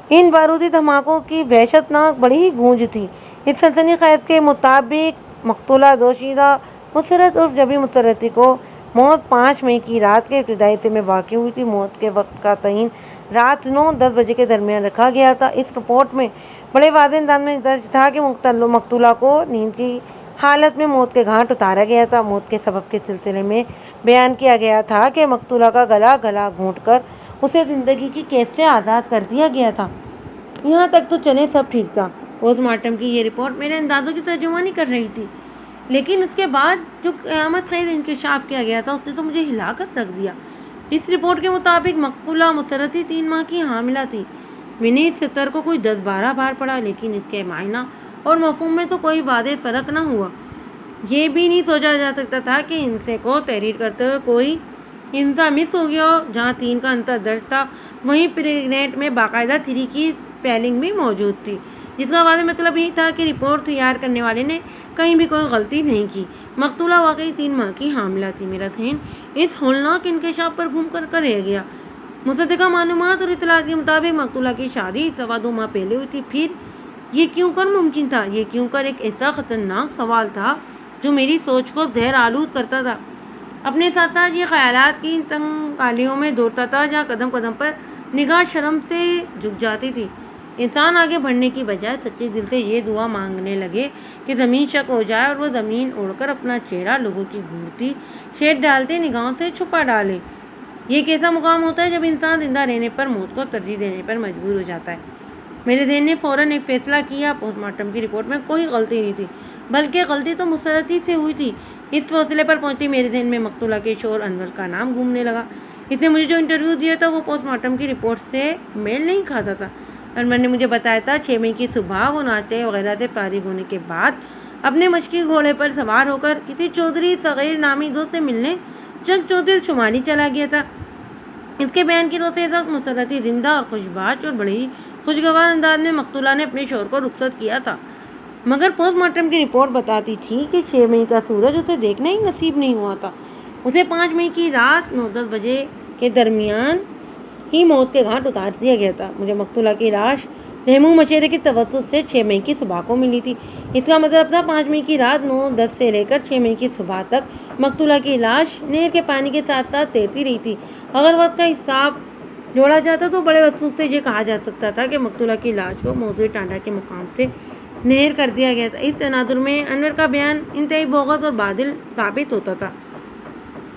ان بارودی دھماکوں کی وحشت ناک بڑی ہی گونج تھی۔ اس سنسنی خیز کے مطابق مقتولہ دوشیزہ مسرت عرف جبی مسرتی کو موت 5 مئی کی رات کے ابتدائی حصے میں واقع ہوئی تھی۔ موت کے وقت کا تعین رات 9-10 بجے کے درمیان رکھا گیا تھا۔ اس رپورٹ میں بڑے واضح انداز میں درج تھا کہ مقتولہ کو نیند کی حالت میں موت کے گھاٹ اتارا گیا تھا۔ موت کے سبب کے سلسلے میں بیان کیا گیا تھا کہ مقتولہ کا گلا گھونٹ کر اسے زندگی کی قید سے آزاد کر دیا گیا تھا۔ یہاں تک تو چلے سب ٹھیک تھا۔ پوسٹ مارٹم کی یہ رپورٹ میرے اندازوں کی ترجمانی کر رہی تھی، لیکن اس کے بعد جو قیامت خیز انکشاف کیا گیا تھا اس نے تو مجھے ہلا کر رکھ دیا۔ اس رپورٹ کے مطابق مقتولہ مسرتی 3 ماہ کی حاملہ تھی۔ میں نے اس سطر کو کوئی 10-12 بار پڑھا، لیکن اس کے معنی اور مفہوم میں تو کوئی واضح فرق نہ ہوا۔ یہ بھی نہیں سوچا جا سکتا تھا کہ ہندسے کو تحریر کرتے ہوئے کوئی ہندسہ مس ہو گیا ہو۔ جہاں 3 کا ہندسہ درج تھا، وہیں پریگنینٹ میں باقاعدہ 3 کی اسپیلنگ بھی موجود تھی، جس کا واضح مطلب یہ تھا کہ رپورٹ تیار کرنے والے نے کہیں بھی کوئی غلطی نہیں کی۔ مقتولہ واقعی 3 ماہ کی حاملہ تھی۔ میرا ذہن اس ہولناک انکشاف پر گھوم کر رہ گیا۔ مصدقہ معلومات اور اطلاعات کے مطابق مقتولہ کی شادی 2.25 ماہ پہلے ہوئی تھی۔ پھر یہ کیوں کر ممکن تھا؟ یہ کیوں کر ایک ایسا خطرناک سوال تھا جو میری سوچ کو زہر آلود کرتا تھا۔ اپنے ساتھ ساتھ یہ خیالات کی تنگ گالیوں میں دوڑتا تھا جہاں قدم قدم پر نگاہ شرم سے جھک جاتی تھی۔ انسان آگے بڑھنے کی بجائے سچے دل سے یہ دعا مانگنے لگے کہ زمین شک ہو جائے اور وہ زمین اڑ کر اپنا چہرہ لوگوں کی گھورتی شیڈ ڈالتے نگاہوں سے چھپا ڈالے۔ یہ ایک ایسا مقام ہوتا ہے جب انسان زندہ رہنے پر موت کو ترجیح دینے پر مجبور ہو جاتا ہے۔ میرے ذہن نے فوراً ایک فیصلہ کیا۔ پوسٹ مارٹم کی رپورٹ میں کوئی غلطی نہیں تھی، بلکہ غلطی تو مسرتی سے ہوئی تھی۔ اس فیصلے پر پہنچتی میرے ذہن میں مقتولہ کے شوہر انور کا نام گھومنے لگا۔ اس نے مجھے جو انٹرویو دیا تھا وہ پوسٹ مارٹم کی رپورٹ سے میل نہیں کھاتا تھا۔ انور نے مجھے بتایا تھا 6 مئی کی صبح وہ ناشتے وغیرہ سے فارغ ہونے کے بعد اپنے مشقی گھوڑے پر سوار ہو کر کسی چودھری صغیر نامی دوست سے ملنے چک چودھری شمالی چلا گیا تھا۔ اس کے بیان کی روح سے اس وقت مسرتی زندہ اور خوشباش اور بڑی خوشگوار انداز میں مقتولہ نے اپنے شوہر کو رخصت کیا تھا، مگر پوسٹ مارٹم کی رپورٹ بتاتی تھی کہ 6 مئی کا سورج اسے دیکھنا ہی نصیب نہیں ہوا تھا۔ اسے 5 مئی کی رات 9-10 بجے کے درمیان ہی موت کے گھاٹ اتار دیا گیا تھا۔ مجھے مقتولہ کی لاش رحمو مشیرے کی توسط سے 6 مئی کی صبح کو ملی تھی۔ اس کا مطلب تھا 5 مئی کی رات 9-10 سے لے کر 6 مئی کی صبح تک مقتولہ کی لاش نہر کے پانی کے ساتھ ساتھ تیرتی رہی تھی۔ اگر وقت کا حساب جوڑا جاتا تو بڑے وصوص سے یہ کہا جا سکتا تھا کہ مقتولہ کی لاش کو موضوع ٹانڈا کے مقام سے نہر کر دیا گیا تھا۔ اس تناظر میں انور کا بیان انتہائی بوغز اور بادل ثابت ہوتا تھا۔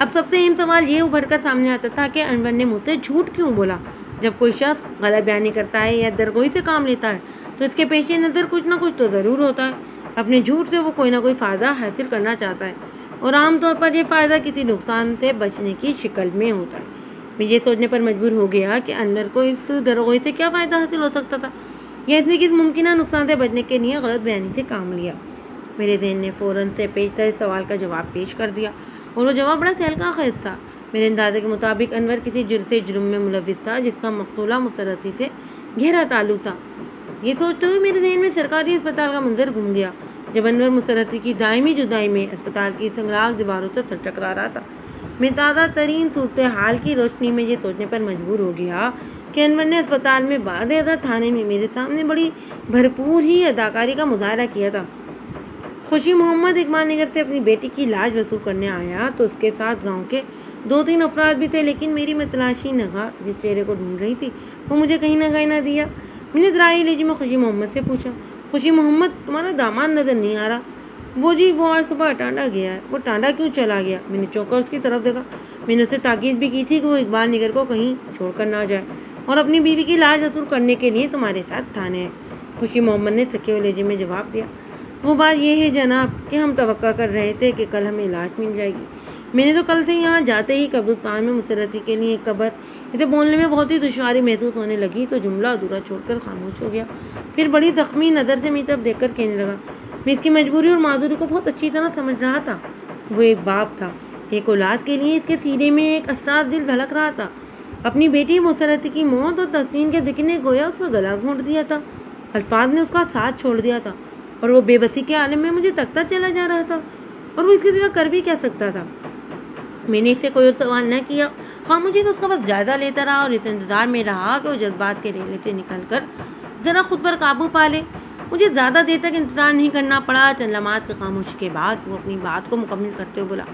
اب سب سے اہم سوال یہ ابھر کر سامنے آتا تھا کہ انور نے مجھ سے جھوٹ کیوں بولا؟ جب کوئی شخص غلط بیانی کرتا ہے یا درگوئی سے کام لیتا ہے تو اس کے پیش نظر کچھ نہ کچھ تو ضرور ہوتا ہے۔ اپنے جھوٹ سے وہ کوئی نہ کوئی فائدہ حاصل کرنا چاہتا ہے، اور عام طور پر یہ فائدہ کسی نقصان سے بچنے کی شکل میں ہوتا ہے۔ میں یہ سوچنے پر مجبور ہو گیا کہ انور کو اس درغوئی سے کیا فائدہ حاصل ہو سکتا تھا، یا اس نے کس ممکنہ نقصان سے بچنے کے لیے غلط بیانی سے کام لیا۔ میرے ذہن نے فوراً سے پیشتر اس سوال کا جواب پیش کر دیا، اور وہ جواب بڑا سہل کا خیز تھا۔ میرے اندازے کے مطابق انور کسی جرم میں ملوث تھا جس کا مقتولہ مسرتی سے گہرا تعلق تھا۔ یہ سوچتے ہوئے میرے ذہن میں سرکاری اسپتال کا منظر گھوم گیا، جب انور مسرتی کی دائمی جدائی میں اسپتال کی سنگلاخ دیواروں سے سر ٹکرا رہا تھا۔ میں تازہ ترین صورتحال کی روشنی میں یہ سوچنے پر مجبور ہو گیا کہ انور نے اسپتال میں بعد ازاں تھانے میں میرے سامنے بڑی بھرپور ہی اداکاری کا مظاہرہ کیا تھا۔ خوشی محمد اقبال نگر سے اپنی بیٹی کی لاش وصول کرنے آیا تو اس کے ساتھ گاؤں کے 2-3 افراد بھی تھے، لیکن میری متلاشی نگاہ جس چہرے کو ڈھونڈ رہی تھی وہ مجھے کہیں نہ دیا۔ میں نے ذرائع لہجے میں خوشی محمد سے پوچھا، خوشی محمد تمہارا داماد نظر نہیں آ رہا؟ وہ جی وہ آج صبح ٹانڈا گیا ہے۔ وہ ٹانڈا کیوں چلا گیا؟ میں نے چونک کر اس کی طرف دیکھا۔ میں نے اسے تاکید بھی کی تھی کہ وہ اقبال نگر کو کہیں چھوڑ کر نہ جائے اور اپنی بیوی کی لاش وصول کرنے کے لیے تمہارے ساتھ تھانے ہے۔ خوشی محمد نے تھکے ہوئے لہجے میں جواب دیا، وہ بات یہ ہے جناب کہ ہم توقع کر رہے تھے کہ کل ہمیں لاش مل جائے گی۔ میں نے تو کل سے یہاں جاتے ہی قبرستان میں مسرتی کے لیے ایک قبر، اسے بولنے میں بہت ہی دشواری محسوس ہونے لگی تو جملہ ادھورا چھوڑ کر خاموش ہو گیا۔ پھر بڑی زخمی نظر سے میری طرف دیکھ کر کہنے لگا، میں اس کی مجبوری اور معذوری کو بہت اچھی طرح سمجھ رہا تھا۔ وہ ایک باپ تھا، ایک اولاد کے لیے اس کے سینے میں ایک حساس دل دھڑک رہا تھا۔ اپنی بیٹی مسرتی کی موت اور تسکین کے ذکر نے گویا اس کا گلا گھونٹ دیا تھا، الفاظ نے اس کا ساتھ چھوڑ دیا تھا، اور وہ بے بسی کے عالم میں مجھے تکتا چلا جا رہا تھا، اور وہ اس کے سوا کر بھی کیا سکتا تھا۔ میں نے اس سے کوئی اور سوال نہ کیا، خاموشی سے اس کا بس جائزہ لیتا رہا اور اس انتظار میں رہا کہ وہ جذبات کے ریلے سے نکل کر ذرا خود پر قابو پا لے۔ مجھے زیادہ دیر تک انتظار نہیں کرنا پڑا۔ چند لمحات کی خاموشی کے بعد وہ اپنی بات کو مکمل کرتے ہوئے بولا،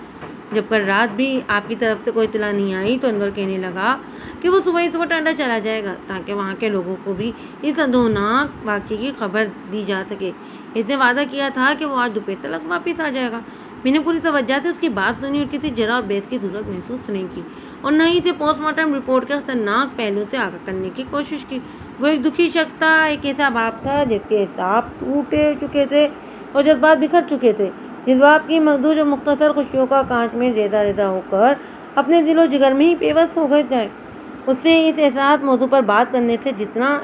جب کل رات بھی آپ کی طرف سے کوئی اطلاع نہیں آئی تو انور کہنے لگا کہ وہ صبح ٹانڈا چلا جائے گا تاکہ وہاں کے لوگوں کو بھی اس اندوہناک واقعے کی خبر دی جا سکے۔ اس نے وعدہ کیا تھا کہ وہ آج دوپہر تک واپس آ جائے گا۔ میں نے پوری توجہ سے اس کی بات سنی اور کسی جرح اور بحث کی ضرورت محسوس نہیں کی، اور نہ ہی اسے پوسٹ مارٹم رپورٹ کے خطرناک پہلو سے آگاہ کرنے کی کوشش کی۔ وہ ایک دکھی شخص تھا، ایک ایسا باپ تھا جس کے اعصاب ٹوٹ چکے تھے اور جذبات بکھر چکے تھے، جس باپ کی مخدوش اور مختصر خوشیوں کا کانچ میں ریزہ ریزہ ہو کر اپنے دل و جگر میں ہی پیوست ہو گئے جائے۔ اس سے اس احساس موضوع پر بات کرنے سے جتنا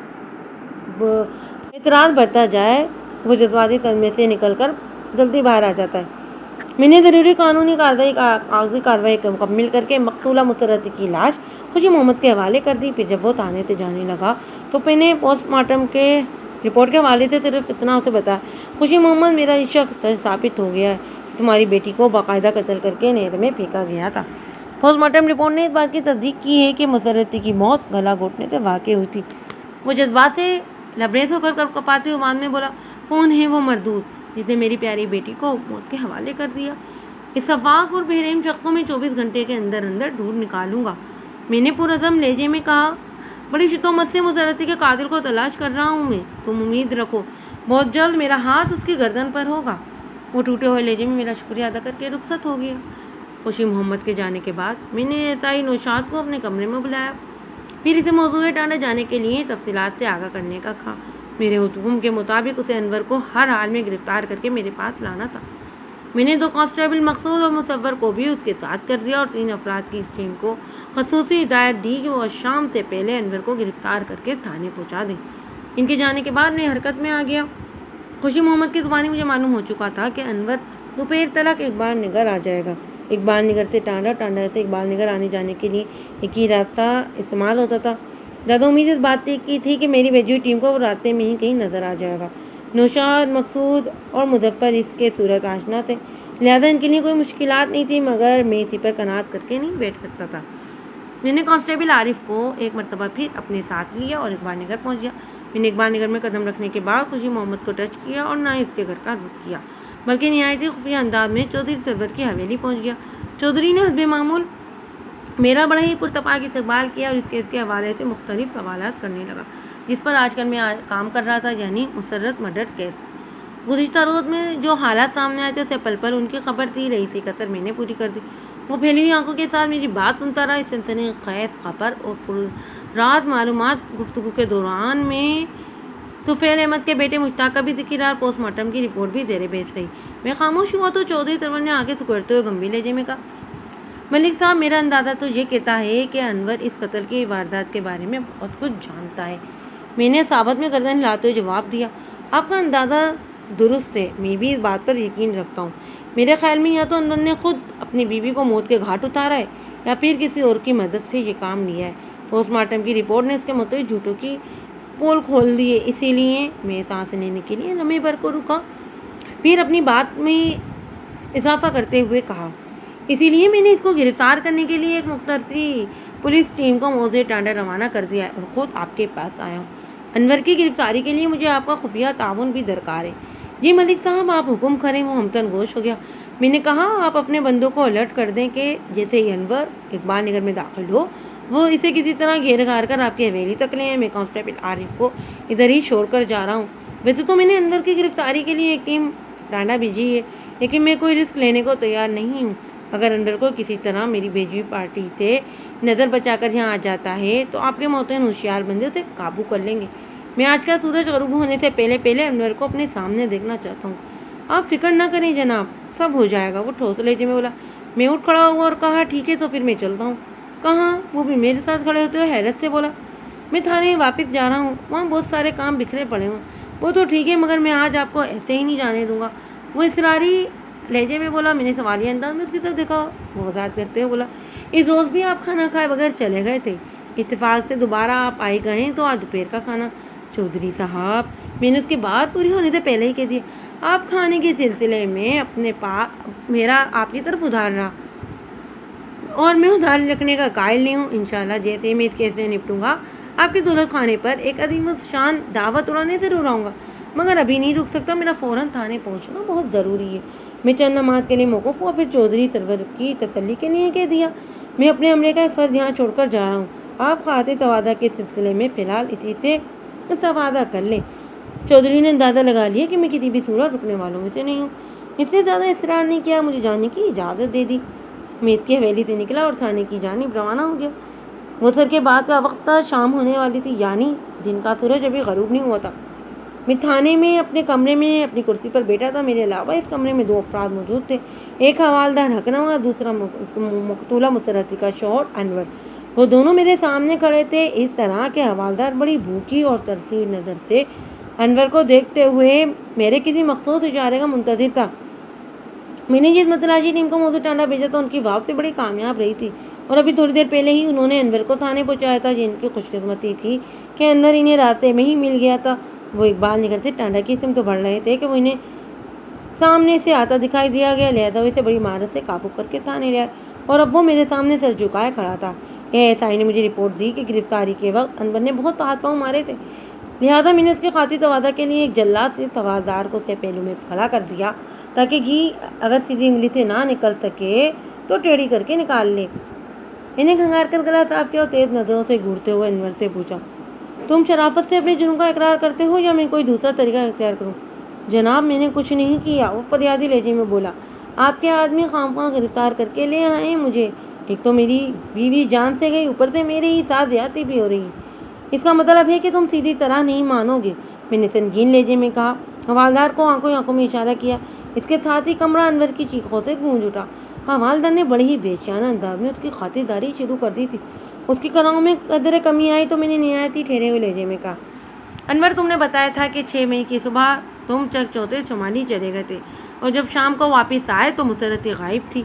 اعتراض بڑھتا جائے وہ جذباتی صدمے سے نکل کر جلدی باہر آ جاتا ہے۔ میں نے ضروری قانونی کاغذی کارروائی مکمل کر کے مقتولہ مسرتی کی لاش خوشی محمد کے حوالے کر دی۔ پھر جب وہ تھانے سے جانے لگا تو میں نے پوسٹ مارٹم کے رپورٹ کے حوالے سے صرف اتنا اسے بتایا، خوشی محمد میرا یہ شخص ثابت ہو گیا ہے کہ تمہاری بیٹی کو باقاعدہ قتل کر کے نہر میں پھینکا گیا تھا۔ پوسٹ مارٹم رپورٹ نے اس بات کی تصدیق کی ہے کہ مسرتی کی موت گلا گھونٹنے سے واقع ہوئی تھی۔ وہ جذبات سے لبریز ہو کر کپاتے ہوئے بعد میں بولا، کون ہے وہ مردود جس نے میری پیاری بیٹی کو موت کے حوالے کر دیا؟ اس شفاق اور بہرحم شخص کو میں 24 گھنٹے کے اندر ڈھونڈ نکالوں گا، میں نے پرعزم لہجے میں کہا۔ بڑی شدت سے مسرتی کے قاتل کو تلاش کر رہا ہوں میں، تم امید رکھو بہت جلد میرا ہاتھ اس کی گردن پر ہوگا۔ وہ ٹوٹے ہوئے لہجے میں میرا شکریہ ادا کر کے رخصت ہو گیا۔ خوشی محمد کے جانے کے بعد میں نے عطائی نوشاد کو اپنے کمرے میں بلایا، پھر اسے موضوع ٹانڈا جانے کے لیے تفصیلات سے آگاہ کرنے کا کہا۔ میرے حکم کے مطابق اسے انور کو ہر حال میں گرفتار کر کے میرے پاس لانا تھا۔ میں نے 2 کانسٹیبل مقصود اور مصور کو بھی اس کے ساتھ کر دیا اور 3 افراد کی اس ٹیم کو خصوصی ہدایت دی کہ وہ شام سے پہلے انور کو گرفتار کر کے تھانے پہنچا دیں۔ ان کے جانے کے بعد میں حرکت میں آ گیا۔ خوشی محمد کی زبانی مجھے معلوم ہو چکا تھا کہ انور دوپہر تک اقبال نگر آ جائے گا۔ اقبال نگر سے ٹانڈا، ٹانڈا سے اقبال نگر آنے جانے کے لیے ایک ہی راستہ استعمال ہوتا تھا۔ زیادہ امید اس بات کی تھی کہ میری بھیجی ہوئی ٹیم کو وہ راستے میں ہی کہیں نظر آ جائے گا۔ نوشاد، مقصود اور مظفر اس کے صورت آشنا تھے، لہٰذا ان کے لیے کوئی مشکلات نہیں تھی، مگر میں اسی پر قناعت کر کے نہیں بیٹھ سکتا تھا۔ میں نے کانسٹیبل عارف کو ایک مرتبہ پھر اپنے ساتھ لیا اور اقبال نگر پہنچ گیا۔ میں نے اقبال نگر میں قدم رکھنے کے بعد خوشی محمد کو ٹچ کیا اور نہ اس کے گھر کا رخ کیا، بلکہ نہایت ہی خفیہ انداز میں چودھری سرور کی حویلی پہنچ گیا۔ چودھری نے حسب معمول میرا بڑا ہی پرتپاک استقبال کیا اور اس کیس کے حوالے سے مختلف سوالات کرنے لگا جس پر آج کل میں کام کر رہا تھا، یعنی مسرت مرڈر کیس۔ گزشتہ روز میں جو حالات سامنے آئے تھے اسے پل پل ان کی خبر تھی، رئیسی قطر میں نے پوری کر دی۔ وہ پھیلی ہوئی آنکھوں کے ساتھ میری بات سنتا رہا۔ اس سنسنی خیز خبر اور رات معلومات گفتگو کے دوران میں طفیل احمد کے بیٹے مشتاق کا بھی ذکر رہا اور پوسٹ مارٹم کی رپورٹ بھی زیر بحث رہی۔ میں خاموش ہوا تو چودھری سرور نے آگے سکڑتے ہوئے گمبھیر لہجے میں کہا، ملک صاحب، میرا اندازہ تو یہ کہتا ہے کہ انور اس قتل کی واردات کے بارے میں بہت کچھ جانتا ہے۔ میں نے ثابت میں گردن ہلاتے ہوئے جواب دیا، آپ کا اندازہ درست ہے، میں بھی اس بات پر یقین رکھتا ہوں۔ میرے خیال میں یا تو انور نے خود اپنی بیوی کو موت کے گھاٹ اتارا ہے یا پھر کسی اور کی مدد سے یہ کام لیا ہے۔ پوسٹ مارٹم کی رپورٹ نے اس کے متعلق جھوٹوں کی پول کھول دی ہے، اسی لیے میں سانس لینے کے لیے لمحے بھر کو رکا، پھر اپنی بات میں اضافہ کرتے ہوئے کہا، اسی لیے میں نے اس کو گرفتار کرنے کے لیے ایک مختصری پولیس ٹیم کو موضع ٹانڈا روانہ کر دیا ہے اور خود آپ کے پاس آیا ہوں۔ انور کی گرفتاری کے لیے مجھے آپ کا خفیہ تعاون بھی درکار ہے۔ جی ملک صاحب، آپ حکم کریں۔ وہ ہمتن گوش ہو گیا۔ میں نے کہا، آپ اپنے بندوں کو الرٹ کر دیں کہ جیسے ہی انور اقبال نگر میں داخل ہو وہ اسے کسی طرح گھیر گھار کر آپ کی حویلی تک لے آئے۔ میں کانسٹیبل عارف کو ادھر ہی چھوڑ کر جا رہا ہوں۔ ویسے تو میں نے انور کی گرفتاری کے لیے ایک ٹیم ٹانڈا بھیجی ہے، لیکن میں کوئی رسک لینے کو تیار نہیں ہوں۔ اگر انور کو کسی طرح میری بھیجی ہوئی پارٹی سے نظر بچا کر یہاں آ جاتا ہے تو آپ کے موتین ہوشیار بندے اسے قابو کر لیں گے۔ میں آج کا سورج غروب ہونے سے پہلے انور کو اپنے سامنے دیکھنا چاہتا ہوں۔ آپ فکر نہ کریں جناب، سب ہو جائے گا، وہ ٹھوس لہجے میں بولا۔ میں اٹھ کھڑا ہوا اور کہا، ٹھیک ہے تو پھر میں چلتا ہوں۔ کہاں؟ وہ بھی میرے ساتھ کھڑے ہوتے ہوئے حیرت سے بولا۔ میں تھانے واپس جا رہا ہوں، وہاں بہت سارے کام بکھرے پڑے ہوں۔ وہ تو ٹھیک ہے، مگر میں آج آپ کو ایسے ہی نہیں جانے دوں گا، وہ اصراری لہجے میں بولا۔ میں نے سوالیہ انداز میں اس کی طرف دیکھا۔ وہ وضاحت کرتے ہوئے بولا، اس روز بھی آپ کھانا کھائے بغیر چلے گئے تھے، اتفاق سے دوبارہ آپ آئے گئے تو آج دوپہر کا کھانا۔ چودھری صاحب، میں نے اس کی بات پوری ہونے سے پہلے ہی کہہ دیا، آپ کھانے کے سلسلے میں اپنے پاس میرا آپ کی طرف ادھار رہا اور میں ادھار رکھنے کا قائل نہیں ہوں۔ انشاءاللہ جیسے ہی میں اس کیس سے نپٹوں گا آپ کے دولت خانے پر ایک عظیم الشان دعوت اڑانے ضرور آؤں گا، مگر ابھی نہیں رک سکتا، میرا فوراً تھانے پہنچنا بہت ضروری ہے۔ میں چند نماز کے لیے موقوف ہوا، پھر چودھری سرور کی تسلی کے لیے کہہ دیا، میں اپنے عملے کا ایک فرض یہاں چھوڑ کر جا رہا ہوں، آپ خاطر توادہ کے سلسلے میں فی الحال اسی سے استفادہ کر لیں۔ چودھری نے اندازہ لگا لیا کہ میں کسی بھی صورت رکنے والوں میں سے نہیں ہوں، اس نے زیادہ اصرار نہیں کیا، مجھے جانے کی اجازت دے دی۔ میں اس کی حویلی سے نکلا اور تھانے کی جانب روانہ ہو گیا۔ وہ سر کے بعد کا وقت تھا، شام ہونے والی تھی، یعنی دن کا سورج ابھی غروب نہیں ہوا تھا۔ میں تھانے میں اپنے کمرے میں اپنی کرسی پر بیٹھا تھا۔ میرے علاوہ اس کمرے میں دو افراد موجود تھے، ایک حوالدار حقنواز، دوسرا مقتولہ مسرتی کا شوہر انور۔ وہ دونوں میرے سامنے کھڑے تھے، اس طرح کہ حوالدار بڑی بھوکی اور ترسی ہوئی نظر سے انور کو دیکھتے ہوئے میرے کسی مخصوص اشارے کا منتظر تھا۔ میں نے جس متلاشی ٹیم کو موضوع ٹانڈا بھیجا تھا ان کی واپسی بڑی کامیاب رہی تھی، اور ابھی تھوڑی دیر پہلے ہی انہوں نے انور کو تھانے پہنچایا تھا۔ جن کی خوش قسمتی تھی کہ انور انہیں راستے میں ہی مل گیا تھا۔ وہ اقبال نگر سے ٹانڈا کی سمت بڑھ رہے تھے کہ وہ انہیں سامنے سے آتا دکھائی دیا گیا، لہذا وہ اسے بڑی مہارت سے قابو کر کے تھانے لے آئے، اور اب وہ میرے سامنے سر جھکائے کھڑا تھا۔ ASI نے مجھے رپورٹ دی کہ گرفتاری کے وقت انور نے بہت ہاتھ پاؤں مارے تھے، لہذا میں نے اس کے خاطر توادہ کے لیے ایک جلاد سے توادار کو اس کے پہلو میں کھڑا کر دیا تاکہ گھی اگر سیدھی انگلی سے نہ نکل سکے تو ٹیڑھی کر کے نکال لے۔ انہیں کھنگار کر گلا صاف کیا اور تیز نظروں سے گھورتے ہوئے انور سے پوچھا، تم شرافت سے اپنے جرم کا اقرار کرتے ہو یا میں کوئی دوسرا طریقہ اختیار کروں؟ جناب، میں نے کچھ نہیں کیا، وہ فریادی لہجے میں بولا۔ آپ کے آدمی خامخواہ گرفتار کر کے لے آئے ہیں مجھے، ایک تو میری بیوی جان سے گئی، اوپر سے میرے ہی ساتھ زیادتی بھی ہو رہی ہے، اس کا مطلب ہے کہ تم سیدھی طرح نہیں مانو گے، میں نے سنگین لہجے میں کہا۔ حوالدار کو آنکھوں میں اشارہ کیا، اس کے ساتھ ہی کمرہ انور کی چیخوں سے گونج اٹھا۔ حوالدار نے بڑے ہی بےچینہ انداز میں اس کی خاطرداری شروع کر دی تھی۔ اس کی کراؤں میں قدرے کمی آئی تو میں نے نہایت ہی ٹھہرے ہوئے لہجے میں کہا، انور، تم نے بتایا تھا کہ 6 مئی کی صبح تم چک چوتھے شمالی چلے گئے تھے اور جب شام کو واپس آئے تو مسرتی غائب تھی،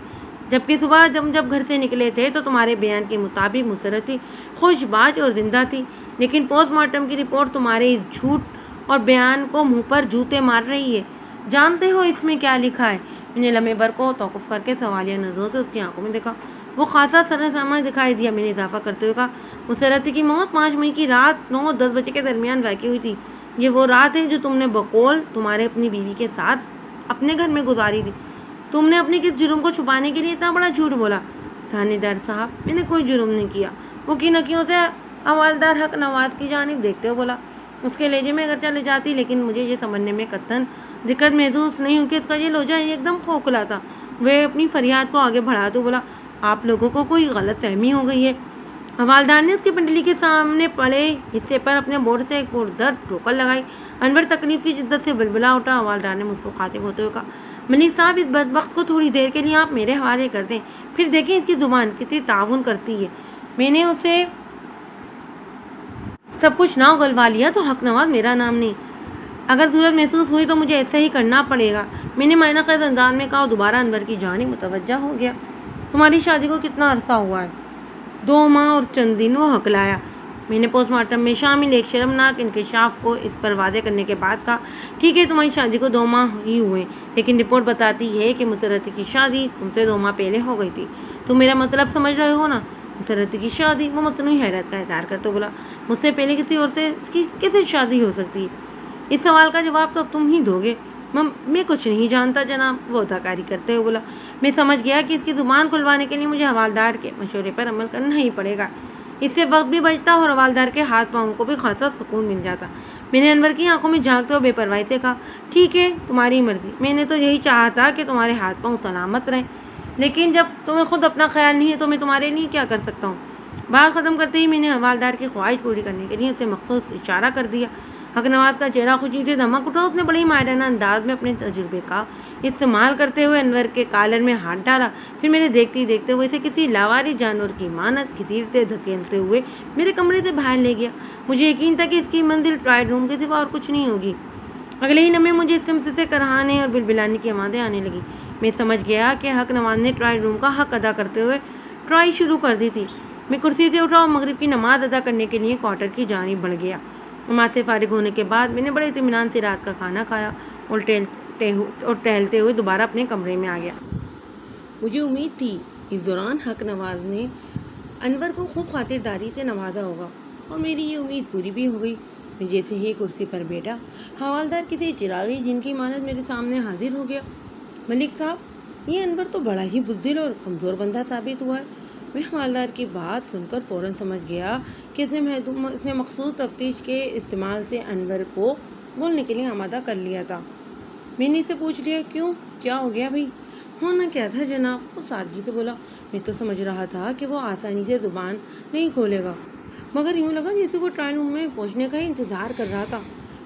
جبکہ صبح جب گھر سے نکلے تھے تو تمہارے بیان کے مطابق مسرتی خوش باش اور زندہ تھی، لیکن پوسٹ مارٹم کی رپورٹ تمہارے اس جھوٹ اور بیان کو منہ پر جوتے مار رہی ہے۔ جانتے ہو اس میں کیا لکھا ہے؟ میں نے لمحے بھر کو توقف کر کے سوالیہ نظروں سے اس کی آنکھوں میں دیکھا۔ وہ خاصا سرسامہ دکھائی دیا۔ میں نے اضافہ کرتے ہوئے کہا، مسرتی کی موت 5 مئی کی رات 9 اور 10 بجے کے درمیان واقع ہوئی تھی۔ یہ وہ رات ہے جو تم نے بقول تمہارے اپنی بیوی کے ساتھ اپنے گھر میں گزاری تھی۔ تم نے اپنے کس جرم کو چھپانے کے لیے اتنا بڑا جھوٹ بولا؟ تھانے دار صاحب، میں نے کوئی جرم نہیں کیا، وہ کی نکیوں سے حوالدار حق نواز کی جانب دیکھتے ہوئے بولا۔ اس کے لہجے میں اگرچہ لے جاتی، لیکن مجھے یہ سمجھنے میں قطعاً دقت محسوس نہیں ہوئی کہ اس کا یہ لہجہ ایک دم کھوکھلا تھا۔ وہ اپنی فریاد کو آگے بڑھاتے بولا، آپ لوگوں کو کوئی غلط فہمی ہو گئی ہے۔ حوالدار نے اس کی پنڈلی کے سامنے پڑے حصے پر اپنے بورڈ سے ایک پردرد ٹھوکر لگائی۔ انور تکلیف کی شدت سے بلبلا اٹھا۔ حوالدار نے مجھ کو خاطب ہوتے ہوئے کہا، ملک صاحب اس بدبخت کو تھوڑی دیر کے لیے آپ میرے حوالے کر دیں، پھر دیکھیں اس کی زبان کتنی تعاون کرتی ہے۔ میں نے اسے سب کچھ نہ اگلوا لیا تو حق نواز میرا نام نہیں۔ اگر ضرورت محسوس ہوئی تو مجھے ایسا ہی کرنا پڑے گا، میں نے معنی خیز انداز میں کہا اور دوبارہ انور کی جانب متوجہ ہو گیا۔ تمہاری شادی کو کتنا عرصہ ہوا ہے؟ 2 ماہ اور چند دن، وہ ہکلایا۔ میں نے پوسٹ مارٹم میں شامل ایک شرمناک انکشاف کو اس پر واضح کرنے کے بعد کہا، ٹھیک ہے تمہاری شادی کو 2 ماہ ہی ہوئے، لیکن رپورٹ بتاتی ہے کہ مسرتی کی شادی تم سے 2 ماہ پہلے ہو گئی تھی۔ تم میرا مطلب سمجھ رہے ہو نا؟ مسرتی کی شادی؟ وہ مصنوعی حیرت کا اظہار کرتے بولا، مجھ سے پہلے کسی اور سے اس کی کیسے شادی ہو سکتی ہے؟ اس سوال کا جواب تو اب تم ہی دو گے۔ میں کچھ نہیں جانتا جناب، وہ اداکاری کرتے ہوئے بولا۔ میں سمجھ گیا کہ اس کی زبان کھلوانے کے لیے مجھے حوالدار کے مشورے پر عمل کرنا ہی پڑے گا، اس سے وقت بھی بچتا اور حوالدار کے ہاتھ پاؤں کو بھی خاصا سکون مل جاتا۔ میں نے انور کی آنکھوں میں جھانکتے ہوئے بے پرواہی سے کہا، ٹھیک ہے تمہاری مرضی، میں نے تو یہی چاہا تھا کہ تمہارے ہاتھ پاؤں سلامت رہیں، لیکن جب تمہیں خود اپنا خیال نہیں ہے تو میں تمہارے لیے کیا کر سکتا ہوں؟ بات ختم کرتے ہی میں نے حوالدار کی خواہش پوری کرنے کے لیے اسے مخصوص اشارہ کر دیا۔ حق نواز کا چہرہ خوشی سے دمک اٹھا، اس نے بڑی ماہرانہ انداز میں اپنے تجربے کا استعمال کرتے ہوئے انور کے کالر میں ہاتھ ڈالا، پھر میرے دیکھتے ہی دیکھتے ہوئے اسے کسی لاوارث جانور کی مانند گھسیٹتے دھکیلتے ہوئے میرے کمرے سے باہر لے گیا۔ مجھے یقین تھا کہ اس کی منزل ٹرائل روم کے سوا اور کچھ نہیں ہوگی۔ اگلے ہی لمحے مجھے اس سمت سے کرہانے اور بلبلانے کی آوازیں آنے لگی۔ میں سمجھ گیا کہ حق نواز نے ٹرائل روم کا حق ادا کرتے ہوئے ٹرائی شروع کر دی تھی۔ میں کرسی سے اٹھا اور مغرب کی نماز ادا کرنے کے لیے کوارٹر کی جانب بڑھ گیا۔ نماز سے فارغ ہونے کے بعد میں نے بڑے اطمینان سے رات کا کھانا کھایا اور ٹہلتے ہوئے دوبارہ اپنے کمرے میں آ گیا۔ مجھے امید تھی اس دوران حق نواز نے انور کو خوب خاطرداری سے نوازا ہوگا، اور میری یہ امید پوری بھی ہو گئی۔ میں جیسے ہی کرسی پر بیٹھا، حوالدار کسی چراغی جن کی مانند میرے سامنے حاضر ہو گیا۔ ملک صاحب، یہ انور تو بڑا ہی بزدل اور کمزور بندہ ثابت ہوا ہے۔ میں حوالدار کی بات سن کر فوراً سمجھ گیا کہ اس نے مخصوص تفتیش کے استعمال سے انور کو بولنے کے لیے آمادہ کر لیا تھا۔ میں نے اسے پوچھ لیا، کیوں، کیا ہو گیا بھائی؟ ہونا کیا تھا جناب، وہ سادگی سے بولا۔ میں تو سمجھ رہا تھا کہ وہ آسانی سے زبان نہیں کھولے گا، مگر یوں لگا جیسے وہ ٹرائل روم میں پہنچنے کا انتظار کر رہا تھا۔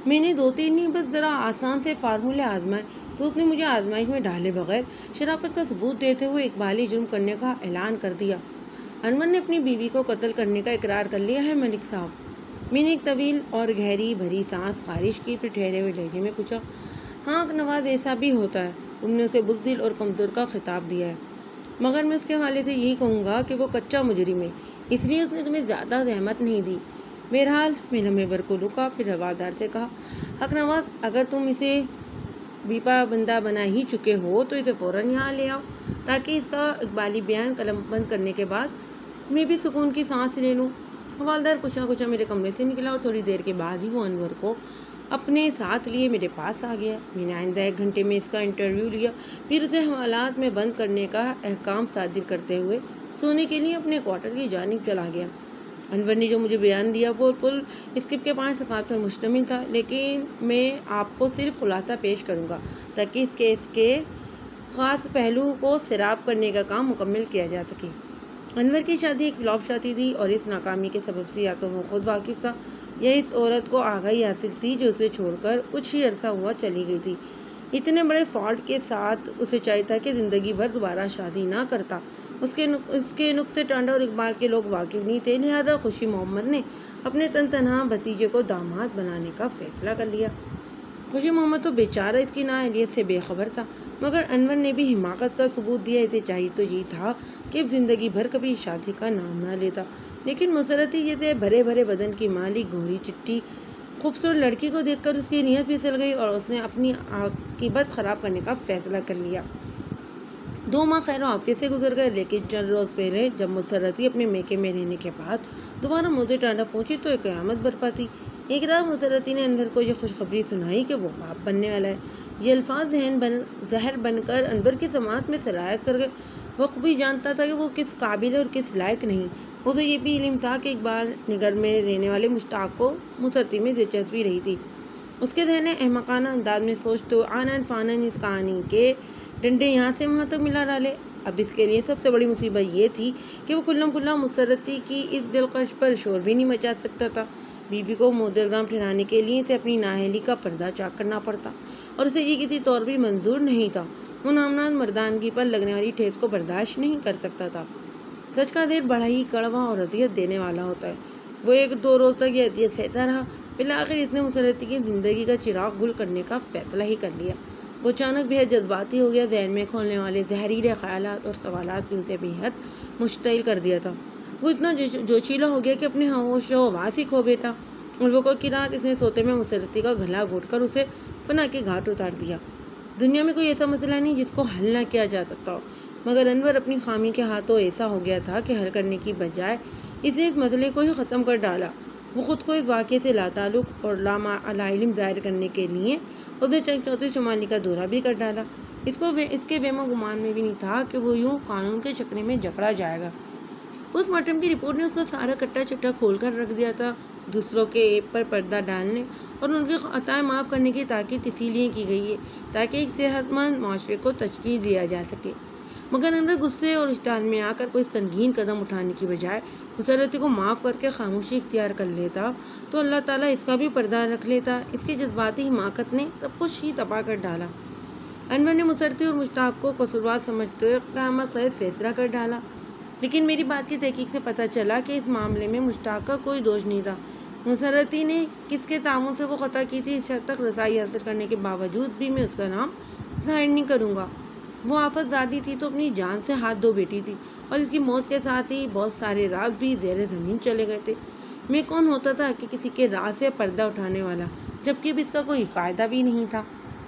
میں نے 2-3 نہیں بس ذرا آسان سے فارمولے آزمائے تو اس نے مجھے آزمائش میں ڈالے بغیر شرافت کا ثبوت دیتے ہوئے اقبالی جرم کرنے کا اعلان کر دیا۔ انور نے اپنی بیوی کو قتل کرنے کا اقرار کر لیا ہے ملک صاحب۔ میں نے ایک طویل اور گہری بھری سانس خارج کی، پھر ٹھہرے ہوئے لہجے میں پوچھا، ہاں نواز ایسا بھی ہوتا ہے، تم نے اسے بزدل اور کمزور کا خطاب دیا ہے، مگر میں اس کے حوالے سے یہی کہوں گا کہ وہ کچا مجرم ہے، اس لیے اس نے تمہیں زیادہ زحمت نہیں دی۔ بہرحال میں لمحے بھر کو رکا، پھر حوالدار سے کہا، حق نواز، اگر تم اسے بیپا بندہ بنا ہی چکے ہو تو اسے فوراً یہاں لے آؤ، تاکہ اس کا اقبالی بیان قلم بند کرنے کے بعد میں بھی سکون کی سانس لے لوں۔ حوالدار کچھ میرے کمرے سے نکلا اور تھوڑی دیر کے بعد ہی وہ انور کو اپنے ساتھ لیے میرے پاس آ گیا۔ میں نے آئندہ 1 گھنٹے میں اس کا انٹرویو لیا، پھر اسے حوالات میں بند کرنے کا احکام صادر کرتے ہوئے سونے کے لیے اپنے کوارٹر کی جانب چلا گیا۔ انور نے جو مجھے بیان دیا وہ فل اسکرپٹ کے 5 صفحات پر مشتمل تھا، لیکن میں آپ کو صرف خلاصہ پیش کروں گا تاکہ اس کیس کے خاص پہلو کو سیراب کرنے کا کام مکمل کیا جا سکے۔ انور کی شادی ایک فلاپ شادی تھی، اور اس ناکامی کے سبب سے یا تو وہ خود واقف تھا یا اس عورت کو آگاہی حاصل تھی جو اسے چھوڑ کر کچھ ہی عرصہ ہوا چلی گئی تھی۔ اتنے بڑے فالٹ کے ساتھ اسے چاہیے تھا کہ زندگی بھر دوبارہ شادی نہ کرتا۔ اس کے نقصے ٹانڈا اور اقبال کے لوگ واقف نہیں تھے، لہذا خوشی محمد نے اپنے تنہا بھتیجے کو داماد بنانے کا فیصلہ کر لیا۔ خوشی محمد تو بیچارہ اس کی نااہلیت سے بے خبر تھا، مگر انور نے بھی حماقت کا ثبوت دیا۔ اسے چاہیے تو یہ تھا کہ زندگی بھر کبھی شادی کا نام نہ لیتا، لیکن مسرتی جیسے بھرے بھرے بدن کی مالک گھوڑی چٹی خوبصورت لڑکی کو دیکھ کر اس کی نیت پھسل گئی اور اس نے اپنی عاقبت خراب کرنے کا فیصلہ کر لیا۔ 2 ماہ خیر و عافیت سے گزر گئے، لیکن چند روز پہلے جب مسرتی اپنے میکے میں رہنے کے بعد دوبارہ موزے ٹانڈا پہنچی تو ایک قیامت برپا تھی۔ ایک رات مسرتی نے انور کو یہ خوشخبری سنائی کہ وہ باپ بننے والا ہے۔ یہ الفاظ زہر بن کر انور کی سماعت میں سرایت کر گئے۔ وہ خوبی جانتا تھا کہ وہ کس قابل ہے اور کس لائق نہیں۔ اسے یہ بھی علم تھا کہ اقبال نگر میں رہنے والے مشتاق کو مسرتی میں دلچسپی رہی تھی۔ اس کے ذہن نے احمقانہ انداز میں سوچتے ہوئے آنن فانن اس کہانی کے ڈنڈے یہاں سے وہاں تک ملا ڈالے۔ اب اس کے لیے سب سے بڑی مصیبت یہ تھی کہ وہ کلم کلا مسرتی کی اس دلکش پر شور بھی نہیں مچا سکتا تھا۔ بیوی کو مورد الزام ٹھہرانے کے لیے اسے اپنی نااہلی کا پردہ چاک کرنا پڑتا، اور اسے یہ کسی طور بھی منظور نہیں تھا۔ وہ نامناز مردانگی پر لگنے والی ٹھیس کو برداشت نہیں کر سکتا تھا۔ سچ کا دیر بڑا ہی کڑوا اور اذیت دینے والا ہوتا ہے۔ وہ 1-2 روز تک یہ اذیت سہتا رہا۔ بالآخر اس نے مسرتی کی زندگی کا چراغ گل کرنے کا فیصلہ ہی کر لیا۔ وہ اچانک بے حد جذباتی ہو گیا۔ ذہن میں کھولنے والے زہریلے خیالات اور سوالات نے اسے بے حد مشتعل کر دیا تھا۔ وہ اتنا جوشیلا ہو گیا کہ اپنے ہوش و حواس ہی کھو بیٹھا۔ الفقر کی رات اس نے سوتے میں مسرتی کا گلا گھونٹ کر اسے فنا کے گھاٹ اتار دیا۔ دنیا میں کوئی ایسا مسئلہ نہیں جس کو حل نہ کیا جا سکتا ہو، مگر انور اپنی خامی کے ہاتھوں ایسا ہو گیا تھا کہ حل کرنے کی بجائے اس نے اس مسئلے کو ہی ختم کر ڈالا۔ وہ خود کو اس واقعے سے لاتعلق اور لاعلم ظاہر کرنے کے لیے اس نے چوتھی شمالی کا دورہ بھی کر ڈالا۔ اس کے وہم و گمان میں بھی نہیں تھا کہ وہ یوں قانون کے چکرے میں جکڑا جائے گا۔ پوسٹ مارٹم کی رپورٹ نے اس کا سارا کٹا چٹا کھول کر رکھ دیا تھا۔ دوسروں کے عیب پر پردہ ڈالنے اور ان کی خطائیں معاف کرنے کی تاکید اسی لیے کی گئی ہے تاکہ ایک صحت مند معاشرے کو تشکیل دیا جا سکے۔ مگر انور غصے اور اشتعال میں آ کر کوئی سنگین قدم اٹھانے کی بجائے مسرتی کو معاف کر کے خاموشی اختیار کر لیتا تو اللہ تعالیٰ اس کا بھی پردہ رکھ لیتا۔ اس کی جذباتی حماقت نے سب کچھ ہی تباہ کر ڈالا۔ انور نے مسرتی اور مشتاق کو قصوروار سمجھتے ہوئے قیامت خیز فیصلہ کر ڈالا۔ لیکن میری بات کی تحقیق سے پتہ چلا کہ اس معاملے میں مشتاق کا کوئی دوش نہیں تھا۔ مسرتی نے کس کے تعاون سے وہ خطا کی تھی، اس حد تک رسائی حاصل کرنے کے باوجود بھی میں اس کا نام ظاہر نہیں کروں گا۔ وہ آفت زادی تھی تو اپنی جان سے ہاتھ دھو بیٹھی تھی، اور اس کی موت کے ساتھ ہی بہت سارے راز بھی زیر زمین چلے گئے تھے۔ میں کون ہوتا تھا کہ کسی کے راز سے پردہ اٹھانے والا، جبکہ اب اس کا کوئی فائدہ بھی نہیں تھا۔